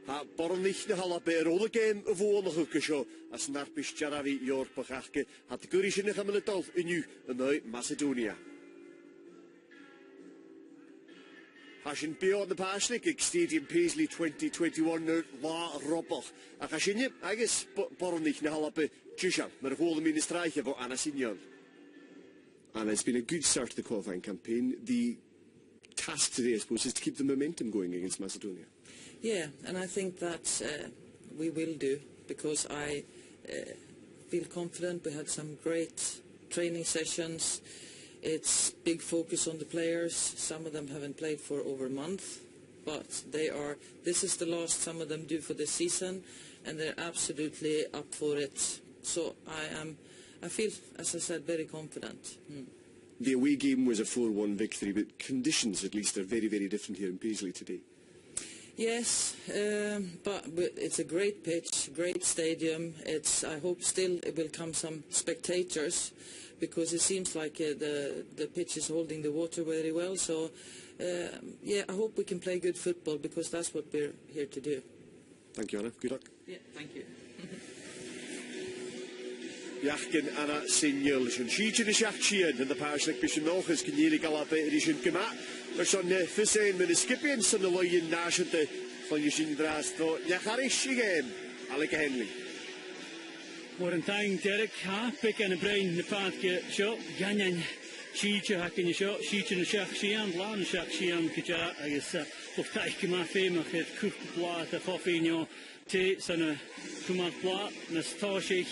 Ha bornich na hala be rolle game of oorlog ook zo as narpisch jaravi jor pachke had de kurische ne gameletol in nu een Macedonia. Hashin beyond the Pashnik Stadium Paisley 2021 la robber. A hashinje agus bornich na hala be Chishan, maar de whole ministraatje voor Anna Signal. And it's been a good start to the qualifying campaign. The task today, I suppose, is to keep the momentum going against Macedonia. Yeah, and I think that we will do, because I feel confident. We had some great training sessions. It's big focus on the players. Some of them haven't played for over a month, but this is the last some of them do for the season, and they're absolutely up for it. So I feel, as I said, very confident. The away game was a 4-1 victory, but conditions, at least, are very, very different here in Paisley today. Yes, but it's a great pitch, great stadium. I hope still it will come some spectators, because it seems like the pitch is holding the water very well. So, yeah, I hope we can play good football, because that's what we're here to do. Thank you, Anna. Good luck. Yeah, thank you. Jachgen Anna Signal is een schietje de schachtschien en de paaselijk is nog eens genielig galape is een gemaakt. Maar zo'n verzeen met de skipien van de loeien naast de van je zin draast door Jacharisch game. Alle Henley. Voor een tijd Derek ha pik en een brein de paadje zo ganyan schietje hakken je zo schietje de schachtschien laan de schachtschien kija is of tijd gemaakt maar het koekplaat de koffie te zijn gemaakt plaat met stashig.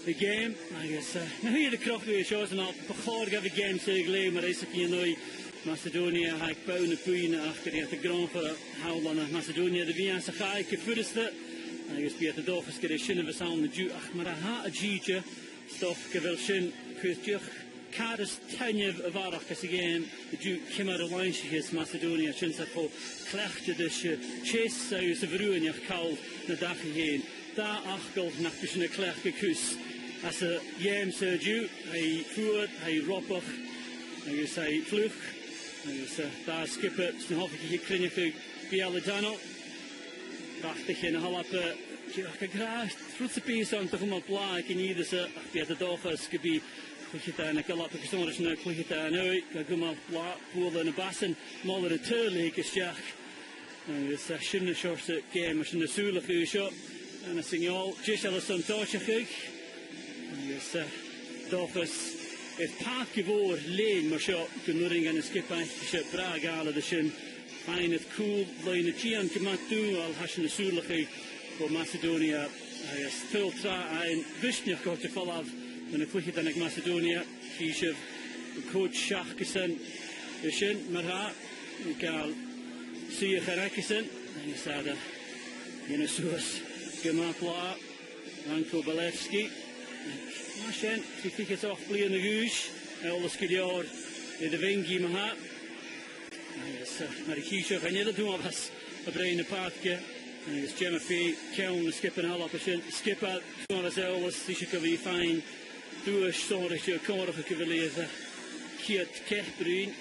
The game, I guess, here the crock we shows and all, before the game so glad, maar is het nooit Macedonia, hij bouwt een puin achter de grond voor houden Macedonia, de Vienna ga ik voorste, I guess Peter Dorf is gericht in de samen de Jew, ach maar ha a Jeetje, stof gewil schön, kustje, kaders tenje waardig is again, de Jew came out of line is Macedonia, schön dat voor klechte dus chase zou ze verruwen je kal naar dag heen, daar achtel nach tussen een klechte kus. As a yam Sergio, hij voert, hij roppig, hij is hij vlug, hij is daar skipper, een halfje krinnig Bialedano, prachtig in een halve, gegraasd, vroetse pies aan toch maar plaag in ieder ze, ach bij de dochters gebied, kwijt aan een kalappe gezonders nu, kwijt aan uit, kijk maar plaag, voelde in een bassen, maar de turlijk is jaag, hij is een schöne shortste game, maar een zuurlijk uur en een signaal, just alles een toosje gek. Yes, dochas het paak gewoor leen maar zo genoering en een skip eigenlijk braag halen de shin fijn het cool leen het gian gemaakt doen al hasje de zuurlijke voor Macedonia hij is veel tra en wist niet kort te vallen af en ik vlieg dan ik Macedonia kies de coach schachkesen de shin maar ha ik al zie je gerekisen en je zei dat je een soos gemaakt la Ranko Balevski Marchen, die fick het ook blij in de huis. Alles gejaar in de wingie maar ha. Maar de kiesje gaan niet doen als een brein paadje. En is Jemmy Kelm skippen al op een skip uit zoals alles die je weer fijn. Doe zodat je korige willen kiet kehbruin.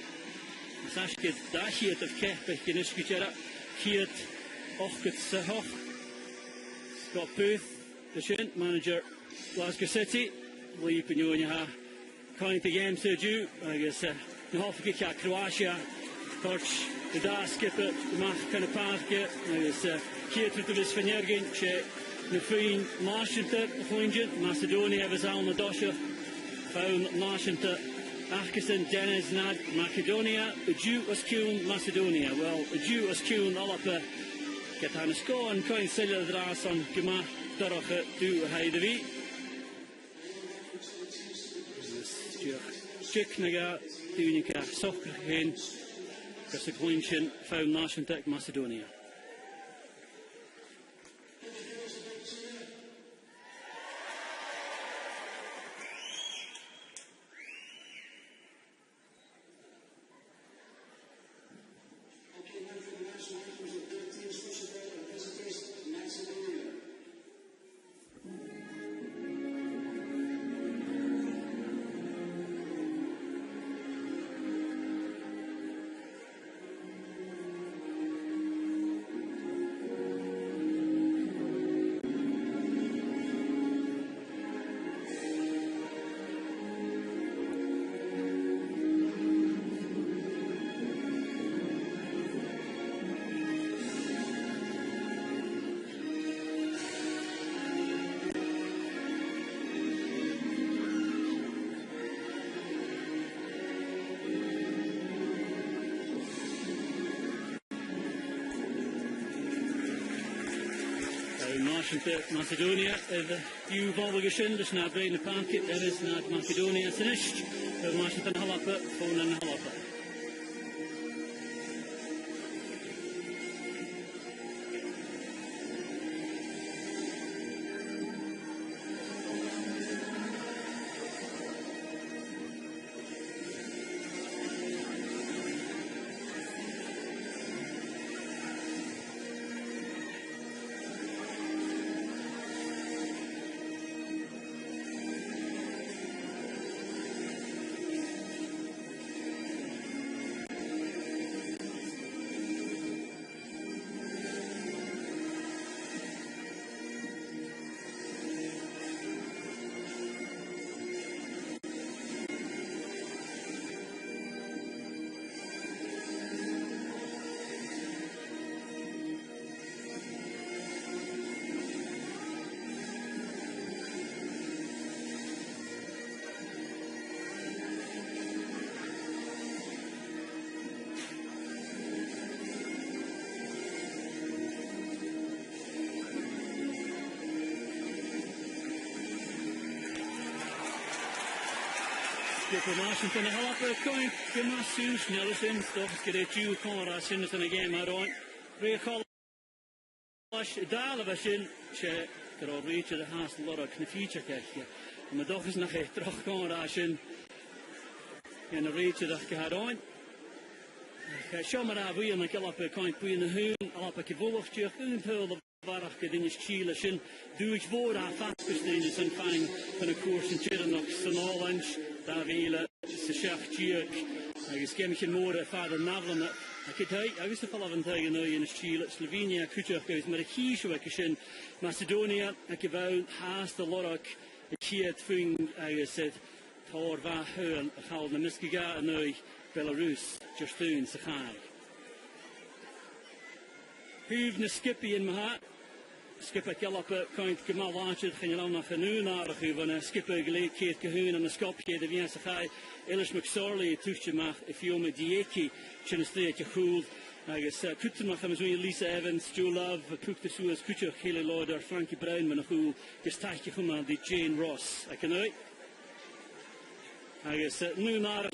Als je dat kiet of kehbruin is gejera kiet och het zo hoog. Scott Booth, de shin manager Glasgow City. Lee Pignonia ha kind the game Sergio I guess the half kick Croatia coach the da skipper the match kind of parke I guess hier to this Vanjergen che the free Marshenter Hoingen Macedonia was on the dosher found Marshenter Achkesen Dennis Nad Macedonia the Jew was Kuhn Macedonia well the Jew was Kuhn all up get on a score and kind sell the dras on Gema Doroche do Heidevi Chick naga dunica soccer heen gas ik hoentje found National Macedonia. Macedonia, the few Volvigashin, the Snabray in the packet, there is not Macedonia finished, the Washington Halapa, phone and Halapa. Skipper Washington Halapa coin Gemasu Snellison Stoffs get a Jew Conrad Sinnison again Maron Recall Dalavashin Che Gro reach the house Lora Knificha Kekya and the dog is nach a troch Conrashin and a reach of the Caron Shomara we and the Galapa coin Queen the Hoon Alapa Kivolov Chirkun Pearl of Varach Gedinish Chilashin do each board our fastest and fine for a course in Chiranox and all lunch. Davila, Seshach Giuk, I guess Gemichin Mora, Father Navlan, I could take, I was the Falavan Tiger in a Shield, Slovenia, Kuchak goes, Marakishuakishin, Macedonia, I give out, Has the Lorak, a Kiat Fung, I said, Tor Vahun, a Hal Namiskiga, and Belarus, Justun, Sakai. Huv Naskipi in Mahat. Skipper Galapa coint Gamal Archer, General Hanunar, when a skipper Glade Kate Cahoon and a Skopje, the Viasakai, Elish McSorley, Tushimach, Ifioma Dieki, Chinestay Yahul, I guess Kutumach, Amazon, Lisa Evans, Joe Love, Cook the Suez, Kucher, Haley Lauder, Frankie Brown, Manahul, Gestachuma, the Jane Ross. I can know it. I guess Nunar,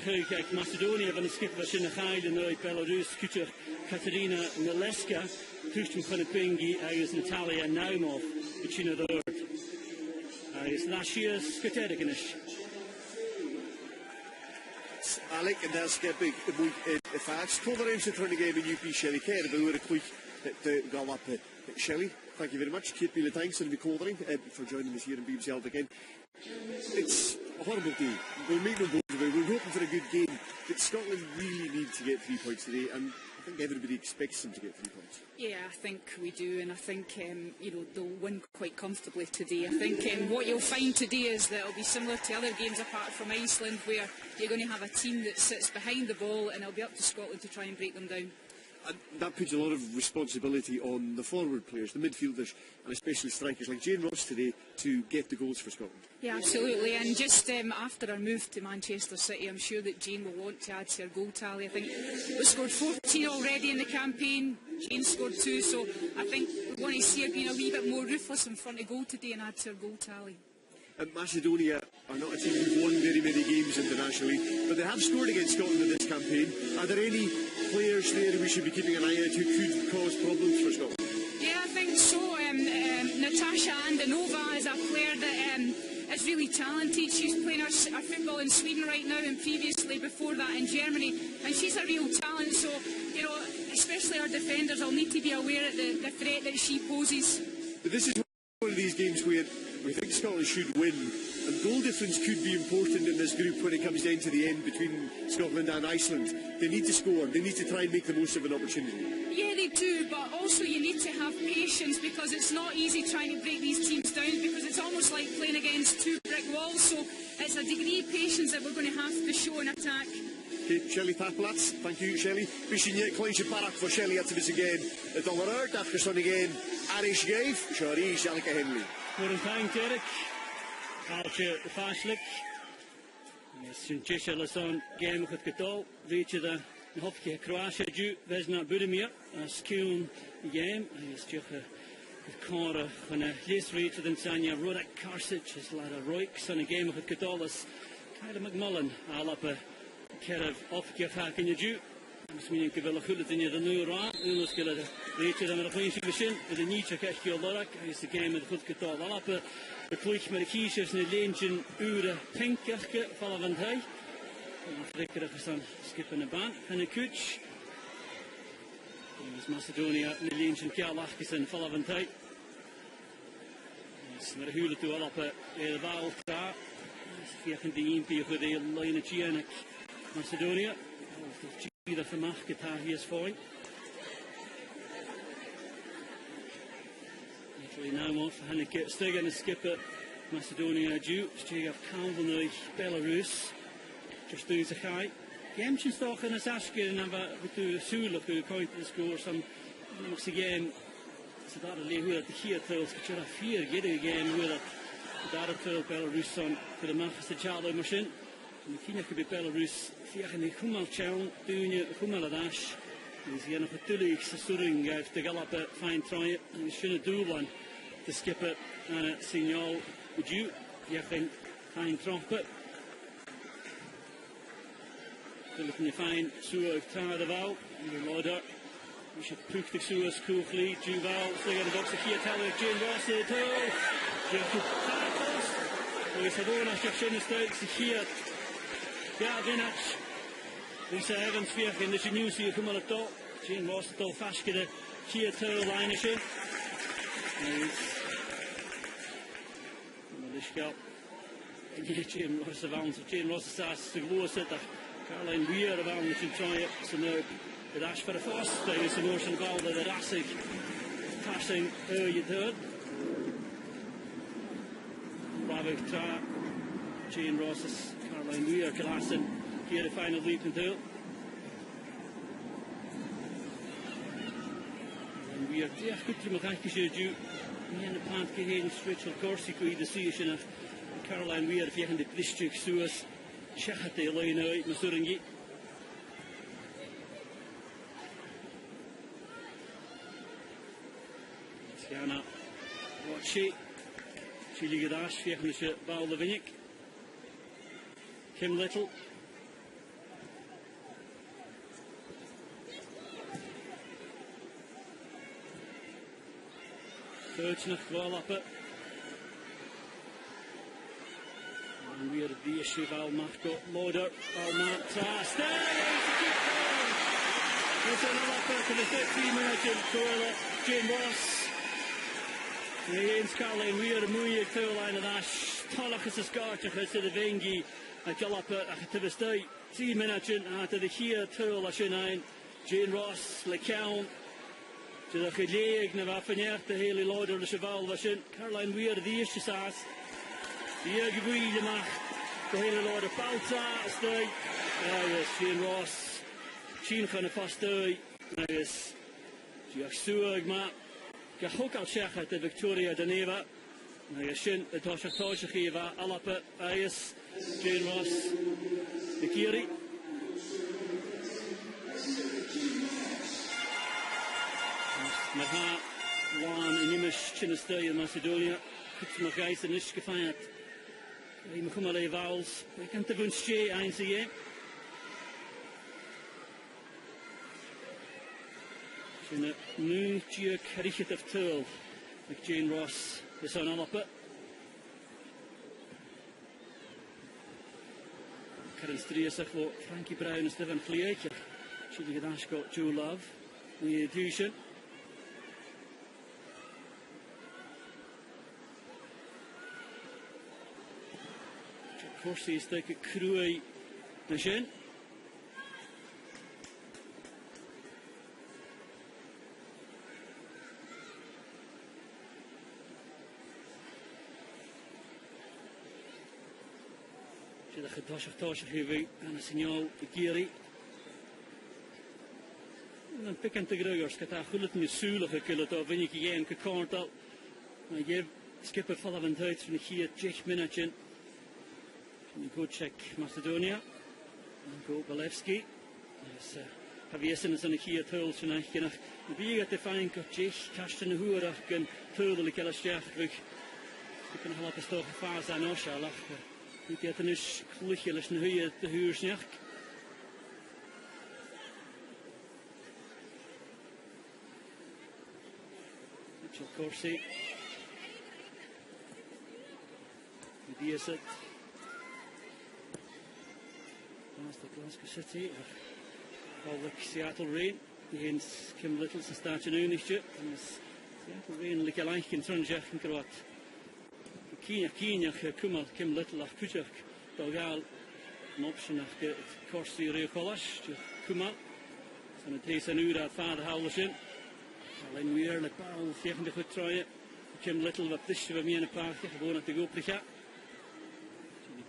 Macedonia, when a skipper Shinachai, and Belarus, Kucher, Katerina Mileska. Tushtum Filipingi, I guess Natalia Naumov, China the Lord. I guess last year's Skaterikanish. Alec and that's big. If I told the range to turn the game in UP Shelley Care, but we were a quick Galap Shelley. Thank you very much. Kate Beale, thanks, and Caldering for joining us here in BBC Alba again. It's a horrible day. We'll make no bones about it. We're hoping for a good game, but Scotland really need to get 3 points today, and I think everybody expects them to get 3 points. Yeah, I think we do, and I think they'll win quite comfortably today. I think what you'll find today is that it'll be similar to other games apart from Iceland, where you're going to have a team that sits behind the ball, and it'll be up to Scotland to try and break them down. And that puts a lot of responsibility on the forward players, the midfielders, and especially strikers like Jane Ross today to get the goals for Scotland. Yeah, absolutely. And just after our move to Manchester City, I'm sure that Jane will want to add to her goal tally. I think we scored 14 already in the campaign. Jane scored 2, so I think we want to see her being a wee bit more ruthless in front of goal today and add to her goal tally. Macedonia are not a team who've won very many games internationally, but they have scored against Scotland in this campaign. Are there any players there we should be keeping an eye out who could cause problems for Scotland? Yeah, I think so. Natasha Andanova is a player that is really talented. She's playing her football in Sweden right now, and previously before that in Germany, and she's a real talent. So, especially our defenders will need to be aware of the threat that she poses. But this is one of these games where we think Scotland should win, and goal difference could be important in this group when it comes down to the end between Scotland and Iceland. They need to score, they need to try and make the most of an opportunity. Yeah, they do, but also you need to have patience, because it's not easy trying to break these teams down, because it's almost like playing against 2 brick walls, so it's a degree of patience that we're going to have to show in attack. Okay, Shelley Taplats, thank you Shelley. Wishing you Clynshire Barak for Shelley at this again. The dollar out after Son again. Arish Gave, Shari, Shalika Henley. Good time, Derek. Alche Fashlik. Sintisha Lason game with Katol. Reach the Hopke Croatia, Vesna Budimir. Skun game. I guess Cora van a leesreed in Sanya, Rodak Karsich is Lara Roix on a game of Cadolis, Kyla McMullen, Alapa, Kerev, Offgefak in your Jew. I'm meaning Gavilla Hullet in the new Ra, Unoskilla, Rachel and the Queen's Vision, with the Nietzsche Kashkio Lorak, is the game of Hutkatal Alapa, the Kluich Marikishas and the Legion Ura Pinkake, Falavantay, and Afrika skipping a ban, and a Kuch. Macedonia, the Legion Kialachkis Falavantay. Maar de huwelijk toe al op de Valta. Vijf in de Impie voor de line of Gianek Macedonia. De Gida vermacht het haar hier is fijn. Actually now off Hanneke Stegen and skipper Macedonia due. Stig af Kalvanui Belarus. Just doing a high. Gemshin stock and a Sashke and have to Sula who coined the score some once again. Så där är det hur att det heter att ska köra 4 igen hur att där till Belarus on för det machste Charlie machine. Men kina kan be Belarus fiegen i Kumal Chown doen Kumal dash. Is hier nog natuurlijk Suring heeft de galoppe fine try en schöne doelman de skipper signaal du fiegen fine trompet. Natuurlijk een fine zo tra de wou de loader. We should push the Suez coolly. Duval, still got the box of here, Taylor, Jane Ross, the toe. We said, oh, that's just in the Stokes, here. Yeah, Vinach. Lisa Evans, Fiach, in the news here, come on the top. Jane Ross, the toe, Fashke, here, toe, line of ship. Jane Ross, the Vans, Jane Ross, the Sass, the Glow Sitter. Caroline Weir, the Vans, should try it. So now. The dash for the first, there is a motion ball with the Rassig passing you third. Bravik Tra, Jane Ross's, Caroline Weir, Glasson, here the final leap and two. And we are there, good to Makaki due. Me and the pant get in switch, of course, you could see of Caroline Weir if you can the district Suez, Shachat the line out, Masuringi. Jana, what she Ligadash, Fiachnisha, Val Levinik, Kim Little, Kurchnach, Wallapper, and we are the issue Val Marco, Loader, Val Marta, there's another upper to the 13-minute Corella, Jane Ross. Jens Caroline Weir, Muir, Caroline and Ash, Tolachas a Scarchach, to the Vengi, a Galapa, a Tibestay, 3 minutes to the here, Turl, a Shinine, Jane Ross, LeCount, to the Chileg, Navafaner, the Haley Lauder, the Cheval, Vashin, Caroline Weir, the Ishasas, the Yergui, the Mach, the Haley Lauder, Balta, Stay, yes, Jane Ross, Chin van the first day, yes, Jaxuag Map. Gahok al Shechat de Victoria de Neva, Nagashin, the Tosha Toshachiva, Alapa, Ayas, Jane Ross, the Kiri. Maha, Wan, and Imish, Chinastay in Macedonia, Kutsmakais and Ishkafayat, Imakumale Vowels, they can't have Unshe, Einsie. In a new Gia Carichet of Turl, with Jane Ross, the son Alapa. Karen Striasach, Frankie Brown, and Stephen Fleaker. Should we get Ashcott, Joe Love, the Dushan. Of course, he's like a Cruy Nation. The Toshach Heavy and a signal, the Giri. And picking the Gregors, Catahullet and the Sula, a killer of any game, Kakortal. I gave skipper Falavant Heights from here, Jech Minachin. And go check Macedonia. And go Balevski. There's Haviesin is an hier tuil tonight. The big at the fine got Jich, Castan Hura, and Turtle Kalashach. You can have a stock of fars and Oshalach. You get an ish, Lichelish, and who the Hursnach. Mitchell Corsi. It. Master Glasgow City. All the Seattle Rain. Against Kim Little's and starting Uniship. And Seattle Rain, like a like in Sunjach and Grot. Keenach, Kumal, Kim Little, Kutchak, Dogal, an option of the Corsi Rio College, Kumal. And it takes a new that father Howlerson. Alain Weir, like Barrel, Fiaching the Hutroya. Kim Little, what this of me in a park, going at the Gopricha.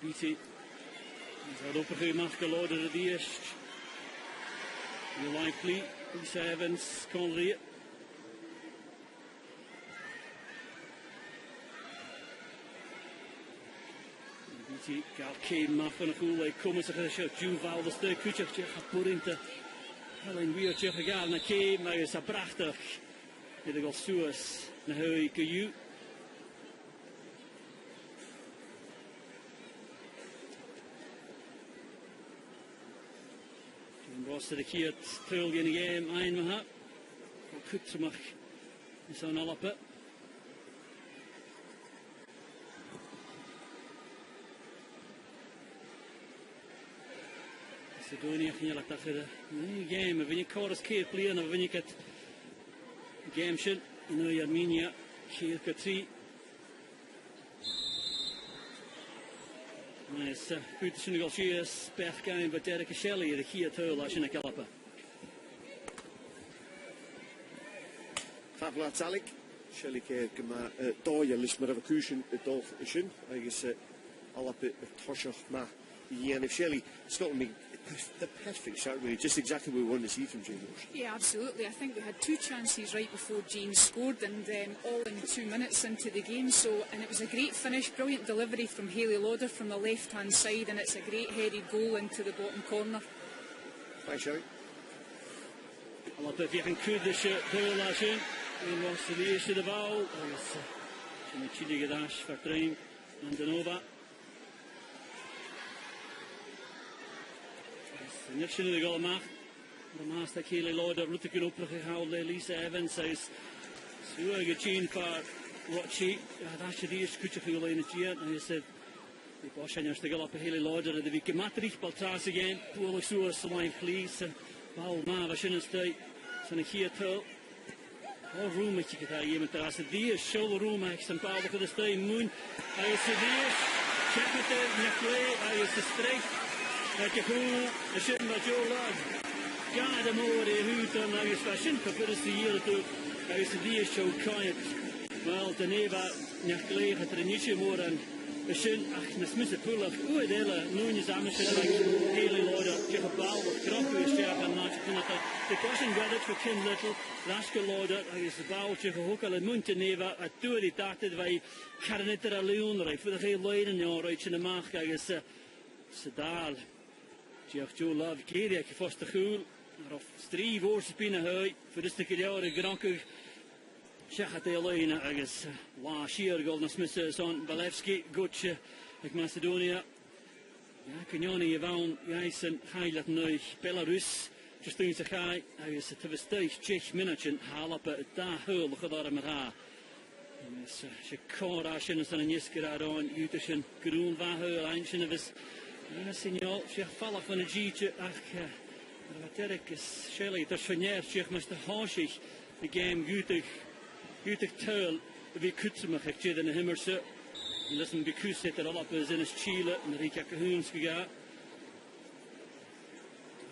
BT. He's had open Mark Lord of the East. You likely, Lisa Evans, Conley. BT, Gal came off on a cool like Comas of the show, Juval, the Stir Kuchak, put into Helen Weir, Jeff Gal, and came, I was a Brachtach. They got Suez, Nahui, Kayu. Was de Kiet Pearl in the game, Ein Maha, or Kutzmach is on Alapa. Macedonia can you like that for the game? When you call us Kate playing, or when you get game shit, you know, Armenia, Kate Katri. Nice, good to negotiate Beth game, but Derek Shelley, the key at her, Lashina Kalapa. Fabulous Alec, Shelley Cave, Doya, Lishmer of a cushion, a Dolph Ishin, I guess, Alapa, Toshach, Ma, Ian of Shelley, Scotland, the perfect shot, really, just exactly what we wanted to see from Jane Walsh. Yeah, absolutely. I think we had two chances right before Jane scored, and all in 2 minutes into the game. So, and it was a great finish, brilliant delivery from Hayley Lauder from the left-hand side, and it's a great headed goal into the bottom corner. Thanks, Sherry. I'll if you can could the shot, Paul Lashin, and wants to the issue of the ball. It's a Chili Gadash for Train and Denova. Nixon the goal mark. The master Kelly Lauder, Rutger Upper Howell, Lisa Evans says, Suga Chin for Rochi, that's the issue Kuchafil in the year. And he said, the Bosch and the Galapa Haley Lauder, the Vicky Matrix, Baltras again, Pull Suas, Line Please, Val Mava Shinestay, Sanakia Tull. All room, I think it I even tell us the show the room, I can power for the stay moon. I said, check it, Nicolay, I used to straight. Like a cool, a shit by Joe Lodge. God, I'm already who done I was fashion, but it's the year to I was the show quiet. Well, the neighbour, Nicolay, had the Nisha more and a shin, Miss Mr. Puller, who are there, Nunes Amish, like Haley Lauder, Jeff Ball, Crocker, Sheriff, and March. The question got it for Kim Little, Raska Lauder, I was the Bowl, Jeff Hooker, and Monteneva, a duty darted by Caranetta Leon, right, for the Hay Lloyd and your right in the mark, I guess, Sadal. Jeff Joe Love, Kerry, ik vast de goal. Er of 3 woorden binnen hij. Voor de stukje jaren grankig. Zeg het heel alleen. Ergens waar Schier Golden Smith zo'n Balevski, Gutje, ik Macedonia. Ja, Kenjani, je wou, jij zijn heilig nu Belarus. Just doen ze gij. Ergens het was thuis 6 minuten. Haal op het daar heel gedaan met haar. Ze kan als je een jesker aan, Jutischen groen waar heel eindje was. Ja, signal, zeg vallig van het jeetje, ach, Derek is Shelley, dat is van jaar, zeg maar, de haasig, de game, gutig tuil, wie kutsen mag ik in de himmerse, en dat is een bekus zit er al op in het Chile, en er ik hoens gegaan.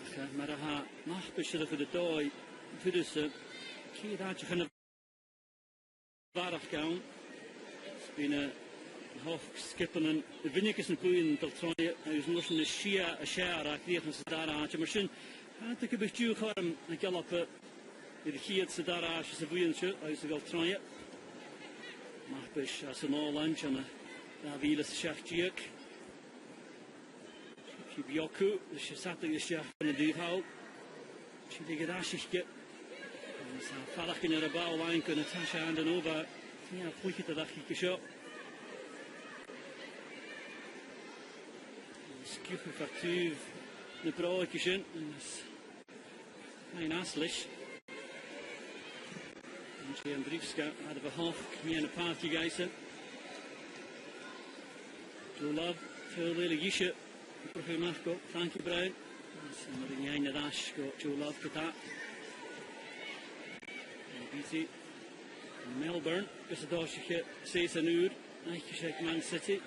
Ach, maar dat gaat nachtbesje voor de dag, voor de ze, kijk dat je gaan waardig gaan, binnen. Hoog skippen en de winnetjes en koeien tot trooien. Hij is nog een schaar, kregen ze daar aan. Maar misschien had ik een beetje warm. Ik heb op de giet ze daar aan. Ze boeientje, hij is wel trooien. Maar dus als een al lunch en daar wielen ze schachtje. Ik heb Joku, dus je zat in de schacht van de duurhout. She did a shishke. Falach in a bow line, Natasha and over. Yeah, wicket to that kick shot. Skip for two. The pro kitchen. Fine Aslish. And Andrievska out of a half. Me and a party guys. Joe Love. Phil Lily Yisha. Professor Marco. Frankie Brown. Somebody behind the dash. Got Joe Love to that. BT. Melbourne. Just a dashje. Says a nuur. Eikje Man City.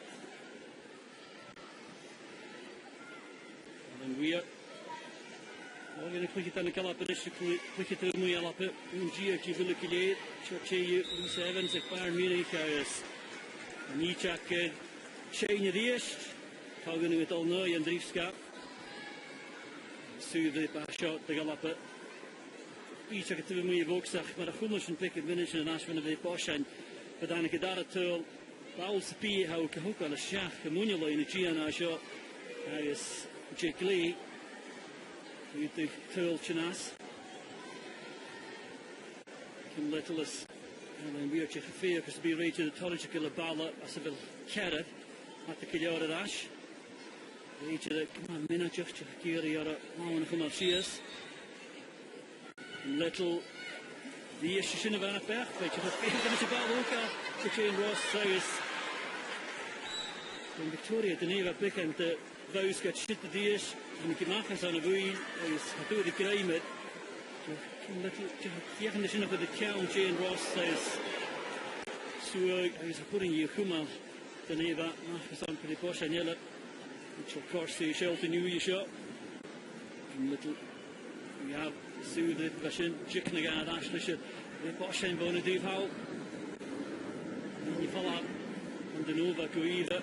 And we are. We're going to click it on the caliper. Click it on the caliper. Ungia Kivulikile. Chachi Sevens at Bayern Munich. And each act. Shane Riest. Talking with all now. Andrievska. Sue the shot. The caliper. Each act to me Voxach. But a Hummelshen pick and finish and Ashman of the Boshan. But then I could add a tool. Bowls the P. How Kahuka the Shach. Munula in the Giana shot. Is Jake Lee. With the tool Chinas. Kim Littles. And then we are Chefia because to be rated the Tological Bala as a bit carrot at the Kilyara Dash. Each of the come on, Mina Chefkiri or one from Alcias. Little the issue of Anna Pech, which is a Baluka, the chain Ross South. In Victoria, the Neva Pick and the Vows get shit the dish, and the Kimakas on a wheel is do the climate. Little definition of the count chain Ross says. So I was putting you Humal, the Neva, Makas for the Bosch and Yellow, which of course the Shelton New shot. Little we have Sue the Bashin, Chicknagan, Ashlish, the Bosch and Bonadiv Howe. You follow up on the Nova Guida.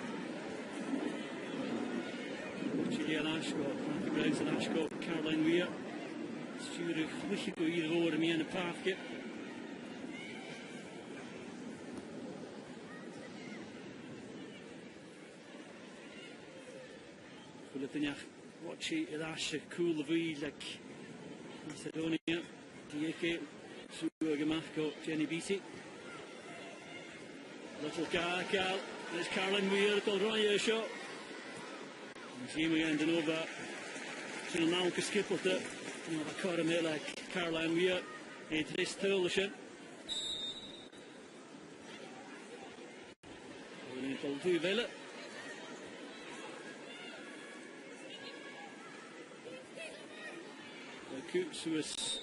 Chilean Ashcott, Frankie Browns and Ashcott, Caroline Weir. Stuart Wichico either over me in the park. Philippine watch it Ash cool the way like Macedonia, DK, Sugamafco, Jenny Beatty. Little Cal, there's Caroline Weir, called Ryan shot. Team again to Nova. She'll now skip with it. You know, the Caramel like Caroline Weir. And this Tullishin. We need to do well. The Coops was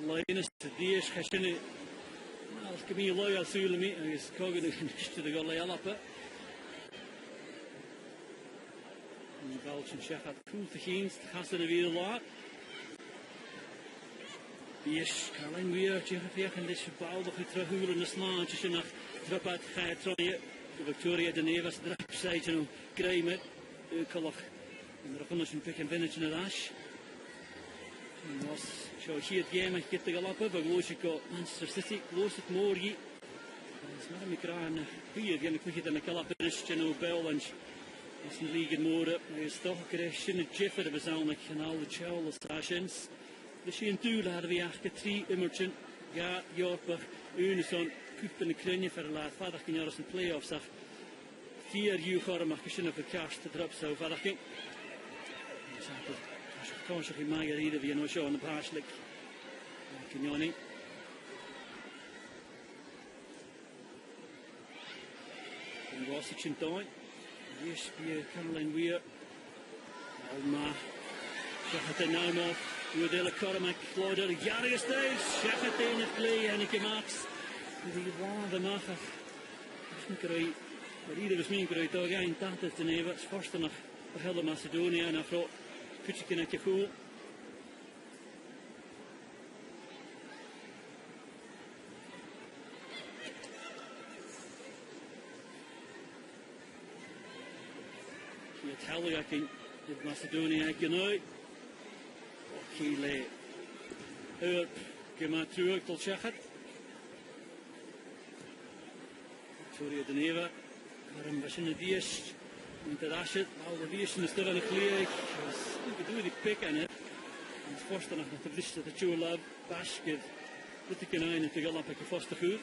Linus to Dish Hashini. Well, give me a loyal Sulami. I guess Cogan to the Golay up it. Belgian chef had cool to Heinz, the Hassan of Eel lot. Yes, Caroline Weir, Jeff and this ball of the Trahul in the slant, just enough drop at Tronia, Victoria de Nevas, drop side, you know, Graham it, Colloch, and the Runners pick and finish in the dash. And was show here game, I get the Galapa, but Gloshiko, Manchester City, close at Morgie. It's not a Micran, here again, quicker than a Calapinish, you know, Bell and. Is een league more. Hij is toch gekregen het Jeffer we zijn met kanaal de Charles stations. Dus hier in Tuul hadden we eigenlijk 3 immertjen. Ja, Jorper, Unison, Kuppen en Krenje verlaat. Vader ging jaar als een play-off zag. 4 uur mag je op elkaar te drop zo. Vader ging. Als je kans op je mag rijden wie nog zo aan de paaslijk. Kinjoni. En was het in tijd. Yes, be Caroline Weir. Alma. Shachat now more. Udela Cormac, Claudia, Gary Stays. Shachat in the play, Anneke Max. The one the Macha. Great. But either was me great dog. I ain't that the neighbour. It's first enough. The hell of Macedonia and I thought, Kuchikin at Kaful. Italia can give Macedonia you know. Kile Urp Gema terug tot Shachat. Victoria de Neva. Karam Bashin Dias. Into Rashid. All the Dias in the stuff on the clear. We could do the pick on it. first and the Vista the Joe Love, Bashkid, with the Canine and the Galapaka Foster Food.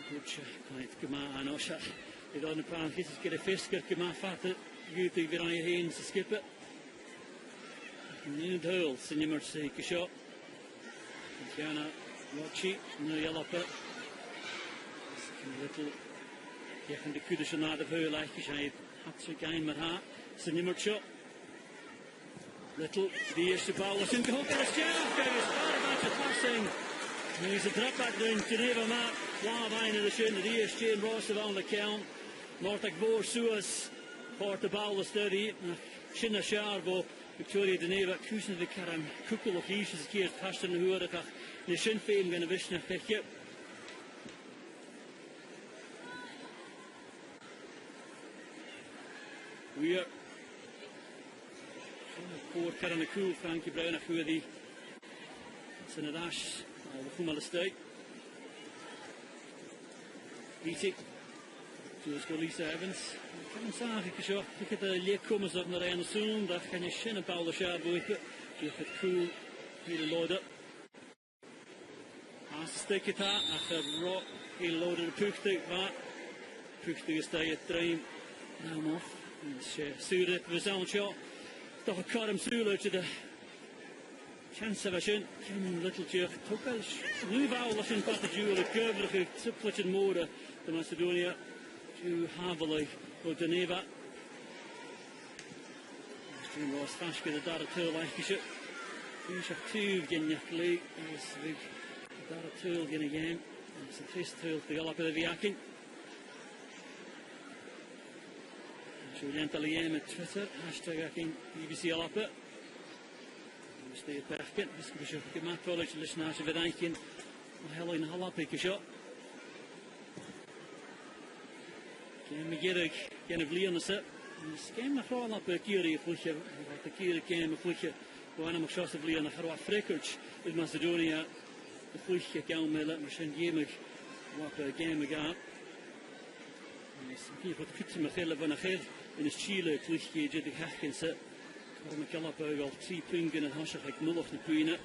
Good Gama and Osha. It on the pan, his get a fisker, Gama Fata, you think that I hands to skip it. New Hurl, Senior Mercy, Kishop. Tiana, Rochi, no yellow pit. Little, yeah, from the Kudish and of her like I had to gain my heart. Senior Merchant. Little, the Ishabal was in the hook of the staff, guys. Part of passing. He's a drop back down to Neva Matt. Lavine in the shin, the ESG and Ross of on the count. Northack Boar Suas, Port the Ball the study. Shinna Sharbo, Victoria de Neva, Kusen the Karam, Kukul of Leashes, Kier, Paston, Huaraka, the Shin Fame, Ganavishna, Pekip. We are poor Karan the Cool, Frankie Brown, who are the Senadash, the Fumal Estate. Beatty, Jules Lisa Evans. Kan sagen, ik zo, ik het leekkomers op naar een zoon, dat kan je shin een Paul Schaarboeke, je het cool, hele loader. Als de steek het aan, achter rock, hele loader de puchtig, maar puchtig is dat je trein, nou nog, zuur we zijn zo, toch een karm zuur uit de chance of a shin, geen little jerk, toch wel, nu bouw als een pattejuur, de curverige, suppletjen moorden, de Macedonia, to Havely, or Geneva. Jim Ross Fashka, the Dara Tool, like you should. Finish up 2 again, Yakli. It's big Dara Tool again again. It's the first tool to go up with the Viakin. Julian Taliem at Twitter, hashtag Akin BBC Alapa. Stay at Berkin, this could be sure to get my college listeners of Vidakin. Hello in Halapa, you shot. We get a kind of Leon is it. Game the fall up a Kiri Flucher, the Kiri came a Flucher, one of shots of Leon, a Harwa Freckage in Macedonia, the Flucher Galmela, Machine Gamig, what a game again. Some people put some Machella van a head in his Chile, Flucher, Jedi Hackins it, Cormacalaberg, 3 Pungen and Hosha like Null of the Queen.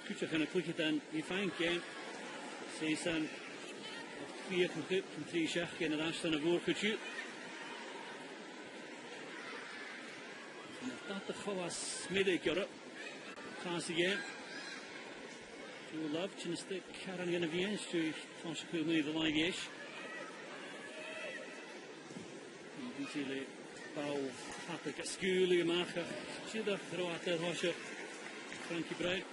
Kuchak en klikken dan die fijn game. Ze zijn 4 van 3 schach en dan staan er voor kutje. Dat de gawas middag jaren. Gaan ze game. To love to stick Karen in de Viens to van ze kunnen de line is. Die die bouw had ik school gemaakt. Zie dat grote hosje. Frankie Bruin.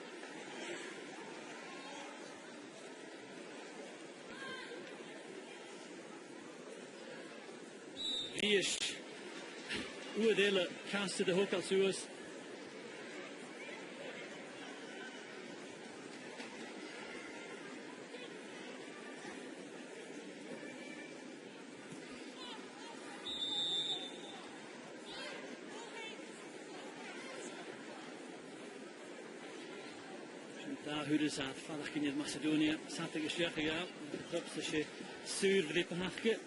Is oordelen kasten de hoek als uws. Daar hoe de zaad, vader ging in Macedonia, zat ik eens gegaan, dat is je zuur vrippen hakje.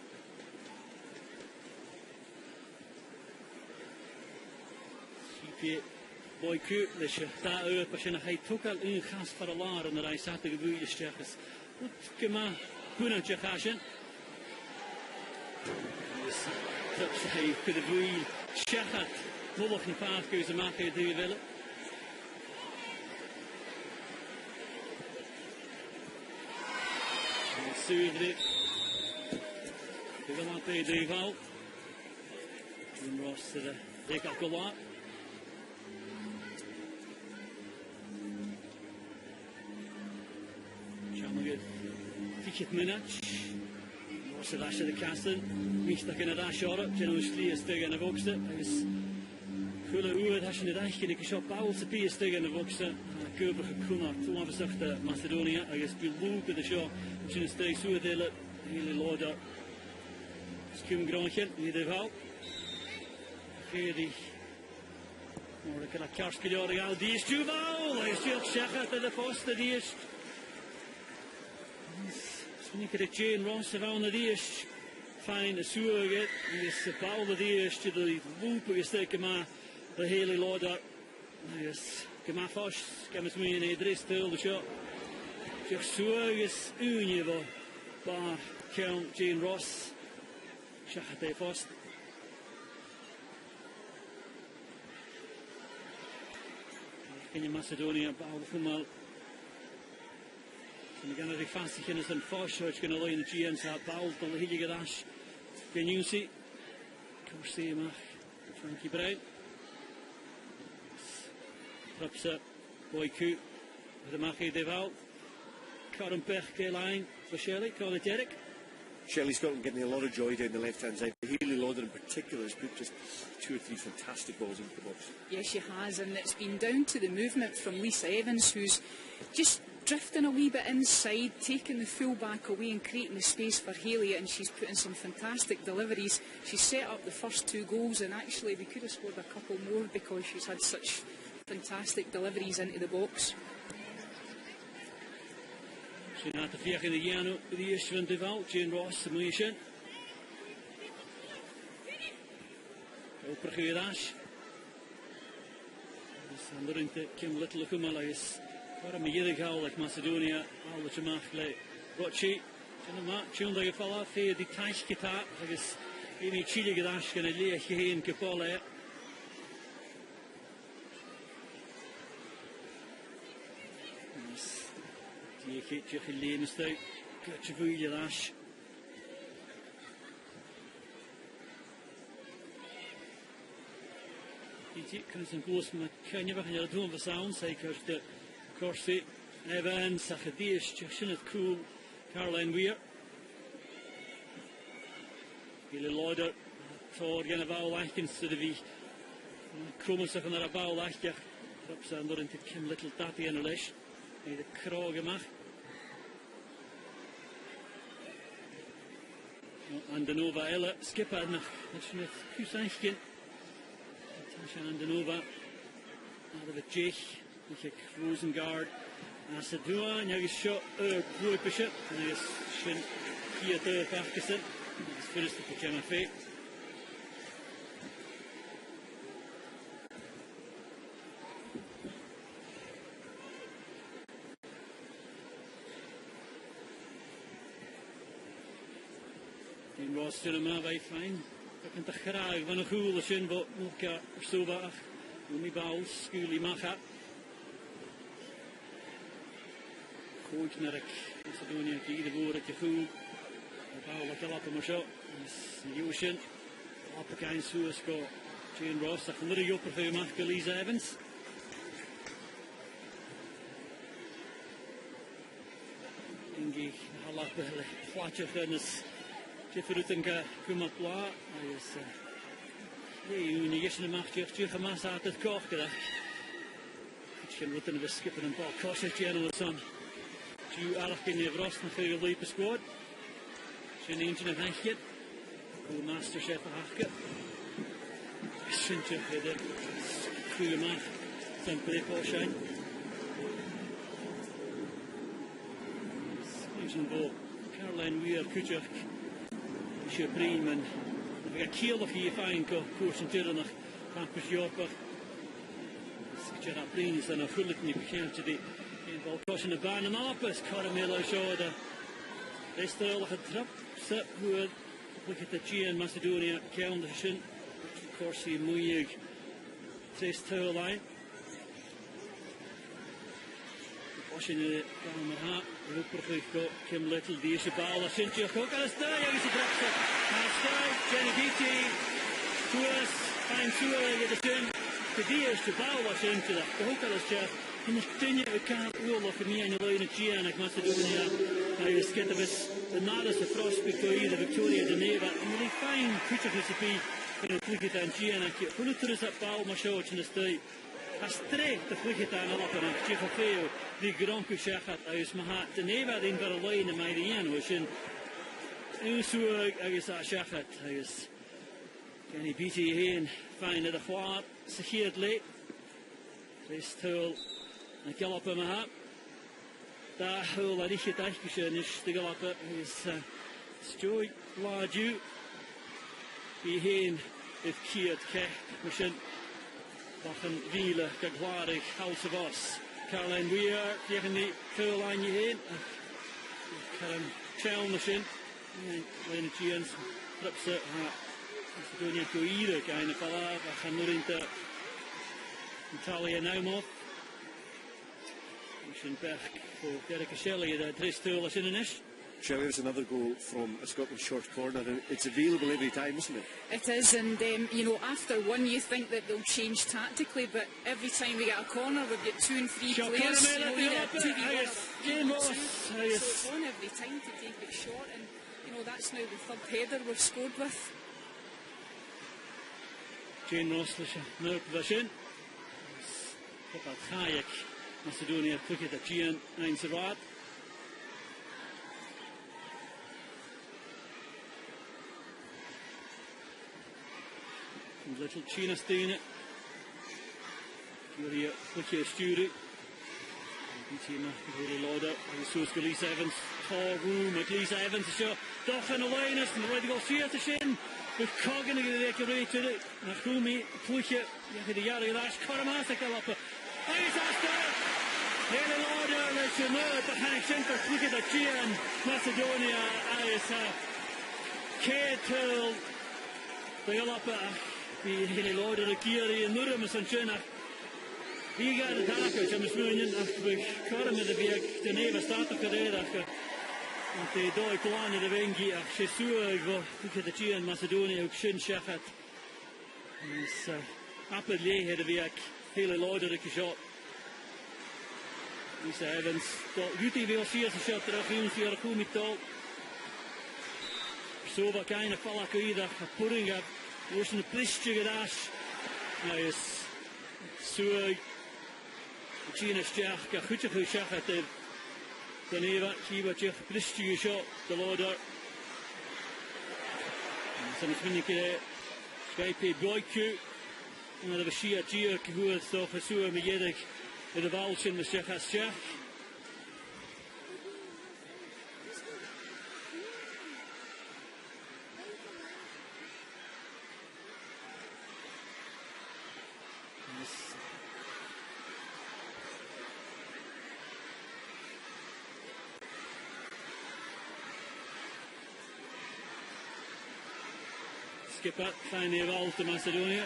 Boy Kurtlische, daar uit, als je nog hij toch al een gas voor de laar en hij zat te gebeuren steeds. Goed, gemaakt, goed aan je gasje. Dus dat hij kunnen gebeuren, schachat, mogelijk een paar keuze maken die we willen. Zuurdrik, we gaan aan het driemaal. Jim Ross de decalculaar. Het minach, was de lasje de kasten, niet dat je naar daar schouder, je moet vliegen tegen de boxen. Hij is goede uur, als je naar daar kijkt, ik schop Paulse pies tegen de boxen. Keurige Koenart, toen hebben we gezegd Macedonia, hij is beloofd de show, als je een steek zo delen, hele loader. Skum grondje, in ieder geval. Veerdig. Maar ik kan dat karstje door, die is te bouw, hij is heel zeggen dat de posten, die is. Ik heb Jane Ross van de eerste fine, a suaget, is a bowl of the ears to the loop of the Gama, the Haley Lauder, yes, Gama Fosh, Gamas me in a dress till the shot. Just suagus Univo, Bar, Count Jane Ross, Shahate Fost. In Macedonia, bowl of Humal. And again, a fast Hinnis and Fosh, which can align the GNs at Bowl, the Hilligadash, Genusi, Corsemach, Frankie Brown, Trupsa, Boyku, the Machi Deval, Karen Pech, line for Shelley, call it Derek. Shelley Scotland getting a lot of joy down the left-hand side. Healy Lauder in particular has put just 2 or 3 fantastic balls into the box. Yes, she has, and it's been down to the movement from Lisa Evans, who's just drifting a wee bit inside, taking the full back away and creating the space for Haley, and she's putting some fantastic deliveries. She's set up the first 2 goals, and actually we could have scored a couple more because she's had such fantastic deliveries into the box. She's not the Fiach in the Yano, the Ishvan Deval, Jane Ross, the Moishan. Oprachirash. Sander into Kim Little Kumalais. What a Miyirigal like Macedonia, all the Chamachle. Rochi, Janama, Chunda Fala, Fair, the Tash Kita, I guess, Amy Chili Gadash, and a Lea Hien Kapole. Die keertje geleden stuk, kutje voor je lash. Die kan zijn goals, maar kan je wel gaan doen voor sound, zeker de Corsi, Evan, Sachadish, Cheshinet Cool, Caroline Weir. Hele Lauder, Thor, geen bouw lachen, zodat we komen zich naar een bouw lachen. Op zijn door in het Kim Little Tati en Lesh. De kraag gemaakt. En de Nova Elle skipper nog. Dat is met Kusanskin. Natasha en de Nova. Hadden we Jake. Ik Rosengard. Als ze doen, en je is shot bloeipje. En hij is shin hier te pakkessen. Dat is first op de Kemafee. Ross cinema bij fijn. Ik kan het graag van een goede zin, maar moet ik zo wat doen die bouws, jullie maken. Goed naar ik Macedonia die de woorden te goed. De bouw wat je laten maar zo. Is nieuw zin. Op een zoals go. Jane Ross, dat andere jopper voor je mag, Lisa Evans. Ingi, halap wel plaatje gennis. Jefferutenga Kumatla, hij is nee, eerste macht je gemas uit het koch gedacht. Ik kan wat een skipper en bal kosten general son. Je aardig in je rost nog veel liepen squad. Zijn eentje een handje. Hoe master chef hakken. Sintje de goede macht. Zijn prepol zijn. Een bal. Caroline Weir Kutjak. Je Bremen, we gaan kiel hier fijn koers en tillen nog campus Jorper. Je dat Bremen is dan een gullet niet bekend die in bal kosten de baan en op is Caramelo zo de restelige trap set hoe we het G in Macedonia calendar shin Corsi moeilijk 6 lijn. Als je de kamer gaat, roeper Kim Little, die is je bal, dat zint je ook al eens daar, je trap ze. Maar start, Jenny Beatty, Tours, fijn Tour, je de zin. Die is de bal, dat zint je dat ook al eens Jeff. Je moet continue, ik kan het oorlog voor mij en je leuk in het Gian, ik moet het doen, ja. Hij is gettervis, de nadas de Frost, Victoria, de Victoria, de Neva, en die fijn, kutje recipe, van het vliegget aan Gian, hoe het er is dat bal, maar zo, in de stijl. Hij streekt de vliegget aan alle en je gaat veel. Die gronke schachat, hij is maar de Neva in Berlijn en mij de Jan was in. En zo, hij is dat schachat, hij is. Kan hij biedt hier heen, fijn naar de kwaad, zich hier het leed. Hij is heel, en galoppen maar ha. Daar heel dat ik het uitgeschreven is, de galoppen, hij is. Joy, Laju, I hyn ydd cyd cech. Mysyn bach yn fila gagwarig House of Us. Caroline Weir, diolch yn ni Caroline I hyn. Caroline Chewn mysyn. Lena Gians, Ripsa, Macedonia Goira, gain y fala, bach yn nwrin da Natalia Naumoff. Mysyn bech o Derek Shelley, da Dris Tŵl as yn ynish. Shelley, it's another goal from a Scotland short corner, and it's available every time, isn't it? It is, and you know, after one you think that they'll change tactically, but every time we get a corner we've got 2 and 3 players. You know, so it's on every time to take it short, and you know that's now the 3rd header we've scored with. Jane Rosslish, no position. About Hayek, Macedonia, cricket at Gian, 9 Sarad. Little China Steiner. Julia Flicker Stewart. Tina really Lauder. Soos Lisa Evans. Tall room at Lisa Evans. So doch yn y leinus and wedi gael siart y sin. With Cogan yn gyda'r gyfreitwyr. Na chwmi Flicker. Iach ydi iari ddall. Coramas ac alapa. Eis Astor. Hele Lauder. Leis y myrd. Bachannig Sinter. Flicker da Gian. Macedonia. Eis Ced Pearl. Dy alapa. Die hele Leute der Kiri in Nurem is aan China. Wie gaat het haken? Ze moeten als we komen met de weg de neve staat op de reden. Want de doi klanen de wengi ach Jesu go de China Macedonia ook schön schafft. Dus appelé de weg hele Leute der geschot. Lisa Evans, Juti wil zeer se shot terug in die goed met tol. Zo wat keine falla kuida puringa. Er is een plistje gedaan. Hij is zo. China stjach, goed gezegd het. Dan even, zie wat je plistje geschot, de loader. Dan is het niet Skype boykje. En dan hebben we Shia gehoord, toch zo met jedig in de waltje in de stjach. Skipper, fine evolved to Macedonia.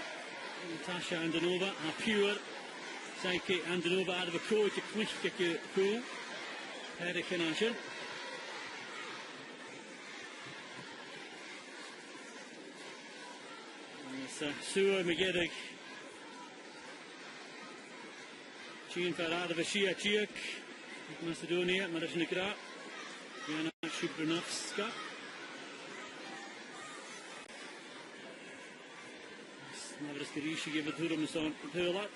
Natasha Andanova, pure. Psyche Andanova out of a coach, a quick cool. Eric and Asher. Sua Megedig. Jean out of a Shia Chiak. Macedonia, Marashnikra. Jana Shubranovska. Navras Kirishi gave it to him on Perla.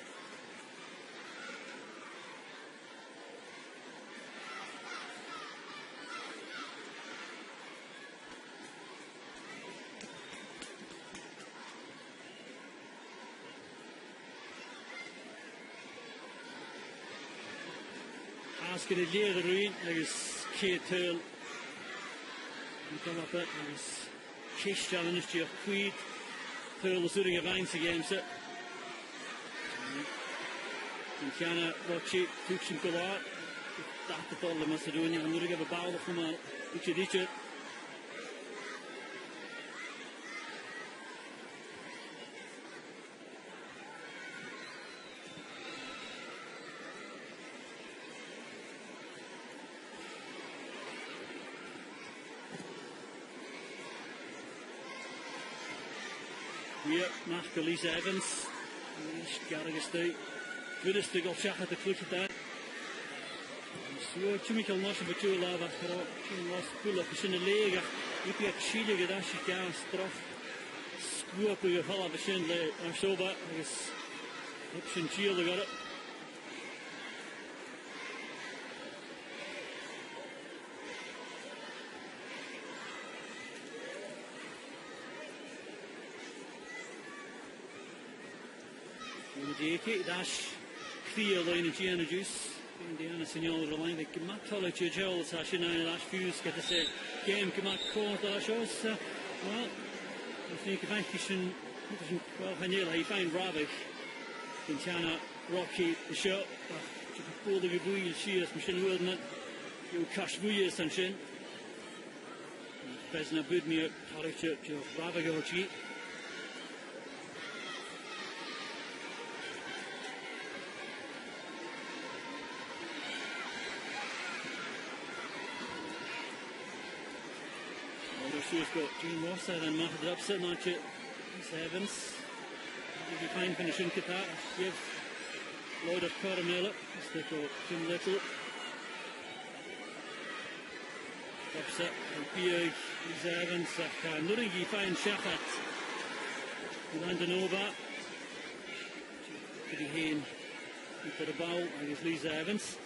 Asking a leer the ruin, like his Kate Turl. And come up it, and his Kish challenge to your Queed. Pearl was doing a vines against it. And Kiana Rochi took some good out. That the ball of Macedonia. I'm going to give a bow from a Richard. Hier, nach Lisa Evans. Garrigus day. Goodest to go check at the cliff of that. So, Chimical Nosh of a two lava. She lost pull up in the leg. If you had Chile, get that she can't straf. Screw up with your hell of a shin there. I'm so bad. I guess. Option shield, I got it. Dash clear line of Gianna Juice. Indiana signal relying that Gamat College Joel Sashin and Dash Fuse get to say game Gamat Court Dash well I think if I can, well, Hanela, he find Ravik, Quintana, Rocky, the shot, just pull the Gabuy, Shears, Machine Wilderness, you cash Buyas and Shin. President Budmir, Harriet, Ravik or Chi. She's got Gene Ross there and Matt upset match it. Evans. Did you find finishing Qatar? Give Lloyd of Caramella. Stick out Jim Little. Upset and Big is Evans. Nothing you find Shafat. Landonova. Kitty Hain. Into the bow. I guess Lisa Evans.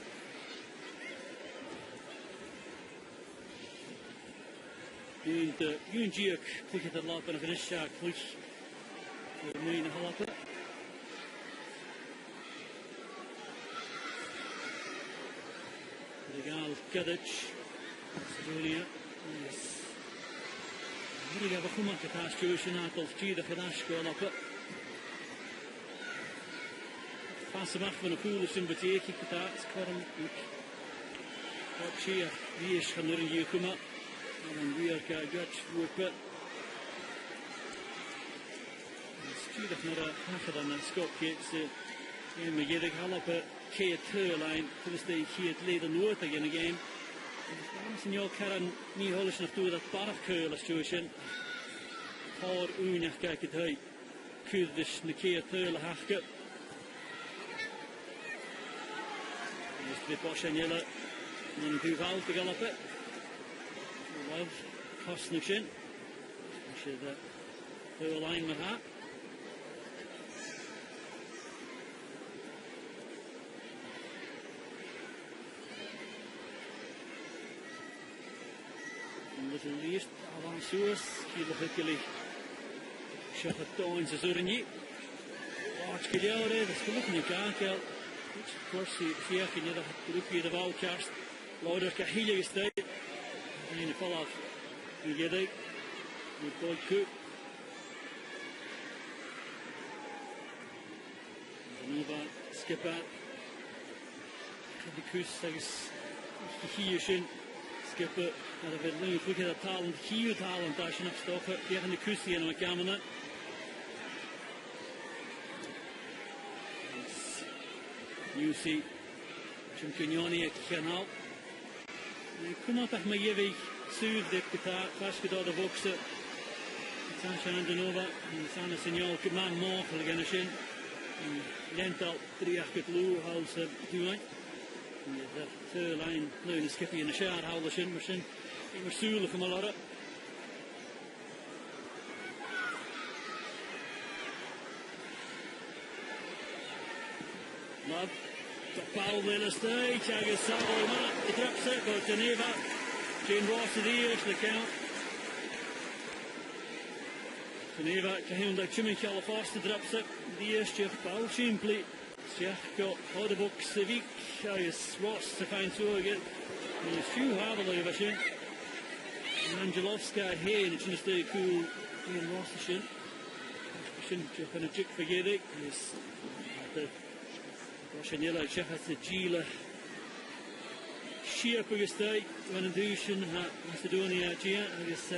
Yun Giak, click at the lap and a finish shot, click for the main halapa. The gal Kadic, Macedonia, yes. Really have a human to pass Jewish and Atol, G the Kadash go up. Pass him off when a foolish in Batia, kick the darts, Corum, what cheer, Vish, Hanurin Yukuma. And we are going to work it. Street of Nora, half of them, and Scott Gates, and Magiddick, Halapa, Kate Turline, to this day, he had laid a north again. And you're Karen, me Holish enough to do that Barak curl situation. Or Unach Gakitai, Kurdish, Nikia Turl, Hafka. Used to be Bosch and Yellow, and then Duval to gallop it. Love, Kosnishin. Should do a line with that. Little least, Avansuas, Kilo Hikili, Shafat Dawns as Urini. Watch Kiliore, the Skulukin Kankel, which of course the Fiakin, the Rupi, the Valcast, Lauder Kahili State. In the fall off, you get it. You boy cook. Nova skip out. The Kus, I guess, the Shin skip it. Out of it, look at the talent, huge talent, dashing up stuff. Getting the Kusi in a camera. You see, Chimkignoni, Canal. Come on, my Yevi, soothe the guitar, flash guitar, the boxer, Sasha Andonova, and Sana Signal, Command Mortal again, a shin, and Lental, 3 after blue, house 2 line, and the third line, blue and Skippy in the shower, how the shin, machine, it was Sula from a lot of. Love. Paul Miller stage, I guess Savoy, the drops it, but Geneva, Jane Ross to the ears, the count. Geneva, Cahoon, like Jimmy California drops it, the ears, Jeff Paul, simply. Jeff got all the books, Civic, I guess Ross to find so again. And it's few Harley, I think. And Angelovska here, and it's just a cool Ian Ross, I think. I shouldn't jump in a jick for Giddick, yes. Shanila Shefat the Gila Shia Pugastai, Vanadushin, Macedonia, Gia, I guess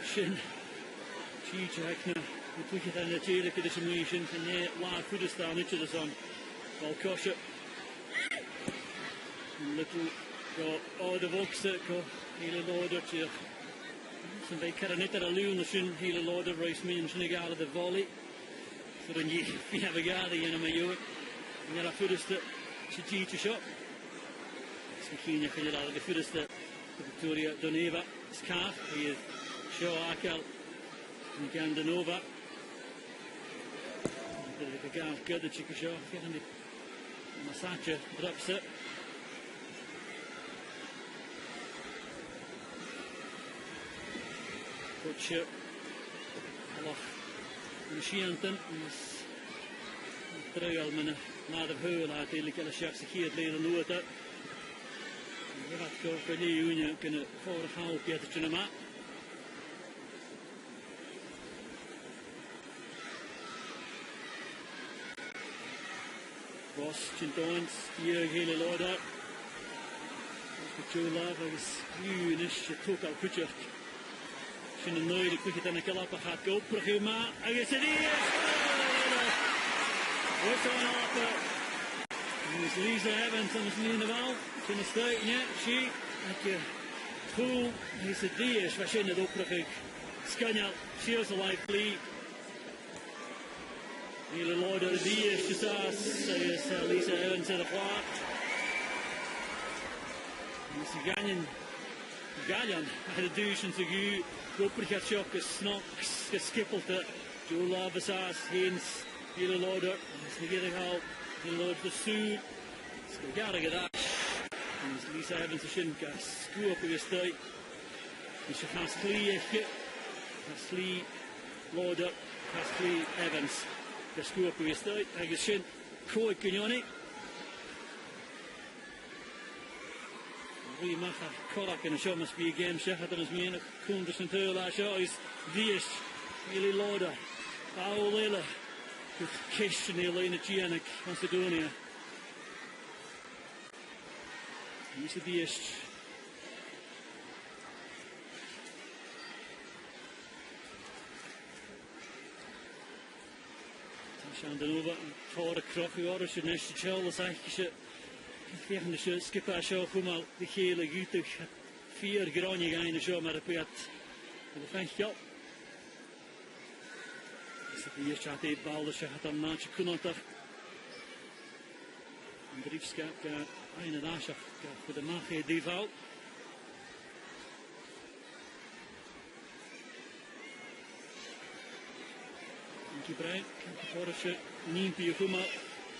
Shin Chihakna, the Pukitan, the Jila Kadishamation, and yet La Kurdistan, each of the song, Valkosha, little got all the Vox that go, Hila Lorder, some they Karanita, a loon, the Shin, Hila Lorder, Rice Me and Shinigal, the volley, so then you have a Gadi in a Mayo. And you're first to G shot. Speaking of the first to Victoria Doneva, Scarf, he is Shaw Akal, and Gandanova. The Gav good, the Chikashaw, getting the Masacha drops it. Coach Shianton is Trail men naar Heul uiteindelijk alle chefs hier leden nooit dat. Je gaat gewoon voor die Unie kunnen vorig houden Pietertje naar Ross, Chintoins, Dier, Hele Loda. Joe Love, I was Unish, took out Kuchuk. Shin and Lloyd, a quick and a Kalapa hat go, Prahuma, I guess it is. What's on off? It's Lisa Evans on the Selena Val. Shin the state, yeah, she, like a fool, he's a Dish, Vashin at Oprahik. Scania, she was a life lead. Hele Loda, the Dish, she says, Lisa Evans at the flat. Gallian had a douche and to go, Gopergat shock, a snock, a skipple to Joe Lavasas, Haynes, Hele Loader, Sniggetting Hall, Hele Loader the Sue, Skagariga Dash, and Lisa Evans, a Shinka, screw up with his day. And she has Lee, has Lee Loader, has Lee Evans, the screw up with his day. I guess Shin, Croy Kignoni. We must have Kodak in the show, must be a game shot as me and Kundus and Turla show is Dish, Ili Loda, Aulila, with Kish and Elena Gianic, Macedonia. Mr. Dish. Shandanova, Tora Crocky, or should Nish Charles Aikish. Tegen de skipper show kom al de gele gutig 4 granje gaan in de show maar op het de vangstjap. Is het hier chat het bal de gaat dan naast kunnotter. Andrievska ka eine dash voor de magie die val. Die brein voor de niempie kom al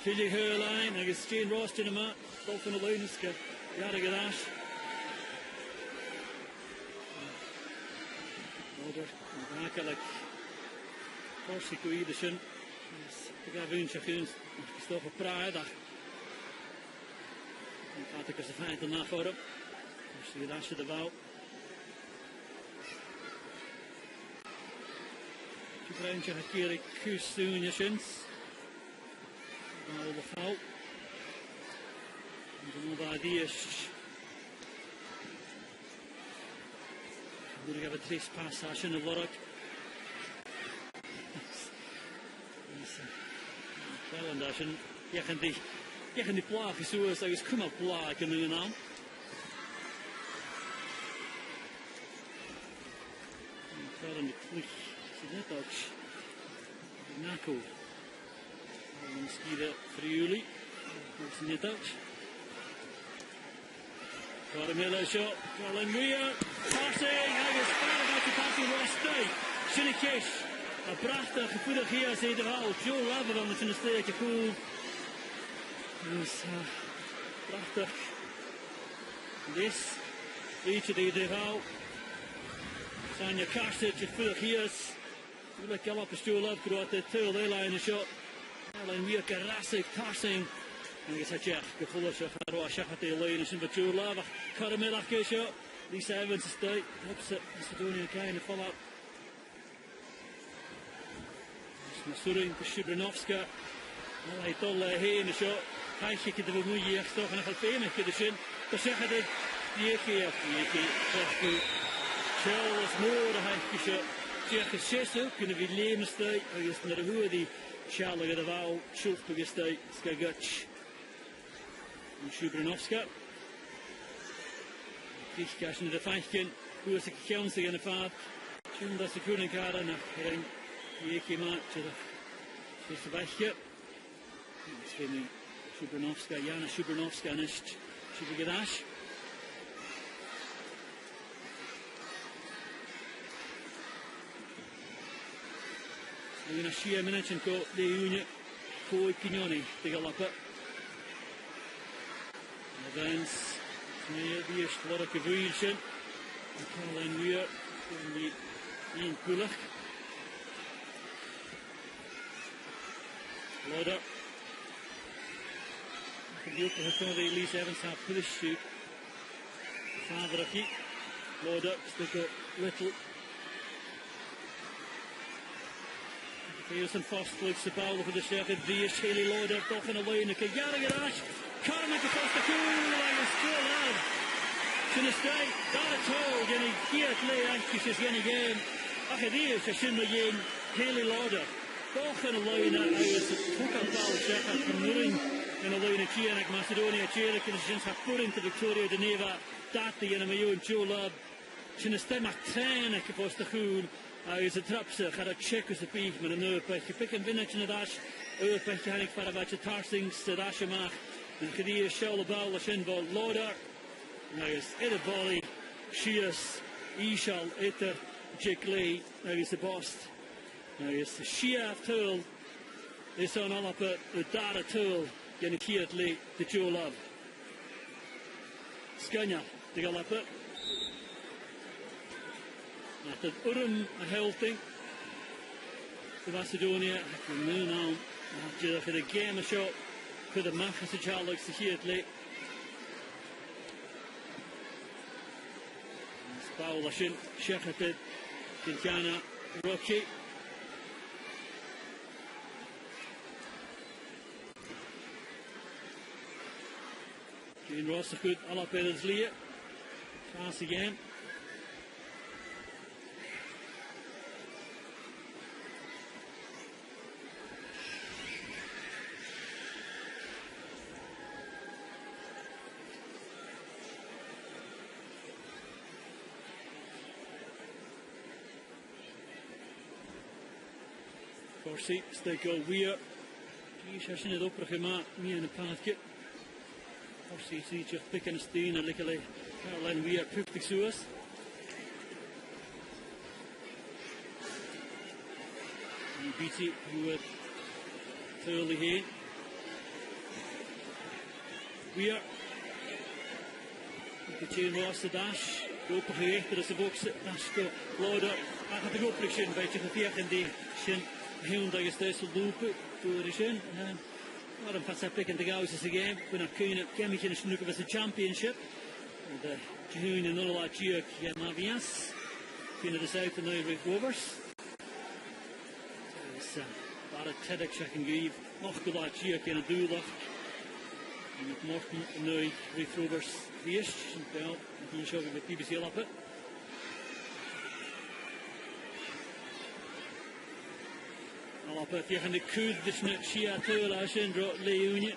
Philly Herline, I guess Jane Ross in a mat, Dolphin alone, Yara Gadash. Order, Raka like Corsi Coedison, the Gavin Shafins, Christopher Prada. And Atticus a fight on that for him. See Dash of the Vow. Brown Jahakiri Kusun Shins. All the foul. And another idea. We're going to have a trace pass Ashen of Lorrock. Well, and Ashen, you can the plaque so as I was come up plaque and now. Well, and the click, so that dodge. Nako. Skiede Friuli, dat is niet uit. Caramilla shot, Colin Weir, passing, hij is verder uit de passing voor Stui. Shinnikish, een prachtig gevoelig hier, zei de hal. Joe Laveran met zijn steekje cool. Dus, prachtig. Dit, beetje die de hal. Sanja Karsic, gevoelig hier. Natuurlijk kan op de stoel opgeroerd, de tweede hele in de shot. Alleen weer Karasik, Tarsing. En ik zeg ja, gevoelig zo gaat er schakelt de lijn is in het jour lava. Caramilla Kisho, Lisa Evans is tijd. Opzet, Macedonia kleine follow. Masurin, Shibrinovska. Hij tolle heen de show. Hij schikt de bemoeie echt toch en hij gaat veel de zin. Dat zeggen dit die keer. Charles Moore hij kisho. Zeg zes kunnen we levenstijd. Hij is naar de hoe die Charles de Wouw, Schultbegestij, Skagach. Shibrinovska. Kriegkaschen in de Feichken, hoe is ik gekensig in de vaart. Schön, dat ze kunnen gaan naar Ring. Die maat, dat is de wegje. Misschien Shibrinovska, Jana Shibrinovska, niet Shibrigash. We gaan Shia Minachenko, de Unie, Koi Kignoni, de Galappe. Evans, die is Lorke Vuilchen. En Caroline Weir, die in Kulach. Loader. Gedeelte van de Elise Evans gaat push shoot. Vader Aki. Loader, stukken Little. Here's an first looks the ball for the second. Vies Haley Lloyd up off in a line. Garrigan Ash. Carmack across the cool. I was still out. Sinistay. That a toe. Jenny Kiat Lay Ashkish is Jenny game. Achadias a Shinma Yin. Haley Lloyd up. Off in a line. I was took a ball check from Nuring in a line of Chianak Macedonia. Chianak and Shins have put into Victoria de Neva. That the enemy and Joe Lab. Sinistay McTrain across the cool. Is a trapse, had a check as a beef, met een uurpetje. Pik een winnetje naar dash. Uurpetje had ik voor een beetje tarsings, de dash maak. En ik die is schouw de bal, als in bal, Loader. Nou is in het volley. Shias, Ishal, Itter, Jake Lee. Nou is de bost. Nou is de Shia Tull. Is on all up a Dara Tull. Jen ik hier het Lee, de Joe Love. Scania, de galappe. Met het Urum helting. De Macedonia. Nu nou. Je gaat de game show. Voor de Machas de Charlots de hier het leed. Paul Lashin. Shekhated. Quintana. Rocky. Jane Ross goed. Alle pedals leer. Pass again. Corsi, steek al weer. Kies als je het oprig gemaakt, meer in een paadje. Corsi ziet je pik en steen en lekker Caroline weer 50 zoes. En biedt hij hoe het tuurlijk heen. Weer. Ik heb een laatste dash. Open gericht, dat is de boksen. Dash, Lauder. Hij gaat de oprig zijn, een beetje geveerd in die shin. Heel dat je steeds lopen door de zin. Maar dan gaat pick in de gauws is de game. We gaan kunnen kemmetje in snoeken was de championship. De June en Nola Tjuk en Navias. Kunnen de Zuid nu weer overs. Dus waar het TEDx kan geven. Nog gelaat Tjuk in het doeldag. En het morgen nu weer overs wees. Wel, die show we met BBC lappen. Op het tegen de kuur, dus net Shia Tula, Sindro, Leeunie.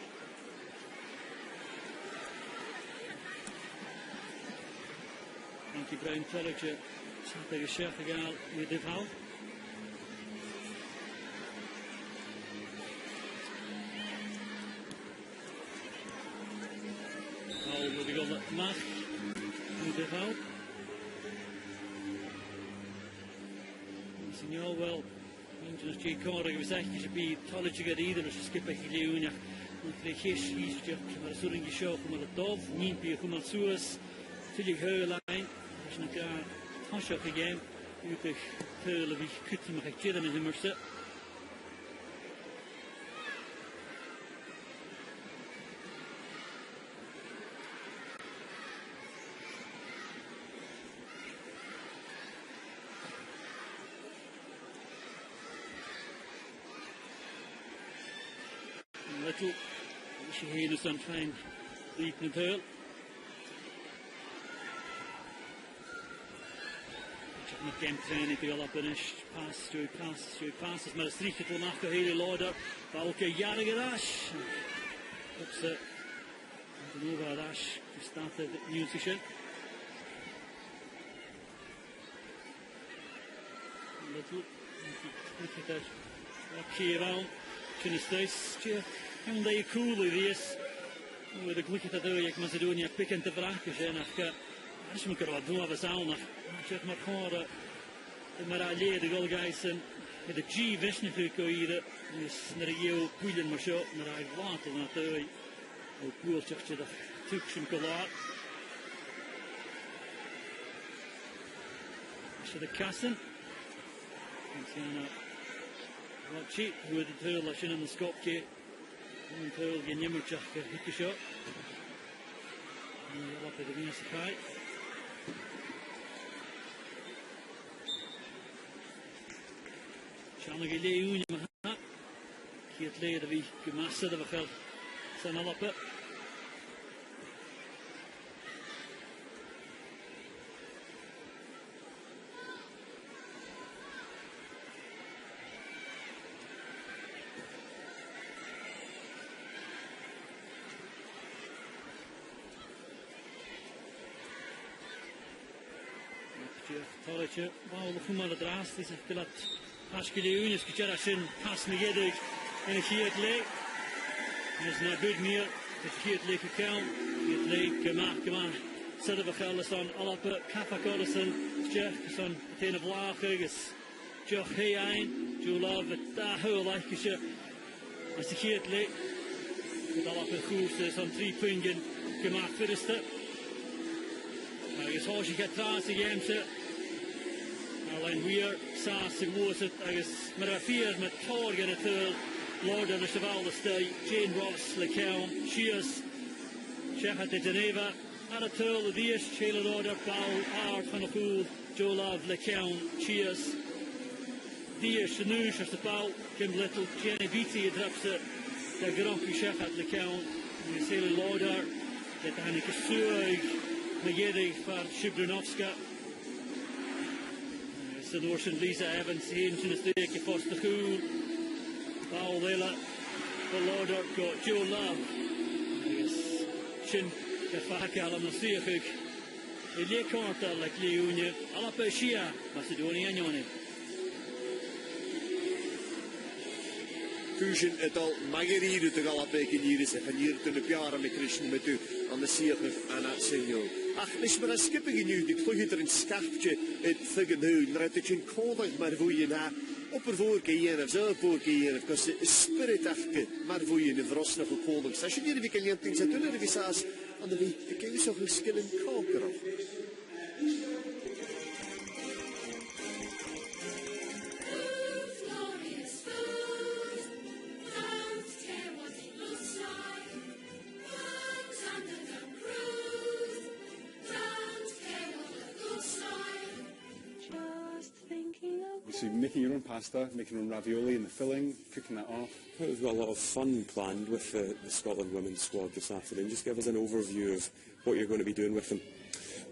Ankie Bruin Telletje, zat tegen Chef gegaan met dit hal. Al moet ik al de macht met dit hal. Signaal wel. Als je kan er gezegd is bij tolletje gaat ieder als je skip bij Leeunia. Dan krijg je schietje, maar zo in je show kom het dof, niet bij kom het zo is. Til je heulijn, als je een keer tasje gegeven, je kunt heulen wie kunt maar ik chillen in de merse. Little, als je heen is dan fijn, diep in het heul. Ik heb een training te gaan op en is pass, is maar een strietje voor nacht de hele Lauder. Welke jarige rash. Op ze, de Nova rash, die staat de musician. Little, ik heb het op hier aan. Sinistay, en dat je cool is. Hoe de gelukkig dat ik Macedonia pikken te vragen zijn. Als je me wat doen, we zijn nog. Zeg maar gewoon de Maralje, de Golgais en de G wisten hier. Dus naar de EU poelen maar zo, naar de water natuurlijk. Hoe cool zegt je dat? Tuksen kolaar. Als je de kassen. Wat zie hoe het heul als je in een schopje. Het heul je nimmertje hikke zo. En je laat de winst gaan. Sianna Gilliun yma. Ciet le da fi gymasad efo chael. Sa'n alapa. Torrecha, wow, look at the draft. This is Pilat Pascaliunis, Kichara Sin, Pass Nigedig, and a Kiat Lake. There's not good near the Kiat Lake account. Kiat Lake, Kama, Set of a Carlison, Alapa, Kappa Collison, Jeff, son, Ten of Lachigus, Jeff Hayin, Joe Love, Daho, like you should. As the Kiat Lake, with Alapa Hoofs, on 3 Pingen, Kama Firister. I guess how she get trans again, sir. Alan Weir, Sass, and Wosit, I guess, Marafir, Matorgan at all, Lord of the Cheval, the Stay, Jane Ross, Lecown, Shears, Shepard de Geneva, Aratul, the Dish, Shayla Order, Bow, Art, Van Pool, Joe Love, Lecown, Shears, Dish, the Noosh, or the Bow, Kim Little, Jenny Beatty, drops it, the Grumpy Shepard, Lecown, the Sailor Lauder, the Danica Suig. Magedi for Shibrunovska. The Norsen Lisa Evans, Haynes in the stake, first the cool. Paul Vela, the Lauder, got Joe Love. Shin, the Fakal and the Seahuk. The Lake Carter, like Leonia, Alapa Shia, Macedonia and Yoni. Fusion adult Magaridu to Galapek in Iris, and year to the Piara Micrishin Metu on the Seahuk and at Senor. Ach, nes maar skipping in you, die vlug er een schaftje het fuggen nu, naar het je kondig maar voor je na, op er voor keer of zo voor keer, because the spirit afke maar voor je in verrossen voor kondig. Als je niet wie kan je things doen, er is als aan de wie, de kennis of een skill in koker. So making your own pasta, making your own ravioli and the filling, cooking that off. We've got a lot of fun planned with the Scotland women's squad this afternoon. Just give us an overview of what you're going to be doing with them.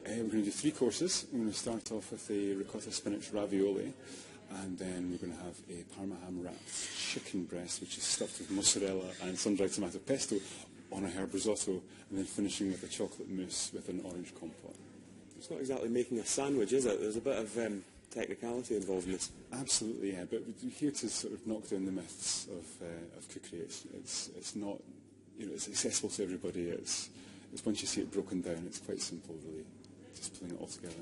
We're going to do 3 courses. We're going to start off with a ricotta spinach ravioli, and then we're going to have a Parma ham wrapped chicken breast, which is stuffed with mozzarella and sun-dried tomato pesto on a herb risotto, and then finishing with a chocolate mousse with an orange compote. It's not exactly making a sandwich, is it? There's a bit of technicality involved in this. Absolutely, yeah. But we're here to sort of knock down the myths of cookery. It's not, you know, it's accessible to everybody. It's once you see it broken down, it's quite simple, really. Just putting it all together.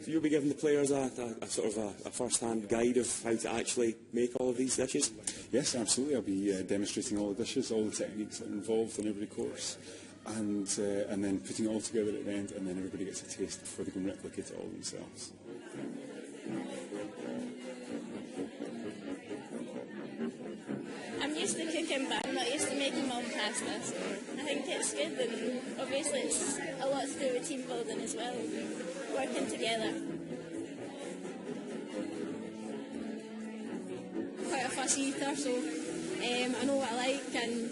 So you'll be giving the players a sort of a first-hand guide of how to actually make all of these dishes? Yes, absolutely. I'll be demonstrating all the dishes, all the techniques that are involved in every course, and then putting it all together at the end, and then everybody gets a taste before they can replicate it all themselves. I'm used to cooking, but I'm not used to making my own pasta, so I think it's good, and obviously it's a lot to do with team building as well, working together. Quite a fussy eater, so I know what I like, and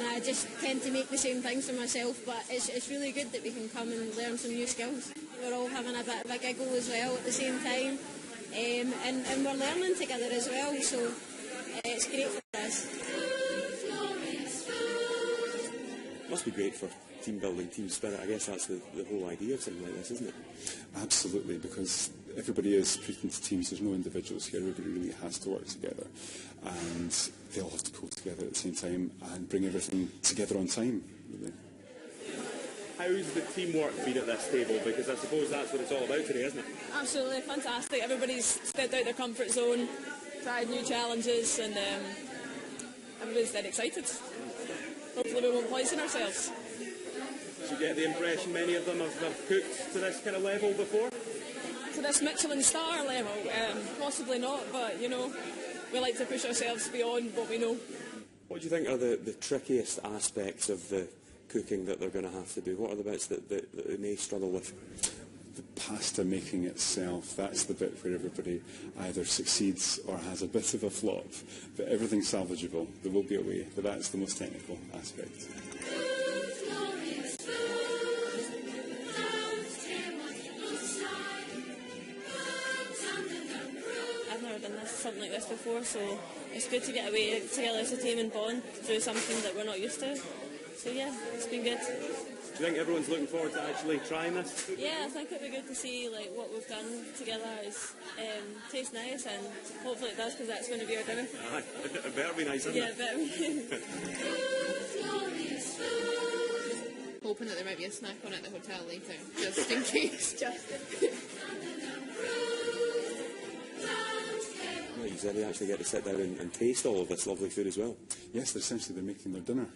I just tend to make the same things for myself, but it's really good that we can come and learn some new skills. We're all having a bit of a giggle as well at the same time, and we're learning together as well, so it's great for us. Must be great for team building, team spirit. I guess that's the whole idea of something like this, isn't it? Absolutely, because everybody is split into teams. There's no individuals here. Everybody really has to work together, and they all have to pull together at the same time and bring everything together on time, really. How's the teamwork been at this table? Because I suppose that's what it's all about today, isn't it? Absolutely fantastic. Everybody's stepped out their comfort zone, tried new challenges, and everybody's dead excited. Hopefully we won't poison ourselves. Did you get the impression many of them have cooked to this kind of level before? To this Michelin star level? Possibly not, but, you know, we like to push ourselves beyond what we know. What do you think are the trickiest aspects of the cooking that they're going to have to do? What are the bits that they may struggle with? the pasta making itself, that's the bit where everybody either succeeds or has a bit of a flop. But everything's salvageable. There will be a way, but that's the most technical aspect. I've never done something like this before, so it's good to get away together as a team and bond through something that we're not used to. So yeah, it's been good. Do you think everyone's looking forward to actually trying this? Yeah, I think it'd be good to see what we've done together. Tastes nice, and hopefully it does, because that's going to be our dinner. Aye, it better be nice, isn't Yeah, it? it better. Hoping that there might be a snack on at the hotel later, just in case. Well, you said they actually get to sit down and taste all of this lovely food as well. Yes, essentially they're making their dinner.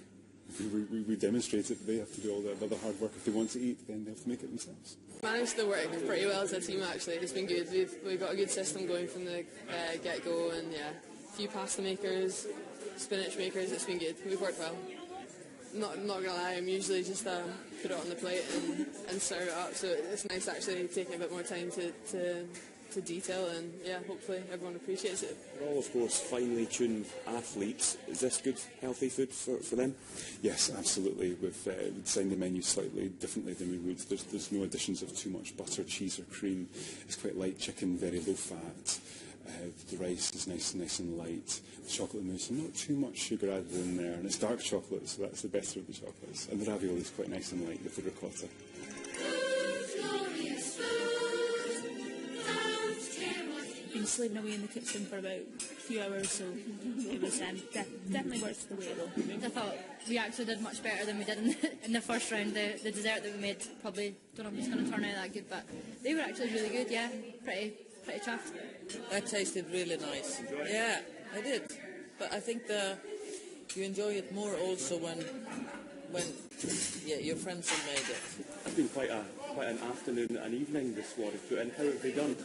We demonstrate it. They have to do all the other hard work. If they want to eat, then they have to make it themselves. Managed to work pretty well as a team, actually. It's been good. We've got a good system going from the get-go, and yeah, a few pasta makers, spinach makers. It's been good. We've worked well. Not gonna lie, I'm usually just put it on the plate and serve it up. So it's nice actually taking a bit more time to detail, and yeah, hopefully everyone appreciates it. They're all, of course, finely tuned athletes. Is this good, healthy food for them? Yes, absolutely. We've designed the menu slightly differently than we would. There's no additions of too much butter, cheese or cream. It's quite light chicken, very low fat. The rice is nice and light. The chocolate mousse, not too much sugar added in there. And it's dark chocolate, so that's the better of the chocolates. And the ravioli is quite nice and light with the ricotta. Been slaving away in the kitchen for about a few hours, so it was definitely worth the wait though. I thought we actually did much better than we did in the first round. The dessert that we made, probably don't know if it's going to turn out that good, but they were actually really good. Yeah, pretty chuffed. That tasted really nice. Yeah, I did. But I think you enjoy it more also when your friends have made it. It's been quite an afternoon and evening this squad has put in. How have they done?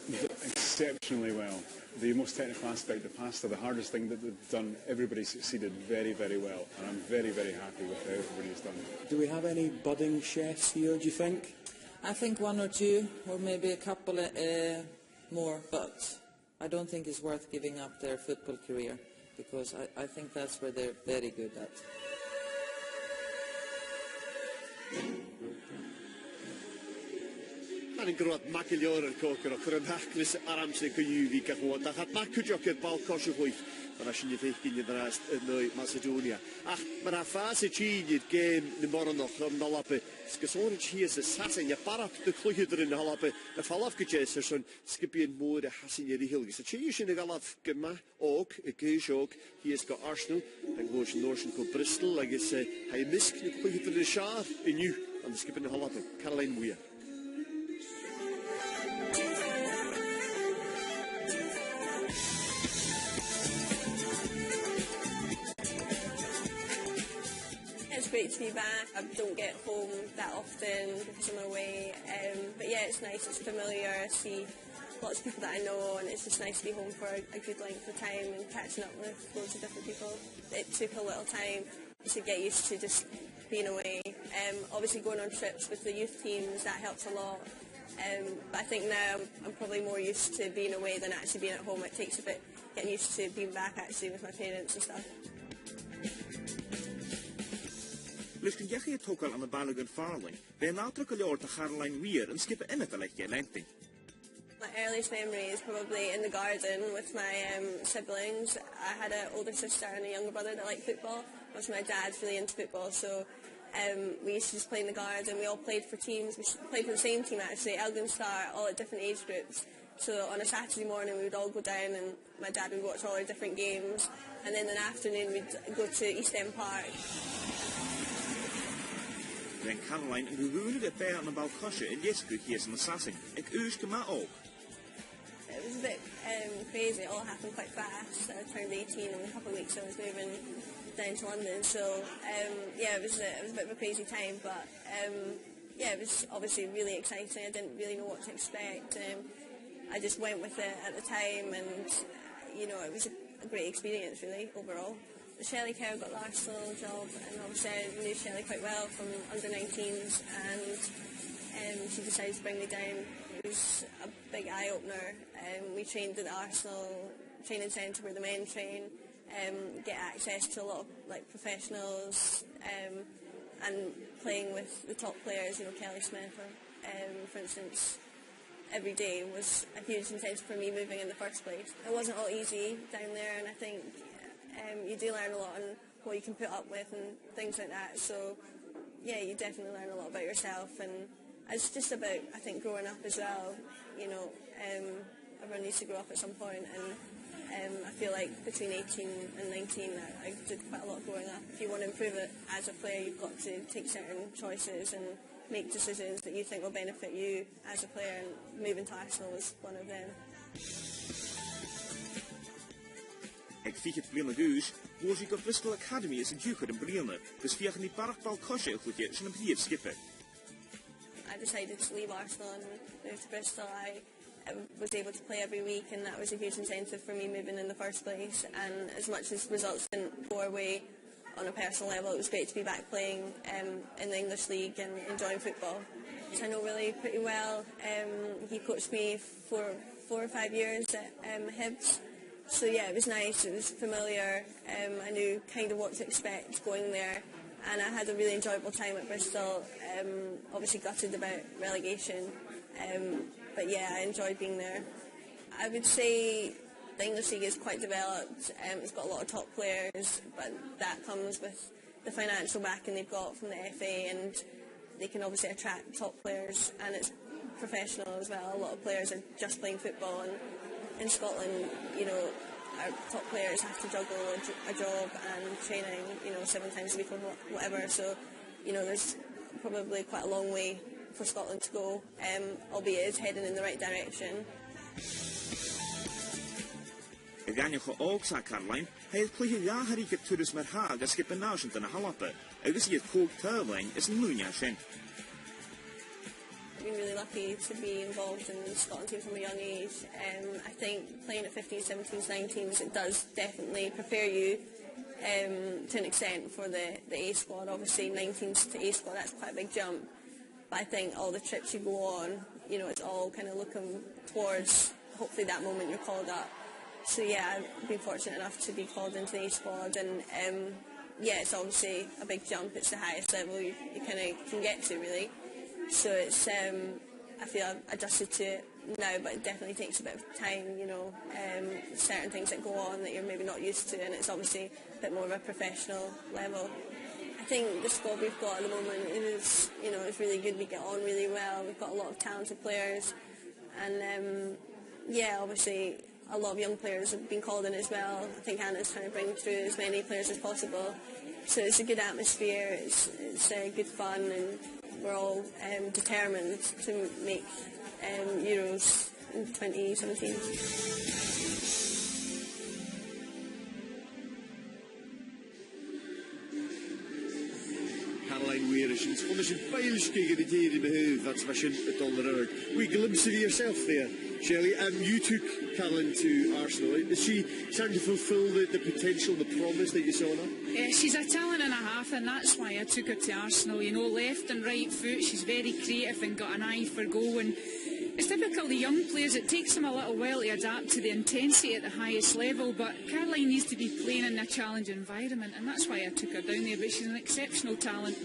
Exceptionally well. The most technical aspect, the pasta, the hardest thing that they've done, everybody succeeded very, very well. And I'm very, very happy with how everybody's done. Do we have any budding chefs here, do you think? I think one or two, or maybe a couple more, but I don't think it's worth giving up their football career, because I think that's where they're very good at. Yn grod magilior yr cocer o cyrra'n hachlis ar amser gyfyfi gachwad. Ach at mac ydioch i'r bal cosio chwyth. Ar asyn i ddeichgyn yn rast yn Macedonia. Ach, mae'n affas y chyn i'r gêm yn moronoch am nalabe. Sgysôn y chi ys y sasen, ia barak dy clwyhyd yn nalabe. Y falaf gyjes yr son sgybien mwyd y hasin i'r hilgys. Y chi ysyn y galaf gyma og, y gys og, hi ys go Arsenal. Yn gwrs yn orsyn go Bristol, ag ys hai misg yn clwyhyd yn y siar yn yw. Am sgybien y nalabe. Caroline Mwyr. It's great to be back. I don't get home that often because I'm away, but yeah, it's nice, it's familiar. I see lots of people that I know, and it's just nice to be home for a good length of time and catching up with loads of different people. It took a little time to get used to just being away. Obviously going on trips with the youth teams, that helps a lot. But I think now I'm probably more used to being away than actually being at home. It takes a bit getting used to being back actually with my parents and stuff. Lys gyn gechi y togol am y balwg yn Farling, fe nawdra gylior ta Caroline wir yn skip yn y dalegi lenti. My earliest memory is probably in the garden with my siblings. I had an older sister and a younger brother that liked football. Also, my dad's really into football, so we used to just play in the garden. We all played for teams. We played for the same team actually, Elgin Star, all at different age groups. So on a Saturday morning we would all go down and my dad would watch all our different games. And then in the afternoon we'd go to East End Park. Then Caroline yn gwywnig y bear yn y balcosio yn iesgwy hies yn y sasing, ag ywys gyma og. It was a bit crazy, it all happened quite fast. I turned 18 and in a couple of weeks I was moving down to London, so yeah, it was a bit of a crazy time, but yeah, it was obviously really exciting. I didn't really know what to expect. I just went with it at the time, and you know, it was a great experience really overall. Shelley Kerr got the Arsenal job, and obviously I knew Shelley quite well from under-19s, and she decided to bring me down. It was a big eye-opener. We trained at the Arsenal training centre where the men train, get access to a lot of professionals, and playing with the top players, Kelly Smith, for instance, every day was a huge incentive for me moving in the first place. It wasn't all easy down there, and I think you do learn a lot on what you can put up with and things like that. So yeah, you definitely learn a lot about yourself, and it's just about, I think, growing up as well. Everyone needs to grow up at some point, and I feel like between 18 and 19 I did quite a lot growing up. If you want to improve it as a player, you've got to take certain choices and make decisions that you think will benefit you as a player, and moving to Arsenal was one of them. Ag fiche bliana gúis, bhór sí go Bristol Academy is a dúchar in bliana, gus fiachan ní barachbal coshe chuige sin am híomh skippe. I decided to leave Arsenal and move to Bristol. I was able to play every week, and that was a huge incentive for me moving in the first place. And as much as results didn't go our way on a personal level, it was great to be back playing in the English League and enjoying football. I know Willie pretty well. He coached me for 4 or 5 years at Hibs. So yeah, it was nice, it was familiar. I knew kind of what to expect going there, and I had a really enjoyable time at Bristol. Obviously gutted about relegation, but yeah, I enjoyed being there. I would say the English League is quite developed. It's got a lot of top players, but that comes with the financial backing they've got from the FA, and they can obviously attract top players, and it's professional as well. A lot of players are just playing football, and in Scotland, our top players have to juggle a job and training, 7 times a week or whatever. So, there's probably quite a long way for Scotland to go, albeit it's heading in the right direction. Ag annecha ágsa Caroline, had pluthe gaharí go turas mar hag a skip an náisiint in a halappe, agus iad cóg tábhain is an lúne sin. I've been really lucky to be involved in the Scotland team from a young age. I think playing at 15s, 17s, 19s, it does definitely prepare you to an extent for the A squad. Obviously 19s to A squad, that's quite a big jump. But I think all the trips you go on, it's all kind of looking towards hopefully that moment you're called up. So yeah, I've been fortunate enough to be called into the A squad, and yeah, it's obviously a big jump. It's the highest level you kind of can get to, really. So it's, I feel I've adjusted to it now, but it definitely takes a bit of time, certain things that go on that you're maybe not used to, and it's obviously a bit more of a professional level. I think the squad we've got at the moment is, it's really good. We get on really well. We've got a lot of talented players, and yeah, obviously a lot of young players have been called in as well. I think Anna's trying to bring through as many players as possible. So it's a good atmosphere, it's good fun, and we're all determined to make Euros in 2017. Caroline Weir is een feilske in the here in the hoofd. That's fashion at all the road. We glimpse of yourself there, Shelley. You took Caroline to Arsenal. Is she starting to fulfil the potential, the promise that you saw in her? Yeah, she's a talent and a half, and that's why I took her to Arsenal. Left and right foot, she's very creative and got an eye for goal. And it's typical of the young players, it takes them a little while to adapt to the intensity at the highest level, but Caroline needs to be playing in a challenging environment, and that's why I took her down there. But she's an exceptional talent.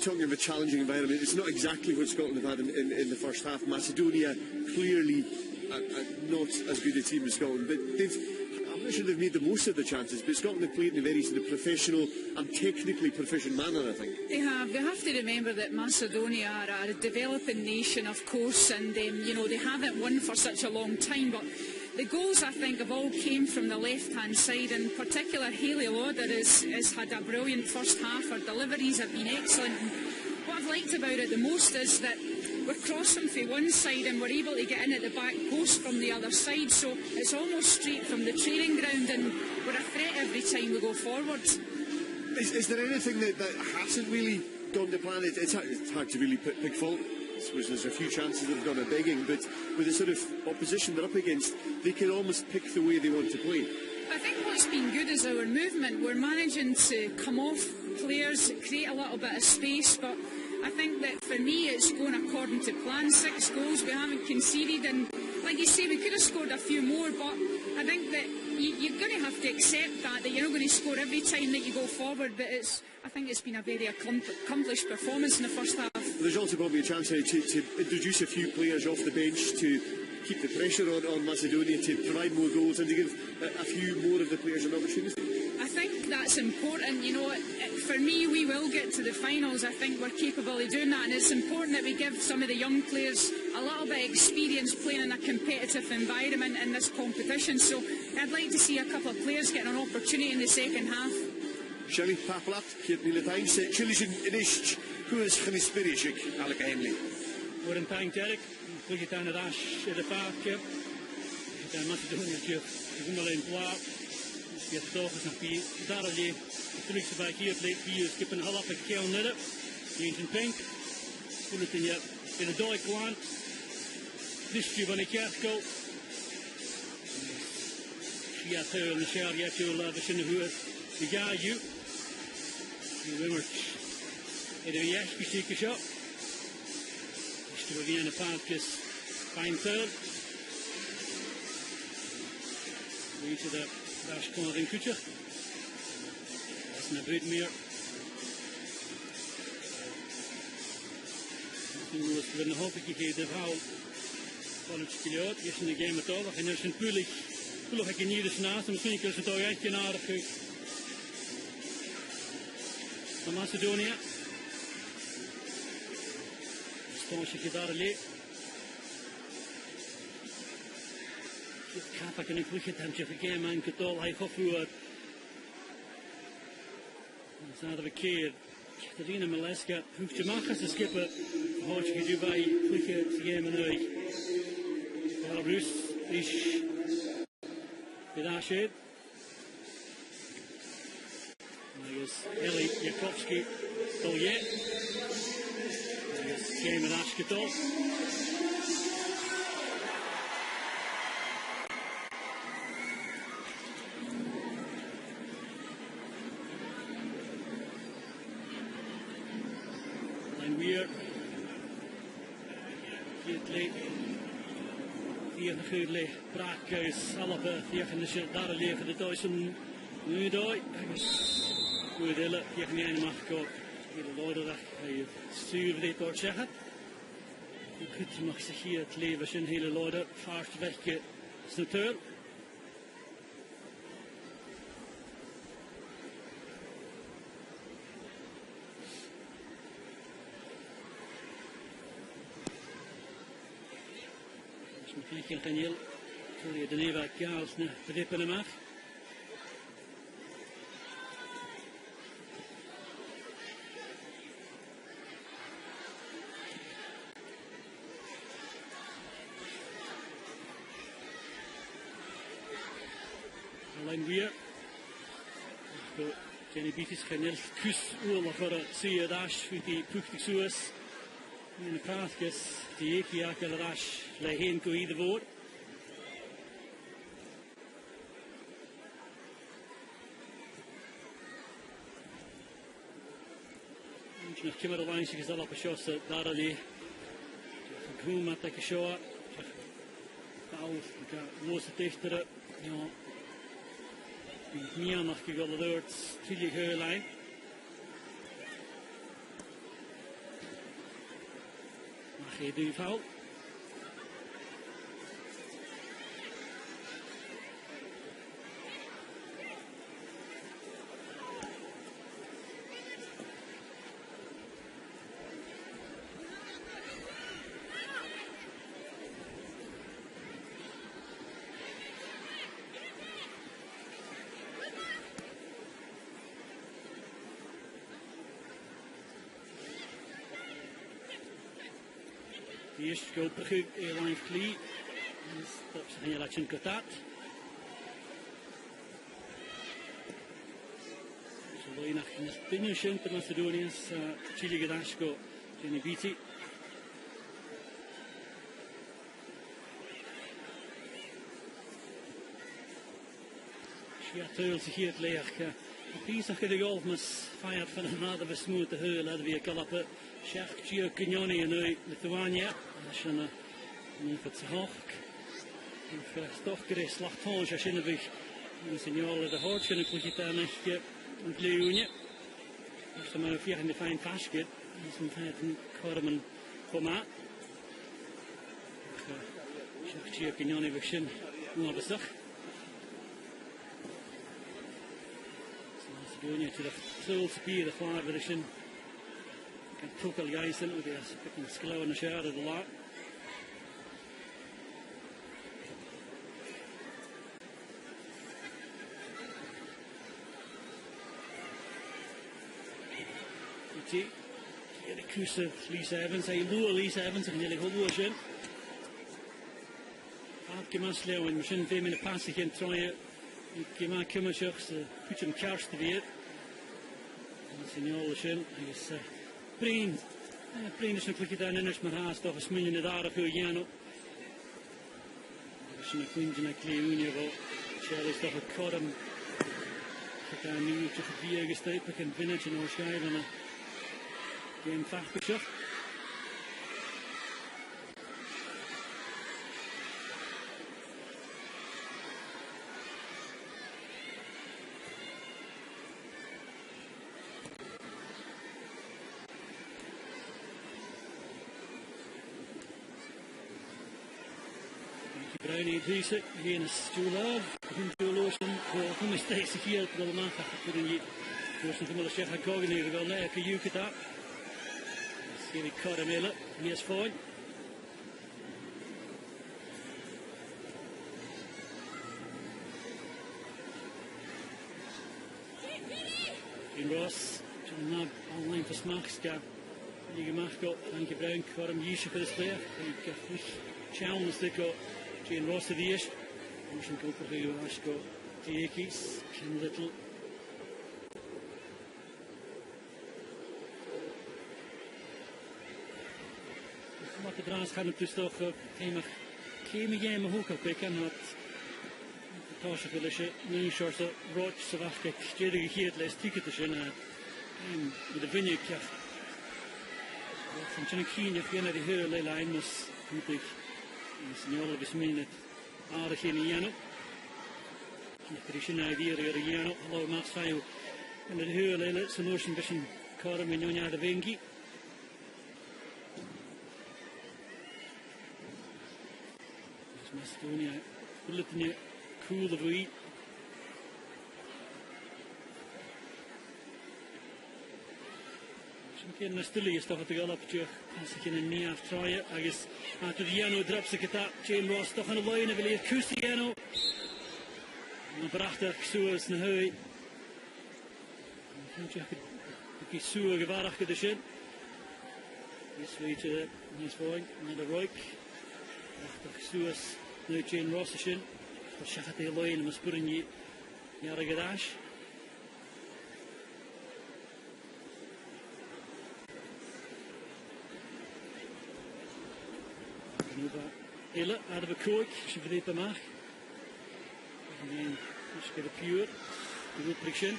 Talking of a challenging environment, it's not exactly what Scotland have had in the first half. Macedonia clearly not as good a team as Scotland, but I'm not sure they've made the most of the chances, but Scotland have played in a very sort of professional and technically proficient manner, I think. They have to remember that Macedonia are a developing nation, of course, and they haven't won for such a long time, but the goals, I think, have all came from the left-hand side. In particular, Hayley Lauder has had a brilliant first half. Her deliveries have been excellent. And what I've liked about it the most is that we're crossing from one side and we're able to get in at the back post from the other side. So it's almost straight from the training ground, and we're a threat every time we go forward. Is there anything that hasn't really gone to plan? It's hard to really pick fault. I suppose there's a few chances that have gone a begging, but with the sort of opposition they're up against, they can almost pick the way they want to play. I think what's been good is our movement. We're managing to come off players, create a little bit of space, but I think that for me it's going according to plan. 6 goals, we haven't conceded, and like you say, we could have scored a few more, but I think that you're going to have to accept that you're not going to score every time that you go forward, but I think it's been a very accomplished performance in the first half. There's also probably a chance to introduce a few players off the bench to keep the pressure on Macedonia, to provide more goals and to give a few more of the players an opportunity. I think that's important. You know, for me, we will get to the finals. I think we're capable of doing that, and it's important that we give some of the young players a little bit of experience playing in a competitive environment in this competition. So I'd like to see a couple of players getting an opportunity in the second half. Shelley Paplat, Kate Militains, Chilishin Inish, who is Genispirishik, Alec Henley. We're in time, Derek. Put it down at Ash at the park. Dan Macedonia, Gummerlin Blau. Get the Dolphins and be Darley. The Luxe back here, play here, skipping Hull up at Kel Nidder. The ancient pink. Pull it in yet. In a Doik one. This tube on a Kerko. She had her in the shower yet to love the Shin of who is the guy you. You remember. It is yes, we take a shot. Weer in de paardjes fijn third. Weet je dat daar komt een kutje. Dat is naar buiten meer. Nu is er een hoopje gegeven de vrouw van het skiljoot. Je is in de game met oorlog en er is een pulig heb je niet eens naast. Misschien is het toch echt een aardig van Macedonia. Als je daar leeft. Je gaat ik een vluchtje tentje verkeer man getol hij gevoerd. Dan zaten we keer. Katarina Maleska hoeft je maken te skippen. Hoort je nu bij vluchtje te geven uit. Maar Bruce is gedaan shit. Dan is Ellie Jakowski Tolje. Game met Ashketol. En weer. Vier geurle braakkeus. Alle vier daar leven de Duitsen. Nu dooi. Goed willen. Vier geen mag koop. De Leute, hij stuurde dit door zeggen. Goed mag zich hier het leven zijn hele Leute vaart wegge snatuur. Dus met een genieel. Sorry, de neva kaals ne drippen hem af. Alleen weer. Jenny Beatis geen heel kus oorlog voor het zeer dash voor die puchtig zoes. In de praatjes die ik hier aan de dash leg heen kon ieder woord. Nog kimmer de lijntje gezet op een shot daar alleen. Groen met de show. Pauw, los het dichter. Ja. Meer nog gegaan door het tweede geurlijn. Maar geen duurval. Die eerste koper Airline Flee. Dat is een election katat. Zo je nog een spinning per Macedoniërs Chile Gdansko Jenny Beatty. Sviatul zich hier leeg. Pisa de golf mas fire van een nader smooth de heul hadden we kalappen. Chef Gio Quignoni in Lithuania. Als je een het hoog. Toch gerecht slachthons als je in de signalen de hoort en ik moet je daar nog een kleurje. Als er maar via in de fijn vastget, is een fijn kormen komma. Chef Gio Quignoni begin nog de dag. Macedonia to the full speed of 5 edition. Can took a guys in with the picking slow in the shard of the lot. The Kusa Lisa Evans, I lower Lisa Evans and nearly whole ocean. Afgemasleeuw en misschien 2 minuten passen gaan try. Ik maak kummersjoks, put hem kerst weer. Signal schön, is Preen is een klikje daar in maar haast toch een smilje in de aardig hoe Jano. Als je een kwintje naar Kleeuwnia wil, Shell is toch een korm. Ik heb daar een nieuwtje gevier gestepen, ik kan binnetje nog schrijven en geen vachtbezocht. Brownie Driese, geen stoelaar, geen stoeloosen, voor is deze hier op de maand voor een voor zijn gemiddelde chef gaat gogen hier wel nee, kun je daar. Zie ik karamellen, meer is fijn. In Ross, toen online voor smaakska. Die gemaakt op, dank je Bruin, waarom Jiesje voor de speler. Ik heb niet challenge stikken. Jane Ross de Dias, Ocean Cooper Rio Ashko, Tiekis, Ken Little. Wat de draas gaat dus toch geen game hoek op ik en dat tasje willen nu soort rood zo wacht ik stede gegeerd les tickets in en met de vinger krijg. Van toen ik ging je naar de hele lijn dus moet ik signal is min aardig in Jano. Er is een idee in Jano. Hallo Macedonia. En de hele solution tussen Karm en Jonia de Wengi. Macedonia. Bulletin cool the way. Geen nastilly is toch het galopje als ik in een nieuw aftraaien. Agus uit de Jano dropt zich het aan. Jane Ross toch aan de lijn. Wil je kussen Jano. En prachtig zoals een hui. Ik vind je een zoe gevaarlijk de zin. Dit weet je niet voor naar de roik. Prachtig zoals nu Jane Ross de zin. Voor je gaat de lijn maar spullen je jaren gedaan. Hele uit de kook, als je verdiept mag. En dan als je de puur, de goed friction.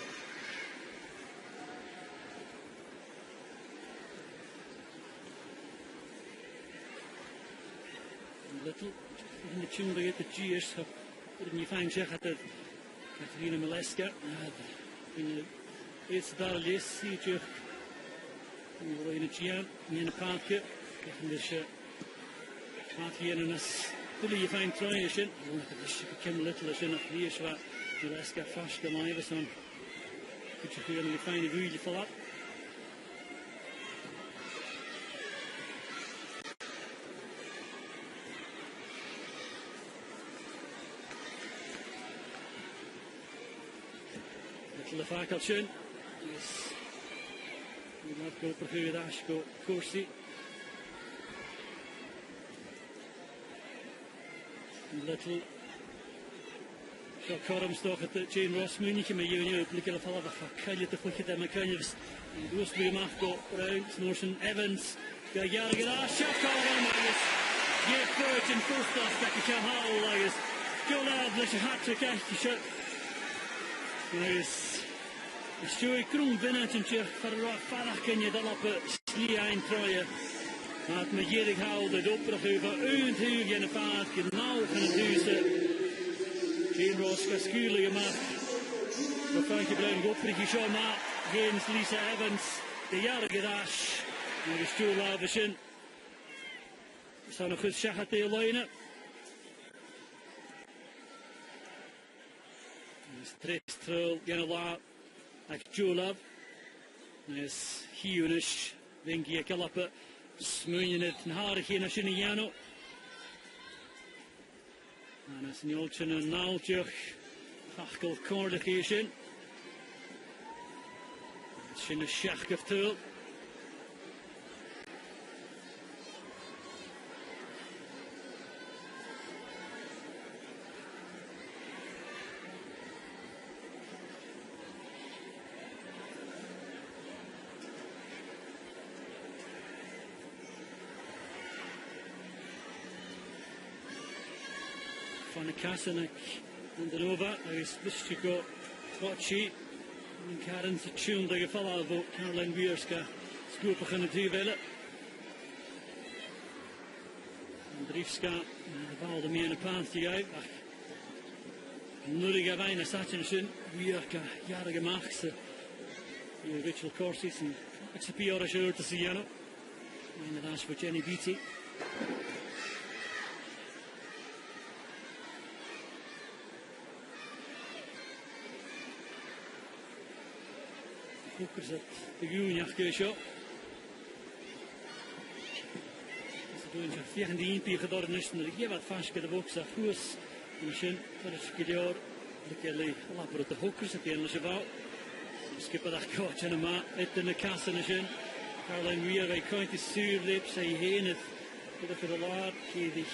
Little, in de tune dat je de G is, dat je fijn zegt dat Catharina Maleska, in de eerste daar lees, zie je in het G aan, in een paardje, dus maak hier een jullie fijn traaien, dus ik ken Little als je nog hier is wat Maleska vast gemaakt is, dan moet je gewoon een fijne wielje vallen. Little vaak al schön. Je laat koper geuren daar, go koersie. Little. Zo korm toch het Jane Ross Munich met je op de vallen van kan je te goed dat kan je dus weer mag go Brown Snorsen Evans ga jaren daar shot korm is je first in first off dat je kan halen is go loud let je hat to catch the shot Is Stuart Groen binnen een tje verwacht kan je dat op slie eintrooien. Maar het me gierig houden, de opdracht over uur in de paard, genau van het huizen. Geen roos geschuurlijk gemaakt. Dat van je bruin oprig is maar geen Lisa Evans, de jarige dash. En de stoel laten zien. Er staan nog goed zeggen tegen lijnen. Trestrol, Genola, Julab. Is Hiunish, Vinky Kalappe, Smunjen het Harig in Ashiniano. En als een joltje een naaldje, Gachkel Kordig is in. Het is een schachkeftul. Van de Kasanek en de Nova, er is Bistico, Watchi, en Karen te tune de gevallen van Caroline Wierska, Skoepig in het duwellen. En Driefska, de bal de meer in de paantje uit, ach, nullige weinig staat in zin, Wierka, jaren gemaakt, ze, Rachel Corsis, en het is een pior als je te zien, en inderdaad voor Jenny Beatty. Hoekers het de Groenjachtkeuze. Ze doen zich 14 pier gedaan is, maar ik heb wat vast de box af voers. Misschien voor het skilior, de kelly lapper de hoekers het ene gebouw. Skipper dat coach en maar het in de kassen is in. Caroline weer bij County Suurlip, zij heen het voor de laat, die die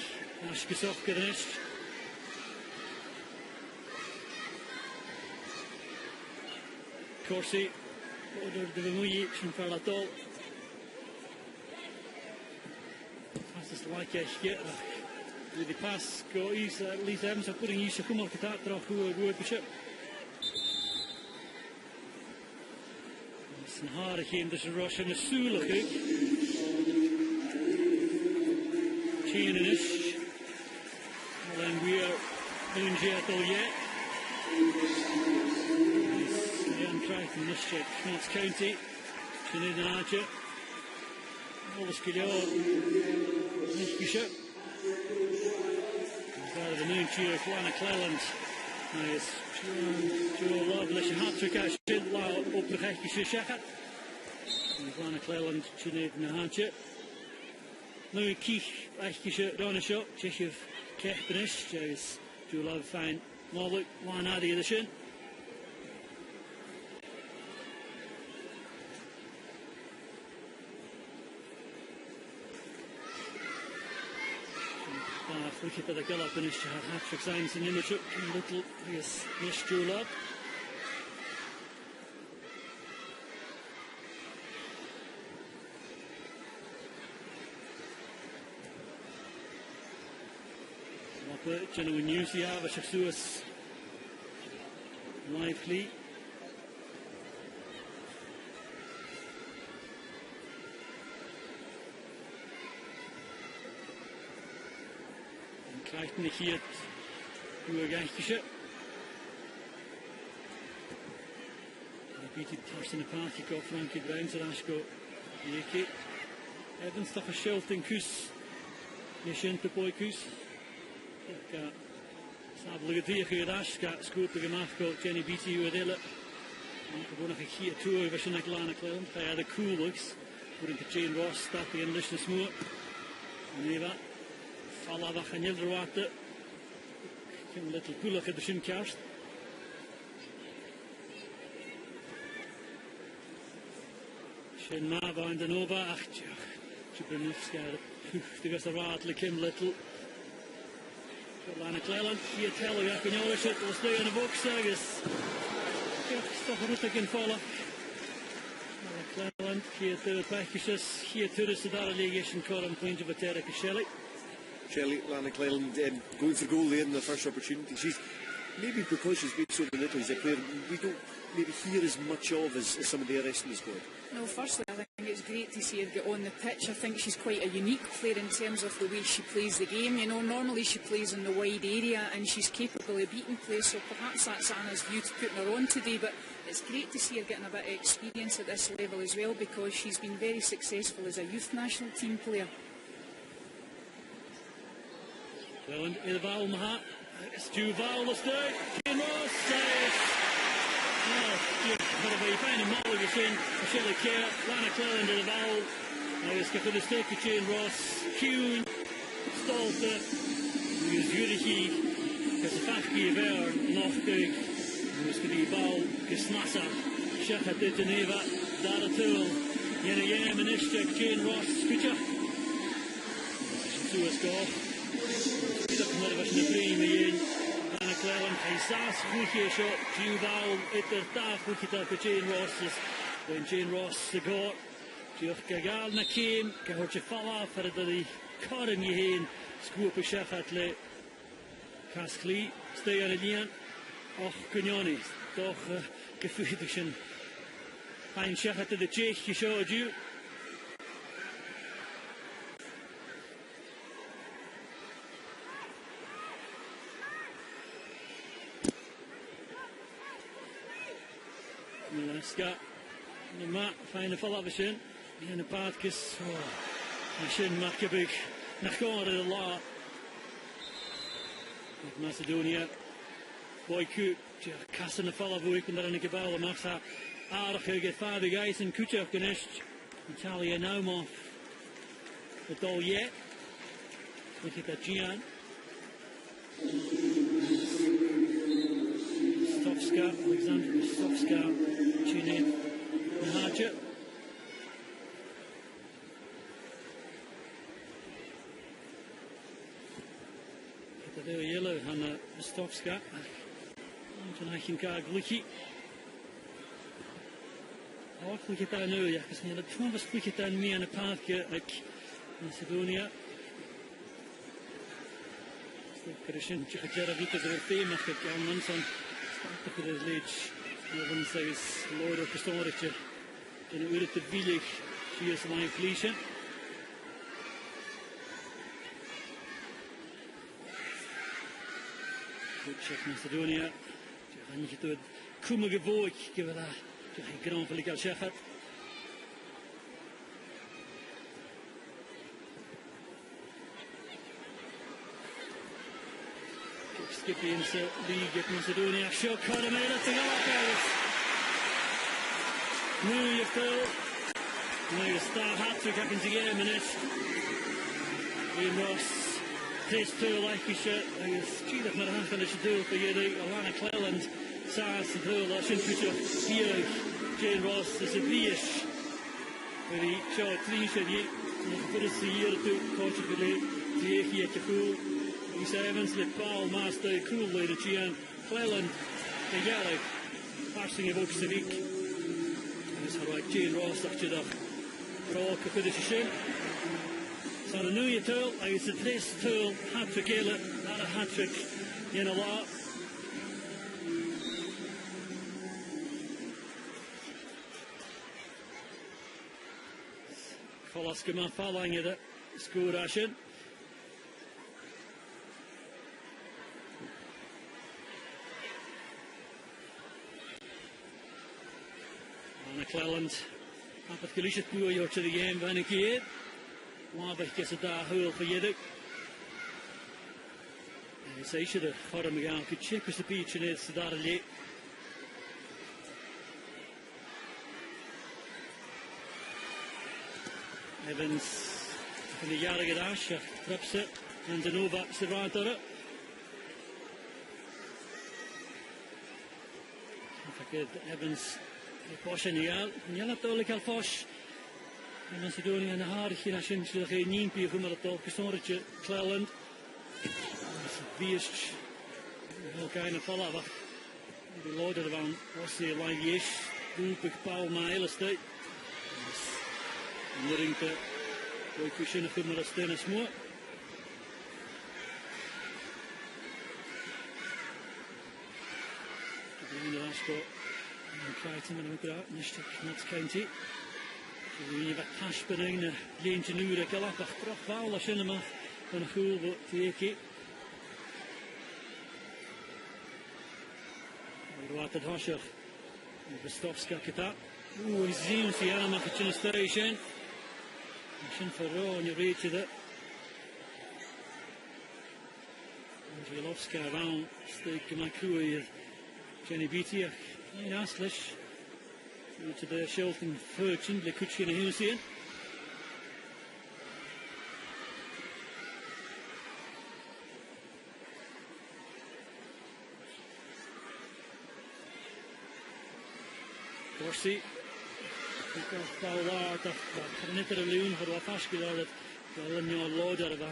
als gezocht is. Corsi. Door de bemoeie van Verlatol. Als het lijkje die pas go is Lisa Evans putting is kom al getaat terug goed beschep. Het is een harig in de rush en de soelig ik. Chien is. Alleen weer een jet al jet. Krijgt een misje, Schmitz County, Sinead en Aartje, alles Kilior, Niskische. Daar de Noontje, Kleine Cleland, hij is Joe Loveless, hat-trick uit Sint-Lau op de Gechtjesche Schachat. Kleine Cleland, Sinead en Aartje. Nu Kiech, Echtjesche, Donisho, Tjechev, Kechbenis, hij is Joe Love fijn, mogelijk, Laan Adi de Shin. Look at the gallop and his hat-trick signs in image up little yes Julab. Wat genuine news hier, wat je zoals lively. Krijgt niet hier het geitje. Dan biedt hij het in de paardje kop Frankie Bruins en Asko. Jeke. Evans toch een schuld in kus. Je schint de boy kus. Ik sabelig het weer gehoord Aska. Scoopig gemaakt door Jenny Beatty hoe het illen. En gewoon nog een keer toe over zijn kleine klein. Ga je de koelix. Voor een Jane Ross stappen in Lichten Smoor. Nee wat. Alla wat gaan jullie wachten. Ik heb een little koelig in de zinkast. Shin Mava en de Nova. Ach, Chubrinovska. Die was de raadelijk in little. Lana Cleland. Hier tellen we even jongens. Het was nu in de box. Dus. Het is toch rustig in vallen. Lana Cleland. Hier de pechjes. Hier tussen de allegation column. Puntje van Tereke Shelley. Shelley, Lana Cleland, going for goal there in the first opportunity. She's maybe because she's been so little as a player, we don't maybe hear as much of as some of the rest in the squad? No, firstly, I think it's great to see her get on the pitch. I think she's quite a unique player in terms of the way she plays the game. You know, normally she plays in the wide area and she's capable of beating play, so perhaps that's Anna's view to putting her on today. But it's great to see her getting a bit of experience at this level as well, because she's been very successful as a youth national team player. Cleland i val maha. Stu val is there. Jane Ross says. But if you find a mall of sin, Shelley Kerr, Lana Cleland in the val. I was going to stake with Jane Ross, Kuhn, Stolte, Juriki, Kasafaki, Ver, Lochdig, Muskadi Val, Kismassa, Shaka de Geneva, Daratul, Yena Minister, Jane Ross, Pitcher. Suas Golf. Television de Premier Anna Cleland Isas goedje shot Juval itter daar goedje dat Jane Ross is when Jane Ross the goal Jurg Gagal na Kane gehoord je falla voor de karren je heen scoop chef het le Kaskli stay aan het och Kunyoni toch gefühlt ein chef het de Czech showed you Ska de mat fijne valabischen in de paardjes machine makabig naar gore de la Macedonia boyku kassen de valaboek en daar een gebouw maakt aardig gevaardig ijs en kutje geneest Italië nou maar het al je met het Gian Stovska Alexander Stovska Chine Nahaja de yellow Hanna Stovska en dan ging ik glukje ook glukje daar nu ja dus niet dat gewoon was glukje daar meer aan het paardje ik Macedonia Christian Chikara Vita de thema que kan mensen starten de leech Even says Lord of the Storage in the Urte Village, she is my Felicia. Good check Macedonia. En je doet kuma gewoog, give it a grand verlichting chef het. Skippy in the league at Macedonia. Shock Caramela to go up guys. Nu je veel. Nu je star hat-trick happen to get a minute. In Ross. This two like je is cheated maar half van de doel voor jullie. Alana Cleland. Saas en doel. Dat is een hier. Jane Ross is een bies. Voor die show 3 die voor de hier toe coach jullie. Die hier te cool. He's Evans, the Paul Master, cool leader, Gian, Cleland, the Yellow, passing of Oxterik. That's how like Jane Ross, that's it up. Roll, Kafidis Shin. So the new tool, I used to this tool, hat trick, not a hat trick in a lot. Kolaskima following it, scored Ashen. Cleland, het geluid puur je te de game van een keer. Maar ik is het daar heel verjedig. Zij zullen voor hem gaan. Kun je de pitch in het daar leek. Evans van de jarige daasje trapt ze en de Nova ze water. Evans. Posh en Nial, Nial had duidelijk al Posh. En Macedonia en de haartje, als je er geen niempje voor het al gestorretje, Cleland. Biest, heel kleine vallen, wat de lorde ervan was die lang is, doelpig Paul Mijlen steek. En de ringte, gooi kusje voor maar dat stenen smoor. in the last got Crichton and Gra, Nishtik, Nats County. We have a tash being the Lane to Nura Galapach, Drachval, Cinema, and a cool Tieki. Water Hosher, Vestovska Kita. Oh, he's seen the Anna Kitchen Station. Shin for Row, and you reach it. Angelovska around, Steak Makui, Jenny Beatty, in Aslish. To the Shelton Furchin, the Kuchin and Hussein. Dorsey, Fowler, Carniter Loon for a Fashkila that Galano Loader of a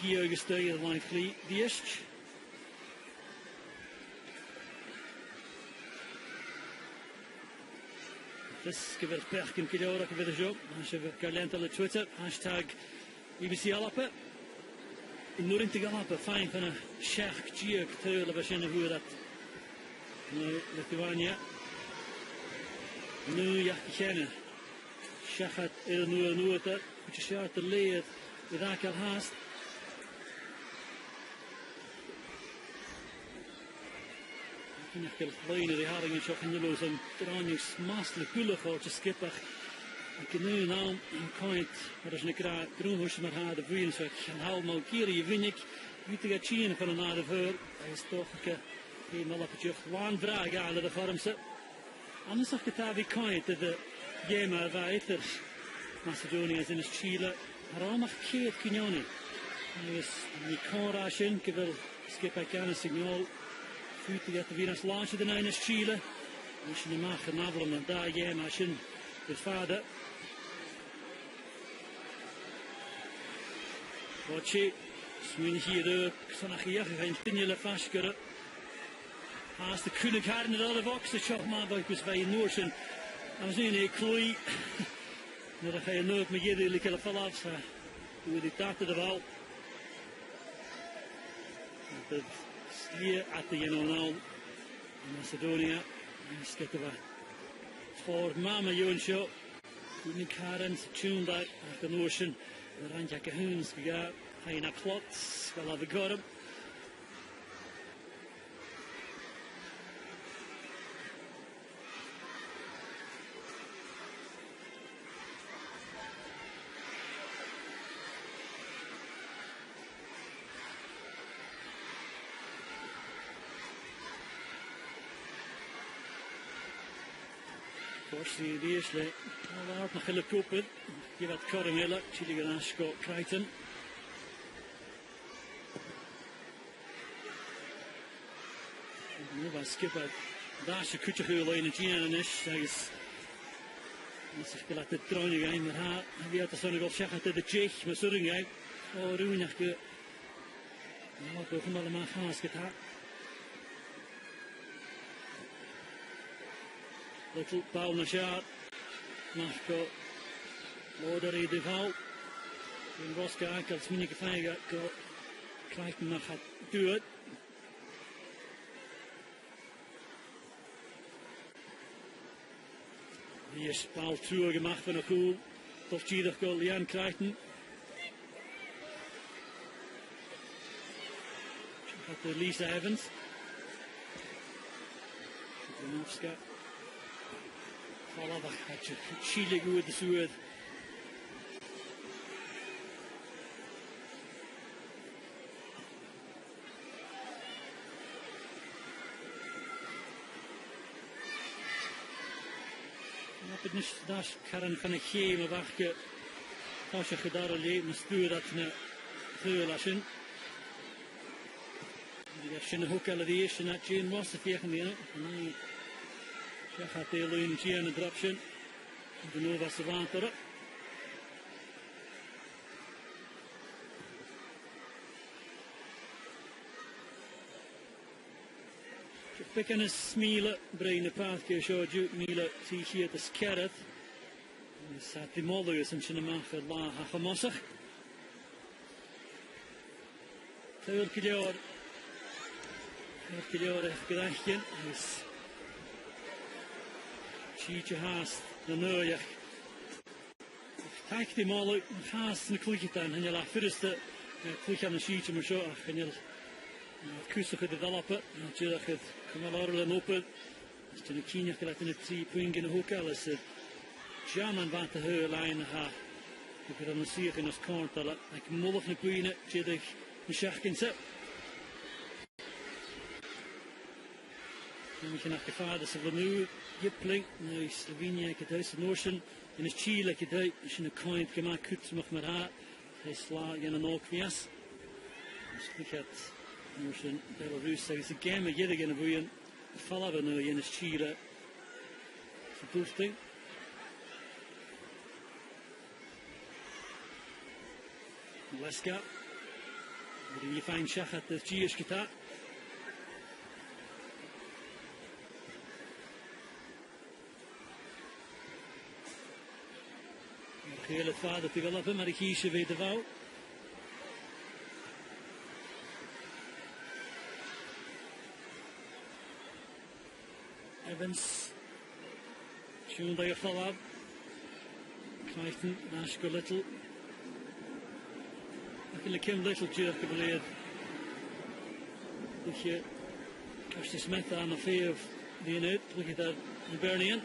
Georgestay of my fleet, the Esch. This give it back in Kidora, give it a job. I should have Galenta on Twitter, hashtag BBC Alapa. In Nurin to Galapa, fine for a Shach Giog, Turl of a Shin who that. No, Lithuania. Nu Yakishena. Shachat El Nuata, which is short the lead with Akal Hast. Ik heb bijna de haringen zo in de loos en trouwens masterlijk gullig voor te skippen. Ik kan nu nou in kant, maar als ik raak groenhoes maar haar de vrienden zo gaan halen maar keer je win ik. Weet ik het zien van een aarde voor. Hij is toch eenmaal op het jeugd waan vraag aan de vormse. Anders zag ik het daar weer kant de game weiter. Macedonia is in het Chile. Maar allemaal keert Kignoni. Hij is niet kan raschen. Ik wil skippen aan een signaal. To get the Venus launch of the nine is Chile. We should have marked an avalon and die game. I shouldn't with father. Watchy, swing here, Sanachia, and Pinula Fashker. As the Kunik had in the other box, the shot man was very notion. I was in a clue. That I know if me get a little falloffs with the data of all. Here at the now in Macedonia, let's get to for Mama Yon show. Couldn't Karen's tuned that at the notion. The Ranjaka Hoons got high in a plots, well, I've got him. Corsi Riesle, all out nach Kopen, give at Coramilla, Chiliganashko, Crichton. Nu skipper Dash Kutchehul in Gianish, says this is at the drowning game with her. We had the son of Shaka to the Jich, Masuring game, or Runach. Now go from all the Mahas get that. Little ball in the shot. Marco Lordery Deval. In Rosca Ankels, Minik Fanga got Crichton Mach do it. Hier is bal terug gemaakt van een goal. Tot Chieder goal Jan Crichton. Gaat de Lisa Evans. Zinovska. Voilà, dat je Chile goed de Suud. Het is dat Karen van een gegeven wachtje. Als je gedaan alleen stuur dat naar Geulassen. Die heeft een hoek al die eerste naar Jane was de tegen die. Nee, ze gaat heel in Jane dropje. De nu was de water. Pikken een smiele, brein de paardje, zo duurt miele, zie je het is kerret. En zat die modder is en ze maken het laag gemossig. Heel kiloor heeft gedachtje, is Sheet haast, the Noyak. Take them all out, haast and click it down, and you'll have first click on the sheet and show, and you'll Kusach het develop it, en natuurlijk het Kamalorel en open. Als je een kienje krijgt in het 3 point in de hoek, als het Jaman wat de heurlijn gaat. Ik heb dan een sier in het kant, dat ik mollig naar Queen, tjedig een schach in zet. Dan moet je naar de vader, ze wil nu Jipling, nu Slovenia, ik het huis in Noorsen, in het Chile, ik het uit, als je een kant gemaakt kunt, mag maar haar, hij slaat in een oogvies. Dus ik het. Noorsen, Belarus, zeggen ze game, jeder gaan boeien, vallen we nu in het Chile. Verdoefting. Leska. Waarin je fijn schach had de Chiers gitaar. Nog heel het vader te galoppen, maar ik kies je weer de wou. Evans, Sean by a follow-up, Crichton, Nashko Little, I can Kim Little jerk of the lead. Look here, Kirsty Smith on the fear of the unit, look at that, the Bernian.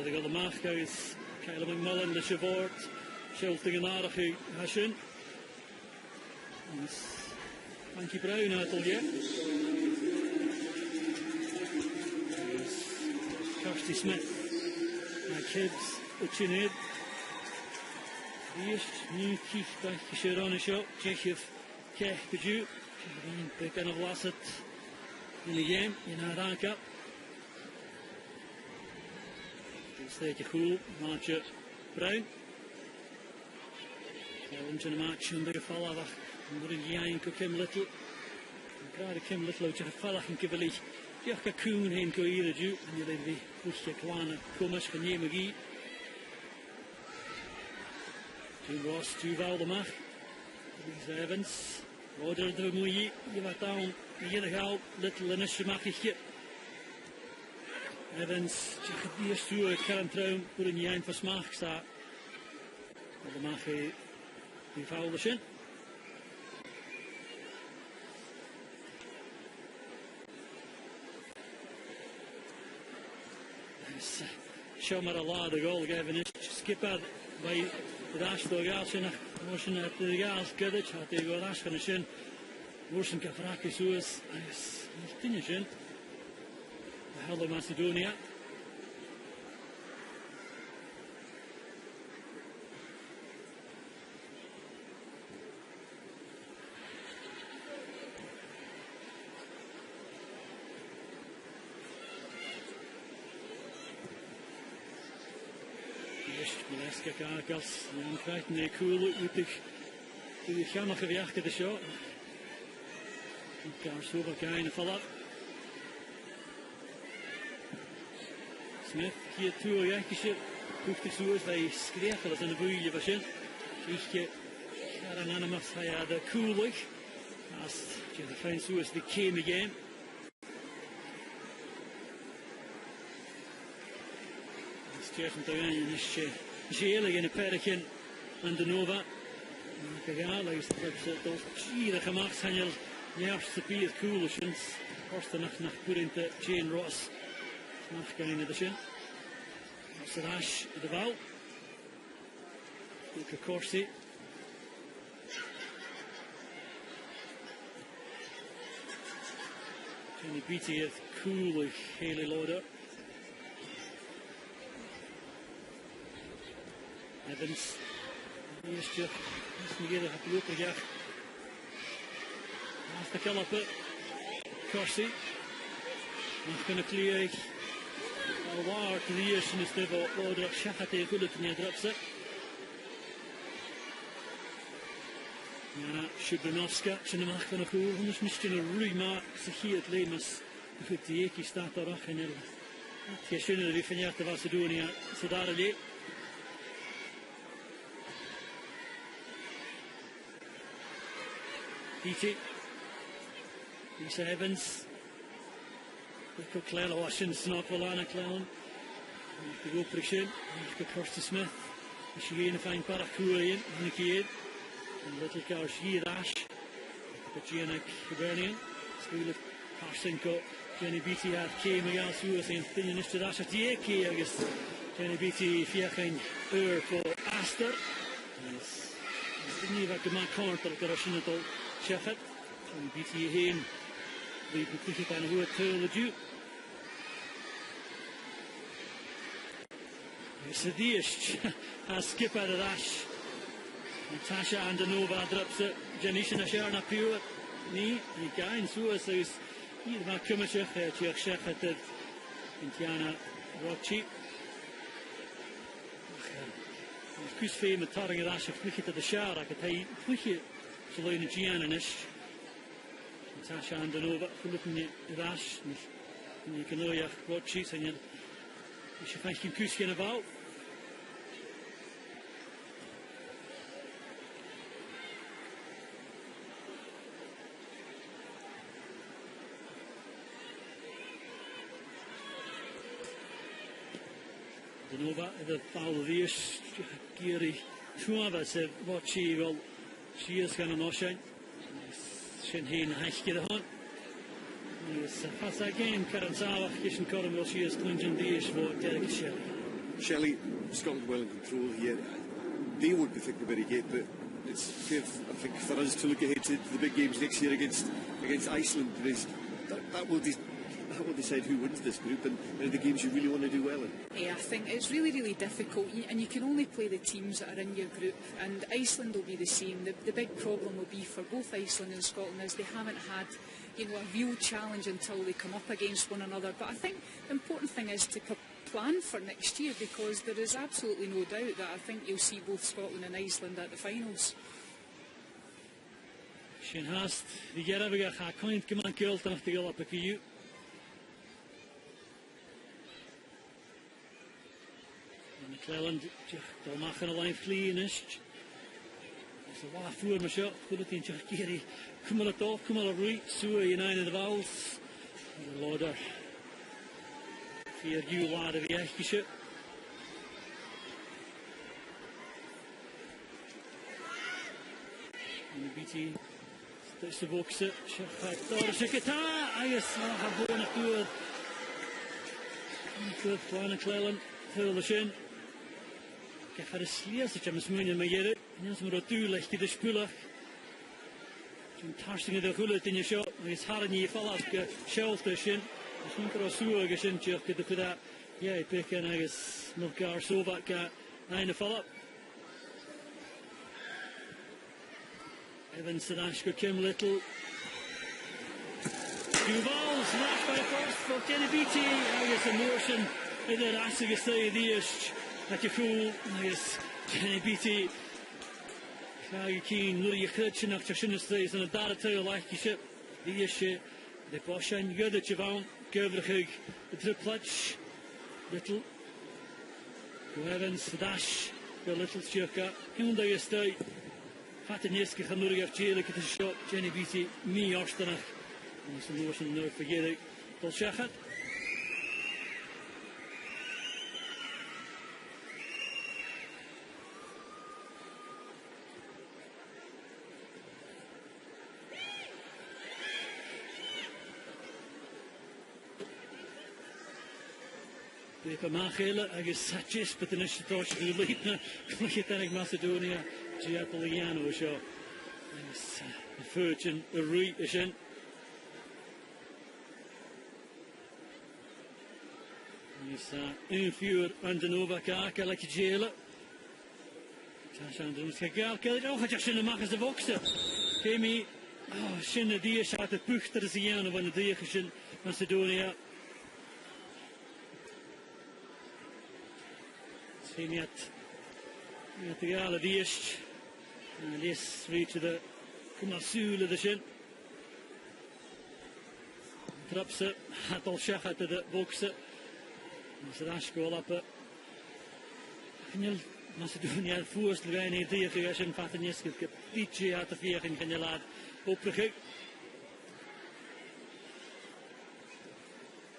They got the mark is Kyla McMullen, the Chavort, Shelting and Arachi Hashin. Frankie Brown uit al je. Kirsty Smith. Mike Hibbs, Uchineed. Eerst nu kiek bij Sharon Show. Tsjechië, Kech, Beju. Ik ben nog last het in de game. In haar aankap. Een steekje cool. Maatje Brown. Challenge in de match in de geval af. Moeten jij Kim Little. Ik krijg Kim Little uit je gevallen en kibbelig. Ja, ik kan heen kun je hier doen. En jullie die goedje kleine komers van je magie. Toen was het wel de macht. Lisa Evans. Roder de moeie. Je wat down. Je gauw. Little en is je magje. Evans. Je gaat eerst toe. Ik ga hem trouwen. Voor een jij van smaak staat. De mag je die vuile zin. Show maar een lade goal geven is. Skipper bij de Ashton Gaas in motion at the Gaas Gudich had hij wel Ash van zijn motion kan vragen zo is niet tinjen. Hello Macedonia. Kijk, als je krijgt een cool uit de gaan nog weer achter de show. Ik kan zo wat kijken vallen. Smith hier toe jachtje hoeft het zo eens bij schrijven dat in de boeien was in. Ik ga dan aan maar hij de coolig. Als je de fijn zo is de game game. Stefan Tuin is Gelig in een perkje aan de Nova. Gegaan, is dat Chile gemaakt zijn je eerste vier koelers. Eerste nacht naar Purinte Jane Ross. Nacht kan in de zin. Als er Ash de Wouw. Luca Corsi. Jenny Beatty het koelig hele loader. Evans, eerst is niet eerder gelopen jaar. Naast de kalappen, Corsi, nog kunnen kleren. Al waar de eerste is de order schachat tegen goed het niet erop zet. Ja, Shubanovska, ze nemen van de goal, dus misschien een ruima, zich hier het leemas. De goed die eki staat daar ook in het. Het is schöner die van jaar te Macedonia, ze daar alleen. Beatty, Lisa Evans, go Clell Washington Snop Volana Clellon. You go Prishin, you go Kirsty Smith. She ain't a fine Parakuian, and a kid. And little cow she Ash. But Gianna Hibernian. School of Parsinko. Jenny Beatty had came against who was in Finnish to Dash at the AK, I guess. Jenny Beatty Fiachin for Aster. Yes. Didn't even get my corner to the Russian at all. Sheffet. Jenny Beatty Hain. We could pick it on who to the Jew. It's a dish. Has skip out of Ash. Natasha Andanova drops it. Janisha Nasharna Pure. Ni Gain Suas is either my Kumachef, Chef at the Indiana Rochi. Kus fame at Tarring at Ash, flick it to the shower. I could tell you, flick it to Lena Giannanish. Natasha Andanova, looking at Ash. And you can know your Rochi, and you should find Kuskin about. Nova, the foul of the Geary Tuava said what she will, she is going to know shine. Shin Hain Hike the hunt. Yes, pass again, Karen Sava, Kishan Corum, will she is Clinton Dish for Derek Shelley. Shelley, Scotland well in control here. They won't be thinking about it yet, but it's fair, I think, for us to look ahead to the big games next year against Iceland. That will decide who wins this group and the games you really want to do well in. Yeah, I think it's really difficult, and you can only play the teams that are in your group, and Iceland will be the same. The big problem will be for both Iceland and Scotland is they haven't had a real challenge until they come up against one another. But I think the important thing is to plan for next year, because there is absolutely no doubt that I think you'll see both Scotland and Iceland at the finals. Shin Hast, the Geraviga Hakoint Command Kilt after the Olympic EU. Cleland, they'll make a line clean. It's a lot of food, my shot. Put it in Jackie. Come on, top, come on, right. Sue, United in the vowels. Loader. Fear you, lad, of the Eskiship. And the BT starts to box it. Shikata. I guess I'll have one of good. Good plan of Cleland. Pull the shin. Ik ga de slechtste James Mooney maar jaren. En als we dat doen, leg je de spullen. Zo'n tarsting de gullet in je shot. En is hard in je val als je shelf tussen. Dus niet voor zo'n gezintje. Ik heb dat. Ja, ik pik en ik is nog elkaar zo wat ga. Einde val op. Evans en Ashko Kim Little. Two balls, last by first for Kenny Beatty. I guess a motion in the Rassiga stay the eerst. Dat je voelt, is Kenny Beatty. Ga je kien, lur je krutje nach je schöne steeds en het derde teil lijkt je schip. Die eerste, de boschen, dat je van, keuvrig, de tripletje, Little. Go Evans, de dash, de Little circa, hoe dat je stijt. Gaat in eerste gaan lur je afjelijk, het is shot, Kenny Beatty, niet afstandig. En is de motion nu vergeet ik, tot zeggen. Bepa Machele, agus Satchis, but the next torch to the lead, Clicketanic Macedonia, Giapoliano show. Agus the Furchin, the Rui Ishin. Is Unfure Andanova Kaka like a jailer. Tashandanova Kaka, oh, I shouldn't have the boxer. Kemi, oh, Shinna Dia shot the Puchter is the Yana when the Dia Macedonia. Seen yet the gala dish and this reach the Kumasul of the shin. Drops it, Hatal Shachat to the boxer. Mr. Ashko up it. Macedonia forced the guy in the Diagashin Fatanisk, Pichi out of here in Canelad. Oprah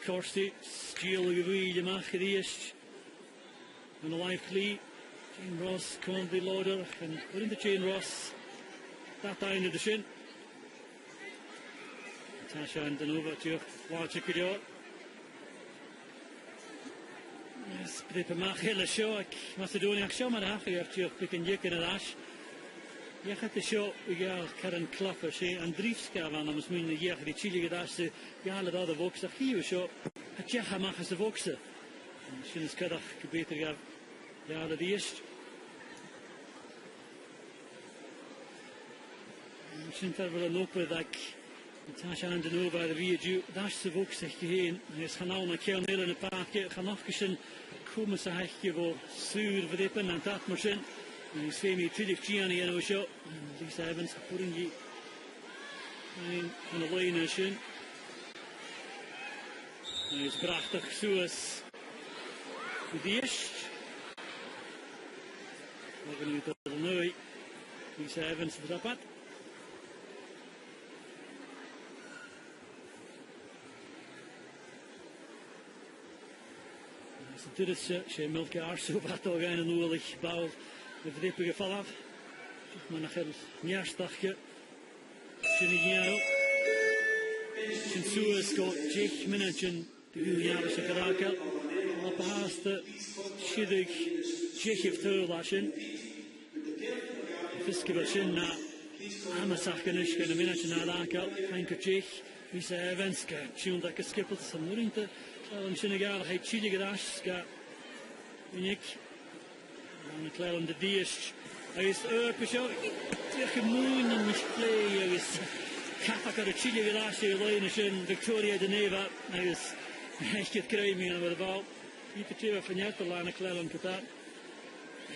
Corsi, Steele Gavil, Machidist, and a likely Jane Ross, Condy Lauder, and put in the Jane Ross, that end of the shin. Tasha and Danova to watch a video. Yes, but the Machilla show, Macedonia show, Marach, you have to pick and yick in a dash. Je gaat de show, ja, Karen Klapper, she and Driefska van ons min de jaar die Chile gedaste, ja, dat de vokse hier show. Het je gaan maken de vokse. Misschien is kadach beter gaan. Ja, dat eerst. Misschien daar wel lopen dat Tasha en de Nova de video, dat is de vokse heen. Hij is gaan nou naar Kernel in een paardje, gaan afgezien. Komen ze hekje wel zuur verdippen en dat machine. He's famous 20 Gianni in our shot. Lisa Evans putting it on the line as soon. He's prachtig zoals de eerst. We gaan nu tot de nu. Lisa Evans voor dat pad. Dit is ze melken arso wat al geen nodig bouw. De verdieping gevallen af. Maar nog heel nieuwsdagje. Shinigino. Shinsuo scoort 10 minuten. De Julianische geraken. Op haaste. Schiedig. Tsjech heeft heulaschen. Fiskebelschen na. Amasachkenisch. Een minuutje na lakel. Henke Tsjech. Lisa Evans. Tjoen dat geskippeld. Samurinte. Een Shinigaalheid. Chile gedacht. Uniek. En het leil om de diest. Hij is opgeschoten. Tegen moeien en misplay. Hij is kappak uit de Chile gelaast. Hij is in Victoria de Neva. Hij is echt het kruiming aan de bal. Niet te veel van jou te laten klellen om te doen.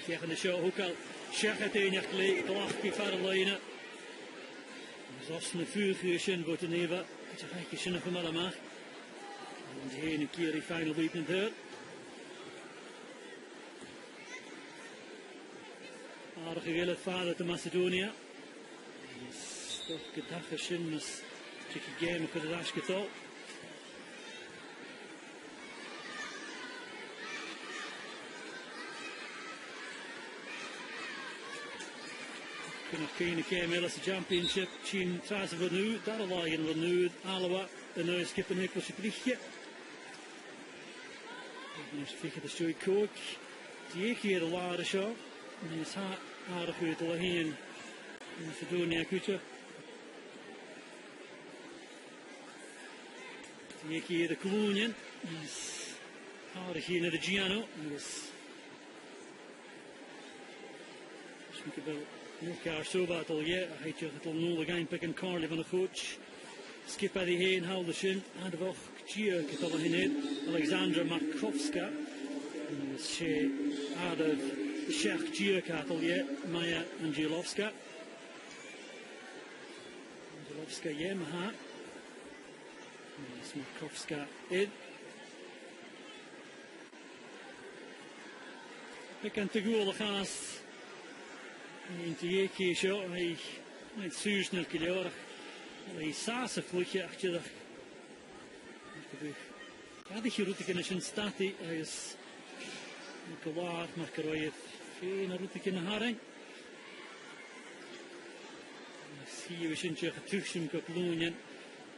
Tegen de show ook al. Schach het enig leeg. De lachje verder lijnen. Zoals een vuurgeurschen wordt de Neva. Het is echt een van allemaal. En die ene keer die final beat in het aardige gele vader te Macedonia. Toch gedacht is een stukje game voor de rasgetal. Nog geen game als de championship. Team Trazen voor nu, daar lagen we nu, Aloha en nu skippen een ekkeltje plichtje. Nu is het de stoei kook. Die keer de lade show. En is aardig uit te heen. Macedonia kutje. Die keer de Kolonien. Is aardig hier naar de Giano. Is misschien wel elkaar zo wat al je. Hij heeft het al nodig aanpikken. Carly van de coach. Skip bij die heen, haal de shin. Aan de wacht. Tjie, ik het al heen. Alexandra Markowska. Is she out of Shach Atelier, Maya Angelovska. Angelovska Yemaha. Smarkovska in. Ik kan te goede gaas. In te jeke show. Hij met zuur snel kiljorig. Hij saase vloedje achter de. Ja, die route kunnen zijn stati. Hij is. Nicolas Markeroyev. Geen route in de haring. Zie je een beetje getuigd op Loonien.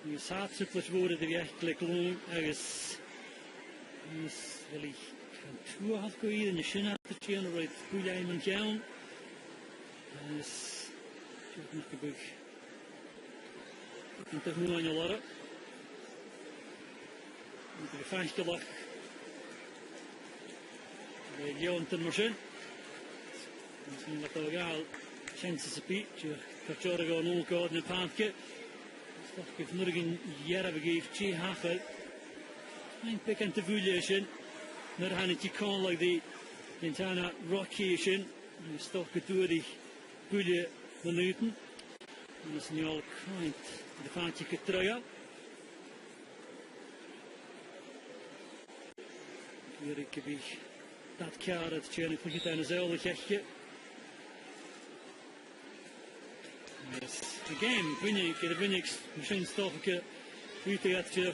Nu is het zuppels worden die echt kloon. Ergens wil ik gaan toe afgooien in de shin uit te zien. Dan wordt het goede iemand gaan. En is het nog gebeurd. Ik moet toch nu aan je laten. Ik heb een vachtje lach. Bij Johan ten Marsen. Misschien dat we gaan. Chances op iets. Dat je gewoon ook in een paardje. Dat ik nog een jaar gegeven. Tje hachel. Mijn pik aan te voelen. Naar het je kan like die. In Tana Rocky is in. Dus toch door die goede minuten. En dat is nu al klein. De vaartje terug. Hier ik heb dat kaart het tjene voor je een zuil gechtje. Yes. Again, win ik misschien toch een beetje uit je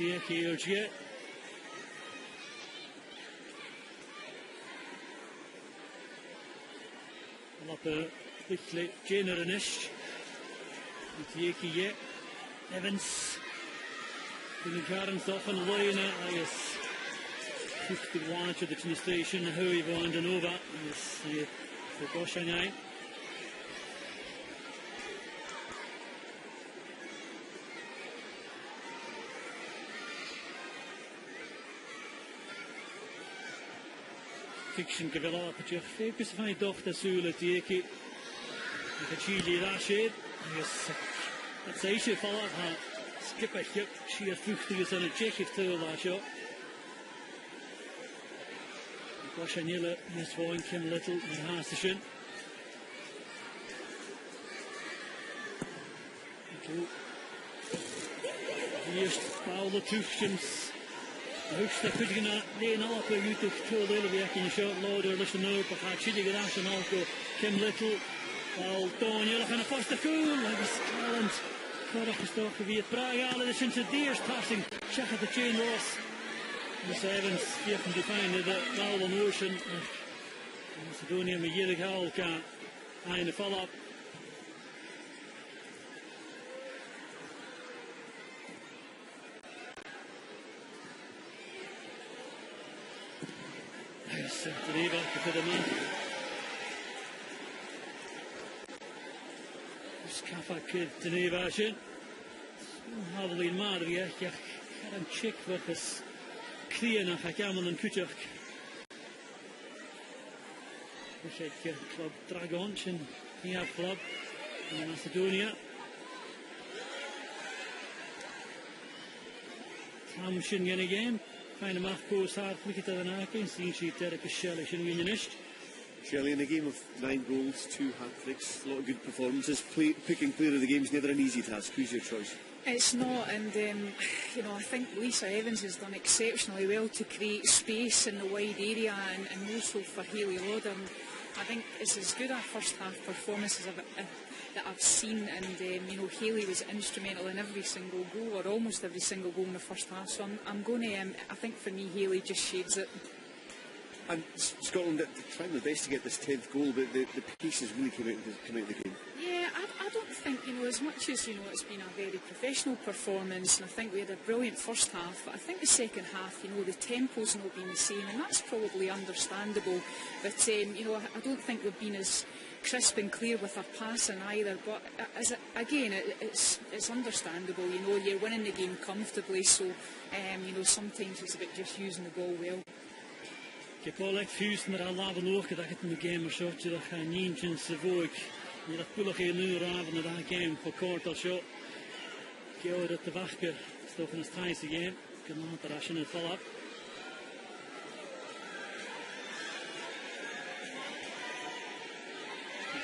Dieki Urge. Lappe Bichli Generanish. Dieki Ye. Evans. In Karens off on the line, I guess. 51 to the station, how he won and over. Yes, the Goshangai. Fiction Gavilla, but you're focused on Dr. Sula Dieki. The Chili Rashid. Yes, that's Aisha Falla. Skip a hip, she has 50 years on a jacket to last shot. Goshanila, Miss Vaughan, Kim Little, and Harsishin. Here's Paolo Tuchens. Hoogste Kudgina, Leen Alpe, YouTube, Tool Ilviak in short load or listen up, but had Chili Gadash and Alco, Kim Little, Paul Daniel, and a first cool, like a talent. Caught up the stock of it. Braga, the Shinta Deers passing, check at the chain Ross. Miss Evans, here can define the Paolo motion. Macedonia, Miyirik Halka, and the follow up. Geneva for the man. Skafa kid Geneva shin. Havlin Maria, and chick with us. Kriana Hakaman and Kuchak. Club Dragonch and Pia Club in Macedonia. Tam Shingen again. Kind of Marco's hard wicket at an arcane, seeing she Derek Shelley Shininished. Shelley in a game of 9 goals, 2 hat-tricks, a lot of good performances. Picking clear of the game is never an easy task. Who's your choice? It's not, and you know, I think Lisa Evans has done exceptionally well to create space in the wide area, and also for Hayley Lauder. I think it's as good a first half performance as that I've seen, and you know, Hayley was instrumental in every single goal, or almost every single goal in the first half. So I'm going to. I think for me, Hayley just shades it. And Scotland trying their best to get this 10th goal, but the pieces really come out of the game. Yeah, I don't think, you know, as much as, you know, it's been a very professional performance, and I think we had a brilliant first half, but I think the second half, you know, the tempo's not been the same, and that's probably understandable. But you know, I don't think we've been as crisp and clear with our passing either. But it's understandable. You know, you're winning the game comfortably, so you know, sometimes it's about just using the ball well. Gepolek fused met haar laven ook dat het in de game shot dat hij niet in zijn voig. Je dat pullig in nu raven dat game voor kort als shot. Geo dat te wachten. Stof in het tijdste game. Kan later als je het follow up.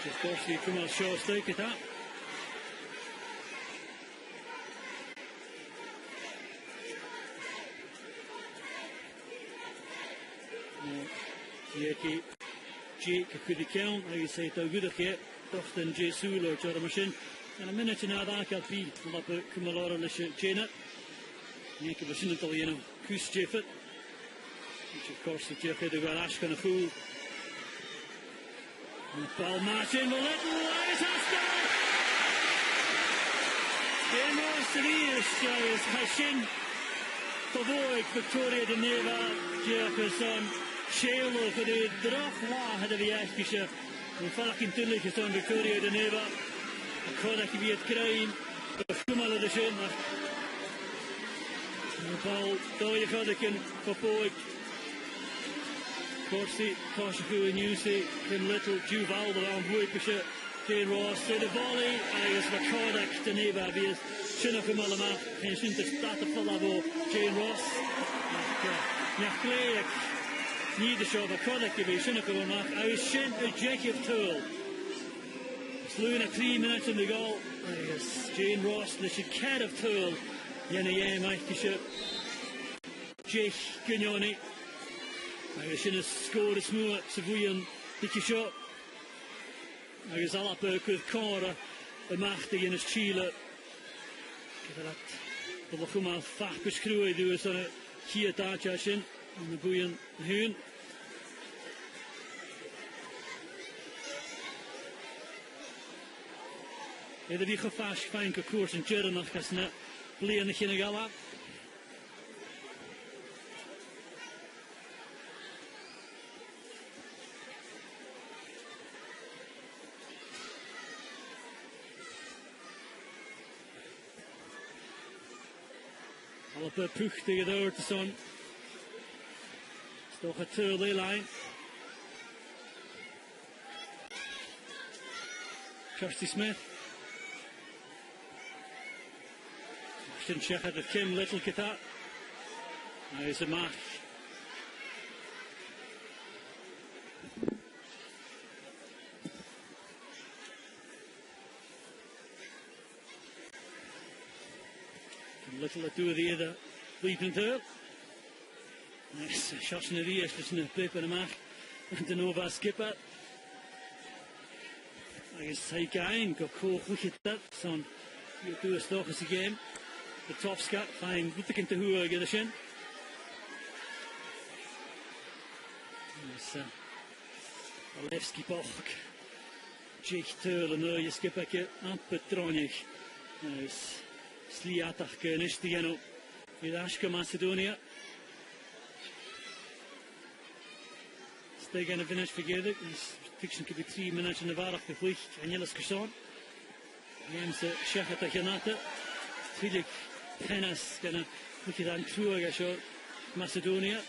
Of course, you come out short stake at that. Jake could count, I say, to good again, Dustin J. Sula, Jordan Machine, and a minute in that I'll be Kumalora Lisha Janet. Make a machine until you know, Kus Jeffet, which of course the Jeffet who got Ashkan a fool. And Paul Martin will let Elias Ascot. Game was the Ears, Hashin, Pavoik, Victoria de Neva, Jefferson. Shale for the drop law had a Viashkisha. The fucking Tillich is on Victoria de Neva. A Kodak be at crime. The Fumal of the Shin. The ball, Doyle Kodakin for Poik. Corsi, Koshaku and Yusi, Kim Little, Juval, the round Woikisha, Jane Ross. So the volley, I guess for Kodak de Neva, because Shinokamalama, and Shinta start the Falavo, Jane Ross. Nachleak. Need the show of a Kodak to be Shinokamalama. I was sent a Jacob Tool. Slew in 3 minutes in the goal. I guess Jane Ross, the Shikad of Tool. Yenny Maikisha. Jake Gugnoni. I was in a score to smooth Savoyan. Did you shot? I was all up with Cora, the Mahdi in his Chile. de lachuma fach beschreeuwen doen zo'n kietaatje in en de boeien hun. Het is een vast fijn koers in Tjeren nog als net blijven in de gala. Alle per ploeg tegen de Urteson. Is toch het tweede lijn. Kirsty Smith. Ashton Shekhard het Kim Little Kita. Hij is een maag. Little to the other leaping third. Nice shots in the ears, just in the paper and mark. And the Nova skipper. I guess hij kan go cool wicket that son. You do a stock as a game. The top scat fine good to who get a shin. Yes, Olewski Boch. Jake Turl en je skipperke aan Petronig. Nice. Sliatach is die genoeg in Macedonia. Stegen en finish vergeten. Is fiction could be 3 minutes in de waardig gevliegd. En Jelles Kerson. James Shekhard de Genate. Natuurlijk kennis kunnen moet je dan terug gaan Macedonia.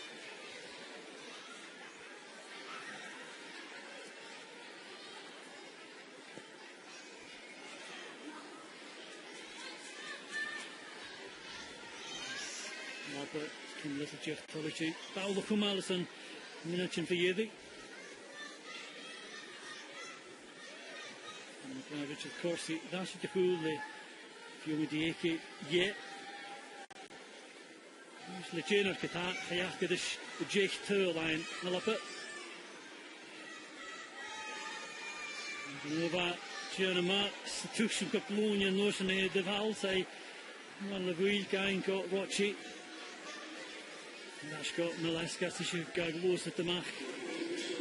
Kim Little Jeff Tolici. Paolo Kumalison, minute for Yedi. And Richard Corsi, that's the cool, the Fiumi Dieke, yeah. Usually Janer Kata, Hayakadish, the Jake Tur line, Nalapa. And over Janama, Tushin Kaplunia, Notion, the Valsay, one of the wheel guy got Rochi. That's got Malaska to shoot Gaglos at the mark.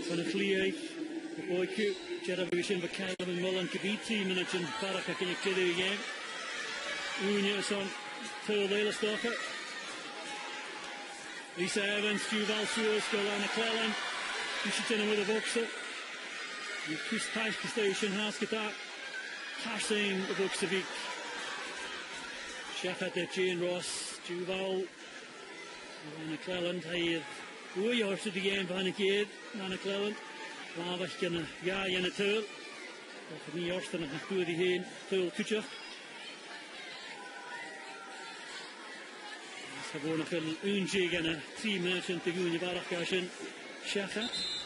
Van een Clee, de boyke, Jeremy for Caleb and Mullen could be 3 minutes in Baraka can you kill it again? Unia is on third Layla Stalker. Lisa Evans, Stu Valsuos, Golana Cleland, you should in with a boxer. You push Tash Station, Haskata, Tashing the Boxavik. Shepherd, Jane Ross, Duval. Van Cleland, hij hoe hoort de game van een keer, Van Cleland. Maar we kunnen ja in het tuil. Dat is niet eerst en dan door die heen, tuil kutje. Ze hebben nog een uurtje en 3 minuten te doen, je barracas in Shekhard.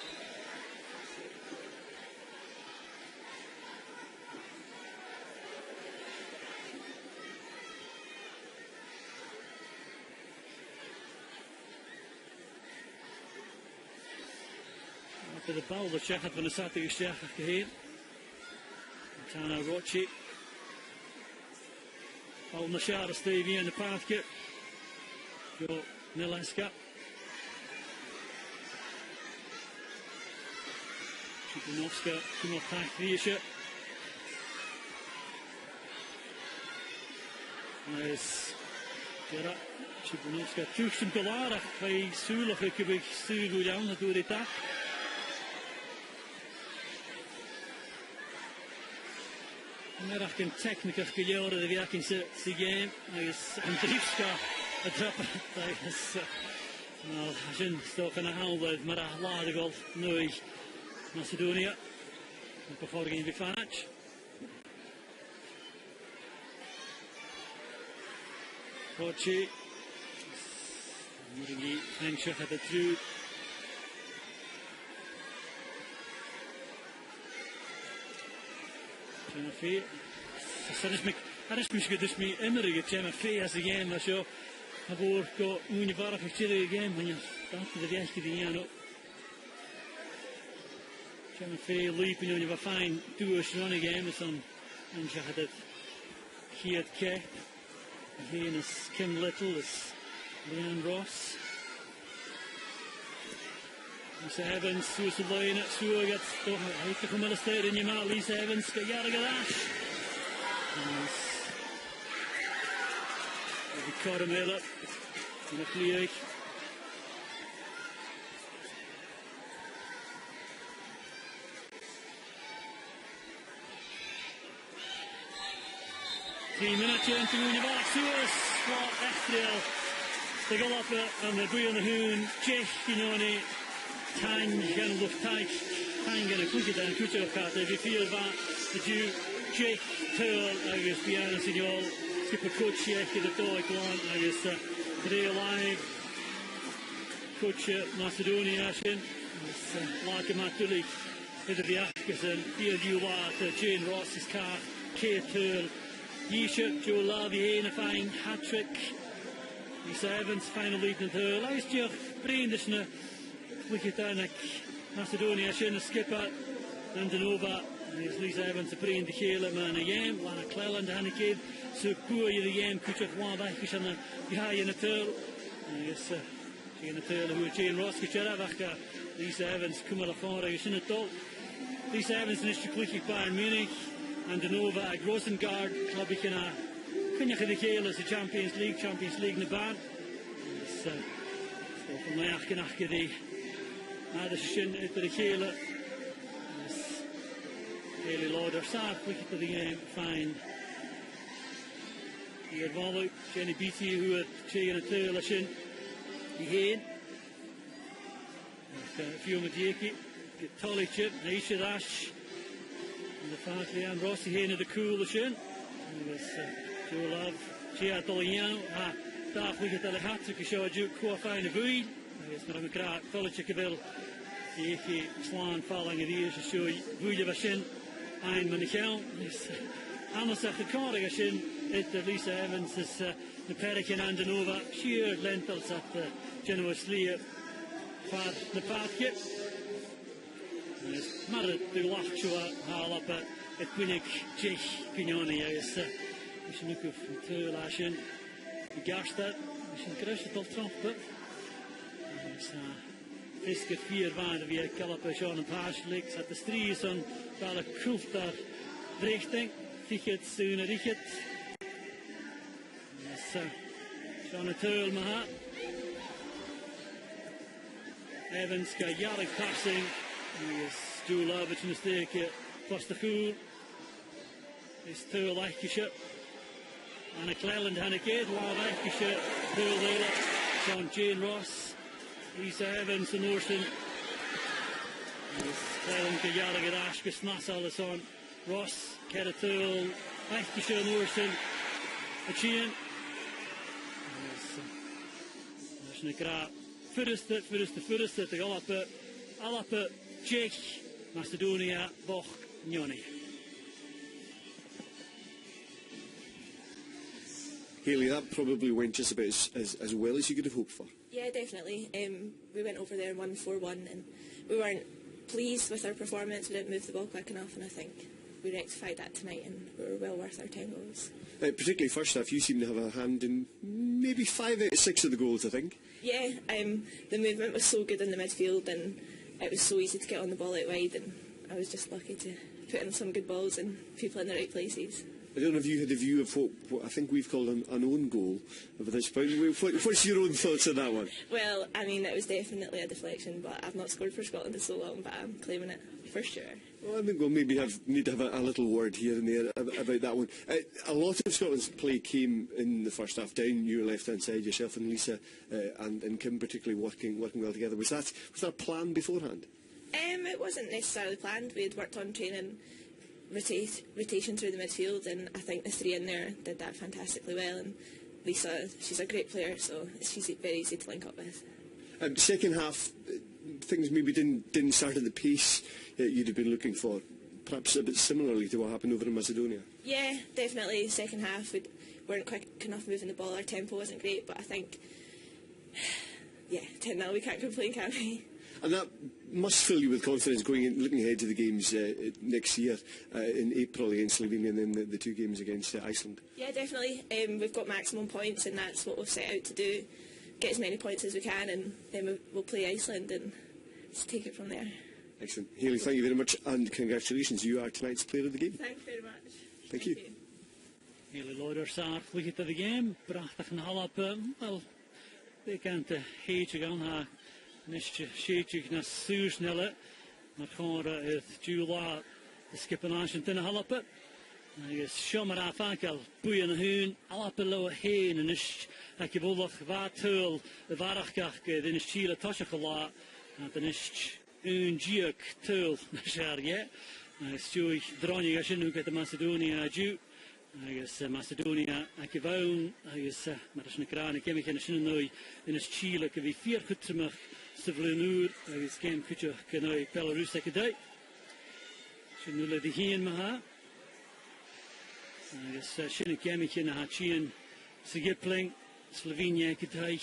De bal dat Shekhard van de Saturday Shekhard geheen. Tana Rochi. Bal naar Shara Stevie in de paardje. Jo Nileska. Chibunovska komt op taak Riesje. Nice. Gerard Chibunovska terug zijn kalarig. Bij Sulig heb ik stuur goed aan, dat doe ik dat. Merach een technicus gejouwd de werking ze game. Hij is een driefska het trappen. Hij is nou een stok aan de hand uit, maar hij laat de golf nu Macedonia. Een bevolking in Fanach. Kochi. Murigi Fengshach had het through. Jennifer. Dat is misschien dus meer immerig. Jennifer als de game was zo. Maar voor go univarach chile game van je dat de rechte die aan op. Jennifer leaping on you fine do a run game is on en je had het hier het Again is Kim Little, is Leanne Ross. Lisa Evans, Susan Lane at Sue gets to come in a state in your mat. Lisa Evans, get Yaragadash. The Caramella in a clear. 3 minutes into the back Suez slot Estriel. The galoppe and the Brian the Hoon, Jech, Kinoni, Tang, and Luft Teich, Tang and a quicker than Kucher of Cat. If you feel that, the Jew, Jech, Turl, I guess, Biana Signol, Skipper Coach, Jech, the Toy Clan, I guess, today alive, Coach Macedonia, Ashen, Laka Matuli, Hidder the Atkinson, Field Uwat, Jane Ross's car, Kate Turl, Yesha, Joe Lavi, Hena Fine, hat-trick, Lisa Evans, final lead in the last year, Braindishna, Wikitanak, Macedonia, Shin, Skipper, and Denova, Lisa Evans, Brain, the Kayla, Man, Yam, Lana Cleland, Hannikid, so poor you the Yam, Kuchak, Wabakish, and the High in the Turl, yes, she in the Turl, who Jane Ross, Kucharavaka, Lisa Evans, Kumala Fora, you shouldn't talk. Lisa Evans, Nishiklik, Bayern Munich, and Denova, Rosengard, Clubikina, Kunyaka the Kale as the Champions League in the band. So from my Achkanachkadi, Adashin at the Kale, Haley Lauder, Sad, quick to the game, fine. Here, Valu, Jenny Beatty, who had taken a tail, Ashin, the Hain, Fiona Diaki, get Tolly Chip, Aisha Dash. The fact Leanne Rossi here in the cool shin. Joe Love, Chia Dolian, Dark Wicket the hat to show a Duke Qualifier Vui. It's not a crack, Tolichikaville, the Iki Swan falling in the ears to show Vuja Ein Manichel. Amos after Corrigan Shin, it's Lisa Evans, is the Perican and Denova, sheer lentils at the generous Lee Fad the Padkit. Marad the Lachua Halapa at Quinnick Jech Pignoni is Mishnukov from Turlashin, the Garstad, Mission Crush at Trump. Fiske 4 van via Kalapa Sean and Paschlix at the Strees on Bala Kultar Richting, Ticket sooner Ricket. Sean and Turl Mahat. Evans got Yarrick passing. Stu Lavich mistake plus the fool. It's Turl Lancashire. Anna Cleland Hannekid, Lav Lancashire, Turl Layla, Sean Jane Ross, Lisa Evans and Orson. Cleland Yarrick Ashka Snass on Ross, Kera Turl, Lancashire and Orson. A chain. There's a crap. First, the Alapa, Czech, Macedonia, Boch, Njoni. Hayley, that probably went just about as well as you could have hoped for. Yeah, definitely. We went over there and won 4-1, and we weren't pleased with our performance. We didn't move the ball quick enough, and I think we rectified that tonight, and we were well worth our 10 goals. Particularly first half, you seem to have a hand in maybe 5 out of 6 of the goals, I think. Yeah, the movement was so good in the midfield, and it was so easy to get on the ball out wide, and I was just lucky to put in some good balls and people in the right places. I don't know if you had a view of what I think we've called an own goal at this point. What's your own thoughts on that one? Well, I mean, it was definitely a deflection, but I've not scored for Scotland in so long, but I'm claiming it for sure. Well, I think we'll maybe need to have a little word here and there about that one. A lot of Scotland's play came in the first half down your left-hand side, yourself and Lisa and Kim particularly working well together. Was that planned beforehand? It wasn't necessarily planned. We had worked on training rotation through the midfield, and I think the 3 in there did that fantastically well. And Lisa, she's a great player, so she's very easy to link up with. Second half, things maybe didn't start at the pace you'd have been looking for, perhaps a bit similarly to what happened over in Macedonia. Yeah, definitely. Second half, we weren't quick enough moving the ball. Our tempo wasn't great, but I think, yeah, 10-0, we can't complain, can we? And that must fill you with confidence going in, looking ahead to the games next year in April against Slovenia and then the 2 games against Iceland. Yeah, definitely. We've got maximum points and that's what we've set out to do. Get as many points as we can and then we'll play Iceland and just take it from there. Excellent. Hayley, thank you very much and congratulations. You are tonight's player of the game. Thank you very much. Thank you. Hayley Lauder saar vliegt of the game. Prachtig een halap. Wel, they can't hate gaan ha. Nisje sheetjig na suursnelle. Maar gewoon het Jula de skippenage in halap. I guess Shomer afakal boeien hun alappe low heen en is ik heb ook wat heel waarachtig den is Chile tasje gela. Dan is een juk tul naar ja. Stuur dronig als je nu gaat de Macedonia ju. I guess Macedonia ik wou I guess maar is een kraan ik heb geen zin nooit in is Chile ik wie 4 goed te mag te vloer I guess game kutje kan Belarus ik dai. Ze nu die heen maar I guess shine game ik na Hachien Sigipling Slovenia gedai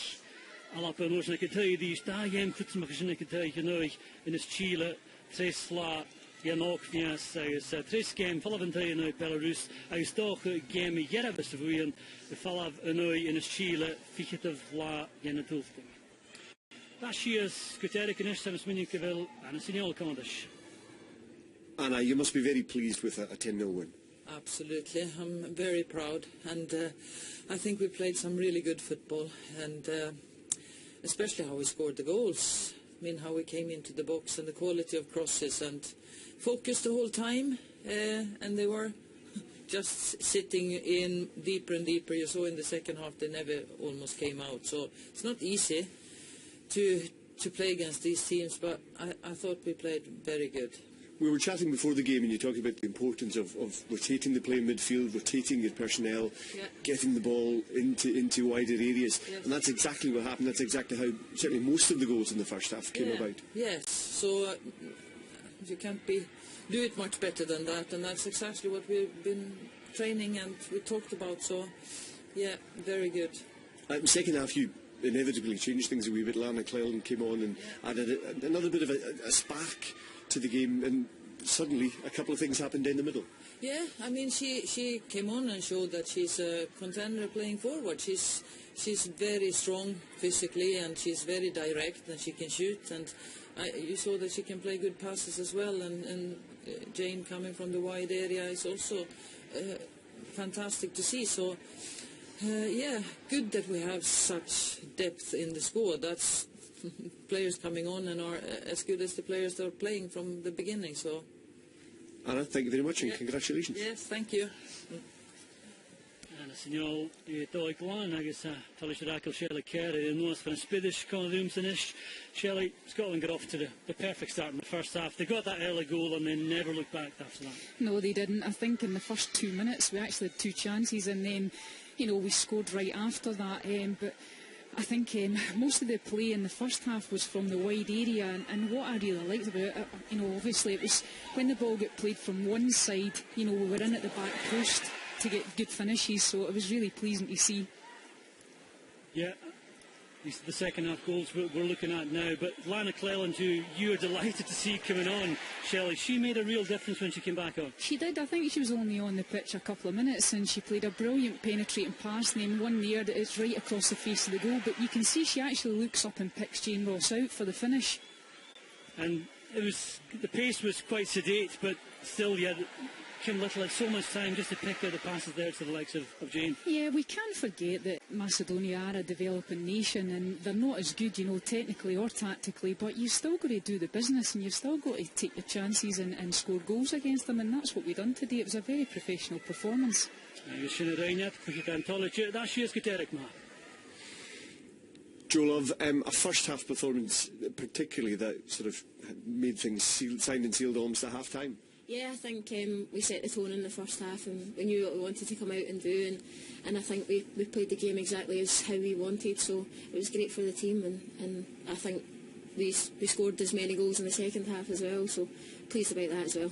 alappe nos na gedai die sta game goed te mag shine gedai genoeg in is Chile 3 sla ja nog nias is 3 game Valentine in Belarus I toch game jerabes voeren de Valav noi in is Chile fichete vla ja natuurlijk dat is geterken is soms minike wel aan een signaal kandish Anna, you must be very pleased with a 10-0 win. Absolutely, I'm very proud, and I think we played some really good football, and especially how we scored the goals. I mean, how we came into the box and the quality of crosses, and focused the whole time, and they were just sitting in deeper and deeper. You saw in the second half they never almost came out, so it's not easy to play against these teams, but I thought we played very good. We were chatting before the game and you talked about the importance of rotating the play in midfield, rotating your personnel, getting the ball into wider areas. And that's exactly what happened. That's exactly how certainly most of the goals in the first half came about. Yes, so you can't do it much better than that. And that's exactly what we've been training and we talked about. So, yeah, very good. Second half, you inevitably changed things a wee bit. Lana Cleland came on and added another bit of a spark to the game, and suddenly a couple of things happened in the middle. Yeah, I mean she came on and showed that she's a contender playing forward. She's very strong physically and she's very direct and she can shoot, and you saw that she can play good passes as well, and Jane coming from the wide area is also fantastic to see. So yeah, good that we have such depth in the squad. That's players coming on and are as good as the players that are playing from the beginning. So, Anna, thank you very much and congratulations. Yes, thank you. En signal doi glan agus talish rakel Shelley Carey in North van Spiddish Condoms and ish. Shelley, Scotland got off to the perfect start in the first half. They got that early goal and they never looked back after that. No, they didn't. I think in the first 2 minutes we actually had 2 chances and then, we scored right after that. But I think most of the play in the first half was from the wide area, and what I really liked about it, obviously it was when the ball got played from one side, we were in at the back post to get good finishes, so it was really pleasing to see. Yeah, these are the second half goals we're looking at now, but Lana Cleland, who you are delighted to see coming on, Shelley, she made a real difference when she came back on. She did. I think she was only on the pitch a couple of minutes and she played a brilliant penetrating pass, and then one there that is right across the face of the goal, but you can see she actually looks up and picks Jane Ross out for the finish. And the pace was quite sedate, but still, Kim Little had so much time just to pick out the passes there to the likes of Jane. Yeah, we can't forget that Macedonia are a developing nation and they're not as good, technically or tactically, but you've still got to do the business and you've still got to take your chances and score goals against them, and that's what we've done today. It was a very professional performance. Joe Love, a first half performance particularly that sort of made things signed and sealed almost at half time. Yeah, I think we set the tone in the first half and we knew what we wanted to come out and do, and I think we played the game exactly as how we wanted, so it was great for the team, and I think we scored as many goals in the second half as well, so pleased about that as well.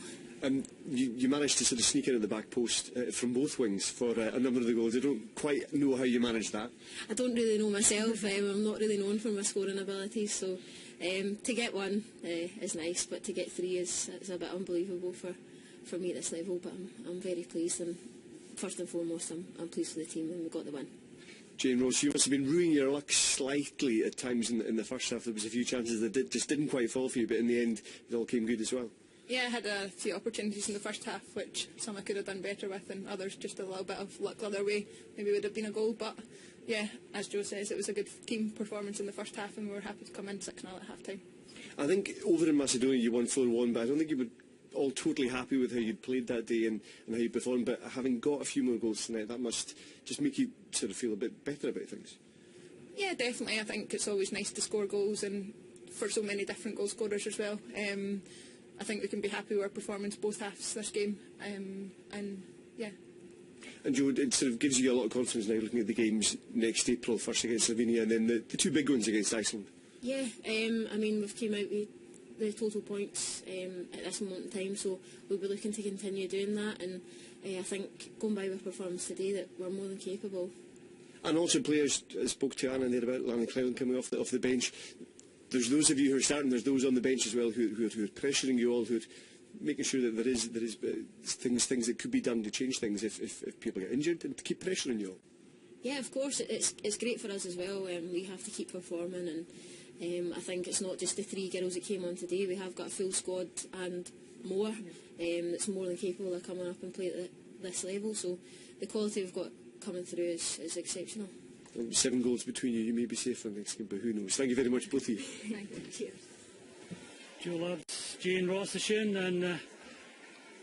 You managed to sort of sneak in at the back post from both wings for a number of the goals. I don't quite know how you managed that. I don't really know myself. I'm not really known for my scoring abilities, so To get one is nice, but to get three is a bit unbelievable for me at this level. But I'm very pleased, and first and foremost, I'm pleased with the team and we got the win. Jane Ross, you must have been ruining your luck slightly at times in the first half. There was a few chances that just didn't quite fall for you, but in the end it all came good as well. Yeah, I had a few opportunities in the first half, which some I could have done better with, and others just a little bit of luck the other way. Maybe would have been a goal, but yeah, as Joe says, it was a good team performance in the first half, and we were happy to come in 6-0 at half time. I think over in Macedonia you won 4-1, but I don't think you were all totally happy with how you'd played that day and how you performed. But having got a few more goals tonight, that must just make you sort of feel a bit better about things. Yeah, definitely. I think it's always nice to score goals, and for so many different goal scorers as well. I think we can be happy with our performance both halves this game, and yeah. And Joe, it sort of gives you a lot of confidence now looking at the games next April, first against Slovenia and then the two big ones against Iceland. Yeah, I mean, we've came out with the total points at this moment in time, so we'll be looking to continue doing that, and I think going by with performance today that we're more than capable. And also players, I spoke to Anna there about Lanny Cleland coming off the bench. There's those of you who are starting, there's those on the bench as well who are pressuring you all, who are making sure that there is things that could be done to change things if people get injured, and to keep pressuring you all. Yeah, of course, it's great for us as well. We have to keep performing, and I think it's not just the three girls that came on today. We have got a full squad and more that's more than capable of coming up and play at this level. So the quality we've got coming through is exceptional. 7 goals between you, you may be safe for next game, but who knows. Thank you very much, both of you. Thank you. Cheers. Joe Lads, Jane Ross and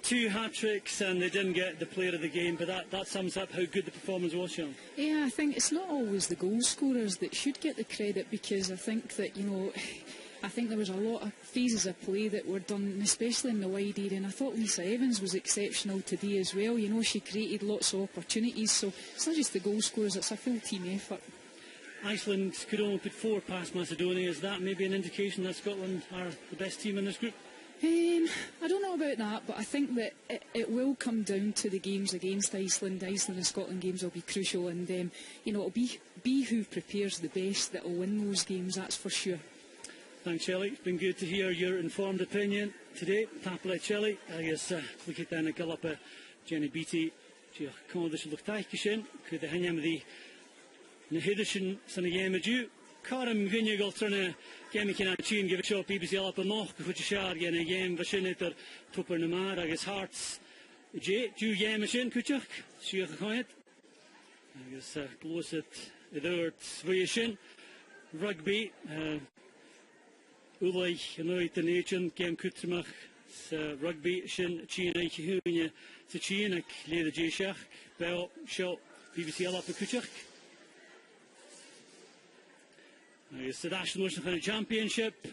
2 hat-tricks, and they didn't get the player of the game, but that sums up how good the performance was, Sean. Yeah, I think it's not always the goal scorers that should get the credit, because I think that, I think there was a lot of phases of play that were done, especially in the wide area, and I thought Lisa Evans was exceptional today as well. She created lots of opportunities, so it's not just the goal scorers, it's a full team effort. Iceland could only put 4 past Macedonia. Is that maybe an indication that Scotland are the best team in this group? I don't know about that, but I think that it will come down to the games against Iceland. Iceland and Scotland games will be crucial, and it'll be who prepares the best that will win those games, that's for sure. Thanks, Shelley. It's been good to hear your informed opinion today. Taplet Shelley, agus click down a gallop Jenny Beatty. She commanded look taikishin. Could the hanyamadi Nahidishin Sanayamaju. Karim Vinyagol Trana Gamikin Chin give a shot BBC Alapa Moch, which is shard again a game Vashinator Tupper Namar, agus Hearts J. Jew Yamashin Kuchuk. She a quiet. I guess close it the Svayashin. Rugby. Ulai Hanoi the nation game Kutrimach rugby shin China Hunya to China Leda Jashach Bell Shot BBC Alapa Kuchuk. It's the National Championship.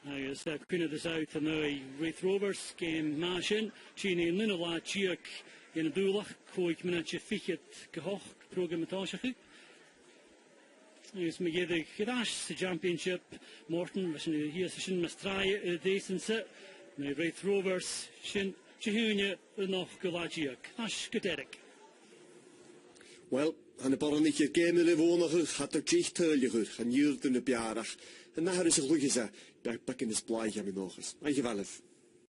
It's Queen of the South and now Wraith Rovers game Mashin China Linala Chiak in a Dulach Koik Minacha Fichet Gahoch program Matashach. It's Megiddo Gadash, the championship. Morton, Vishnu, here, Shin Mastrai, Dacense, Wraith Rovers, Shin, Chihunia, Noch Galagiak. Ash Gaderik. Well, and the Boronic game in the Vonach had the Chich Turliger, and Yurt in the Biarach, and now is a Lugisa back in his Bly Yaminochas. Thank you, Valif.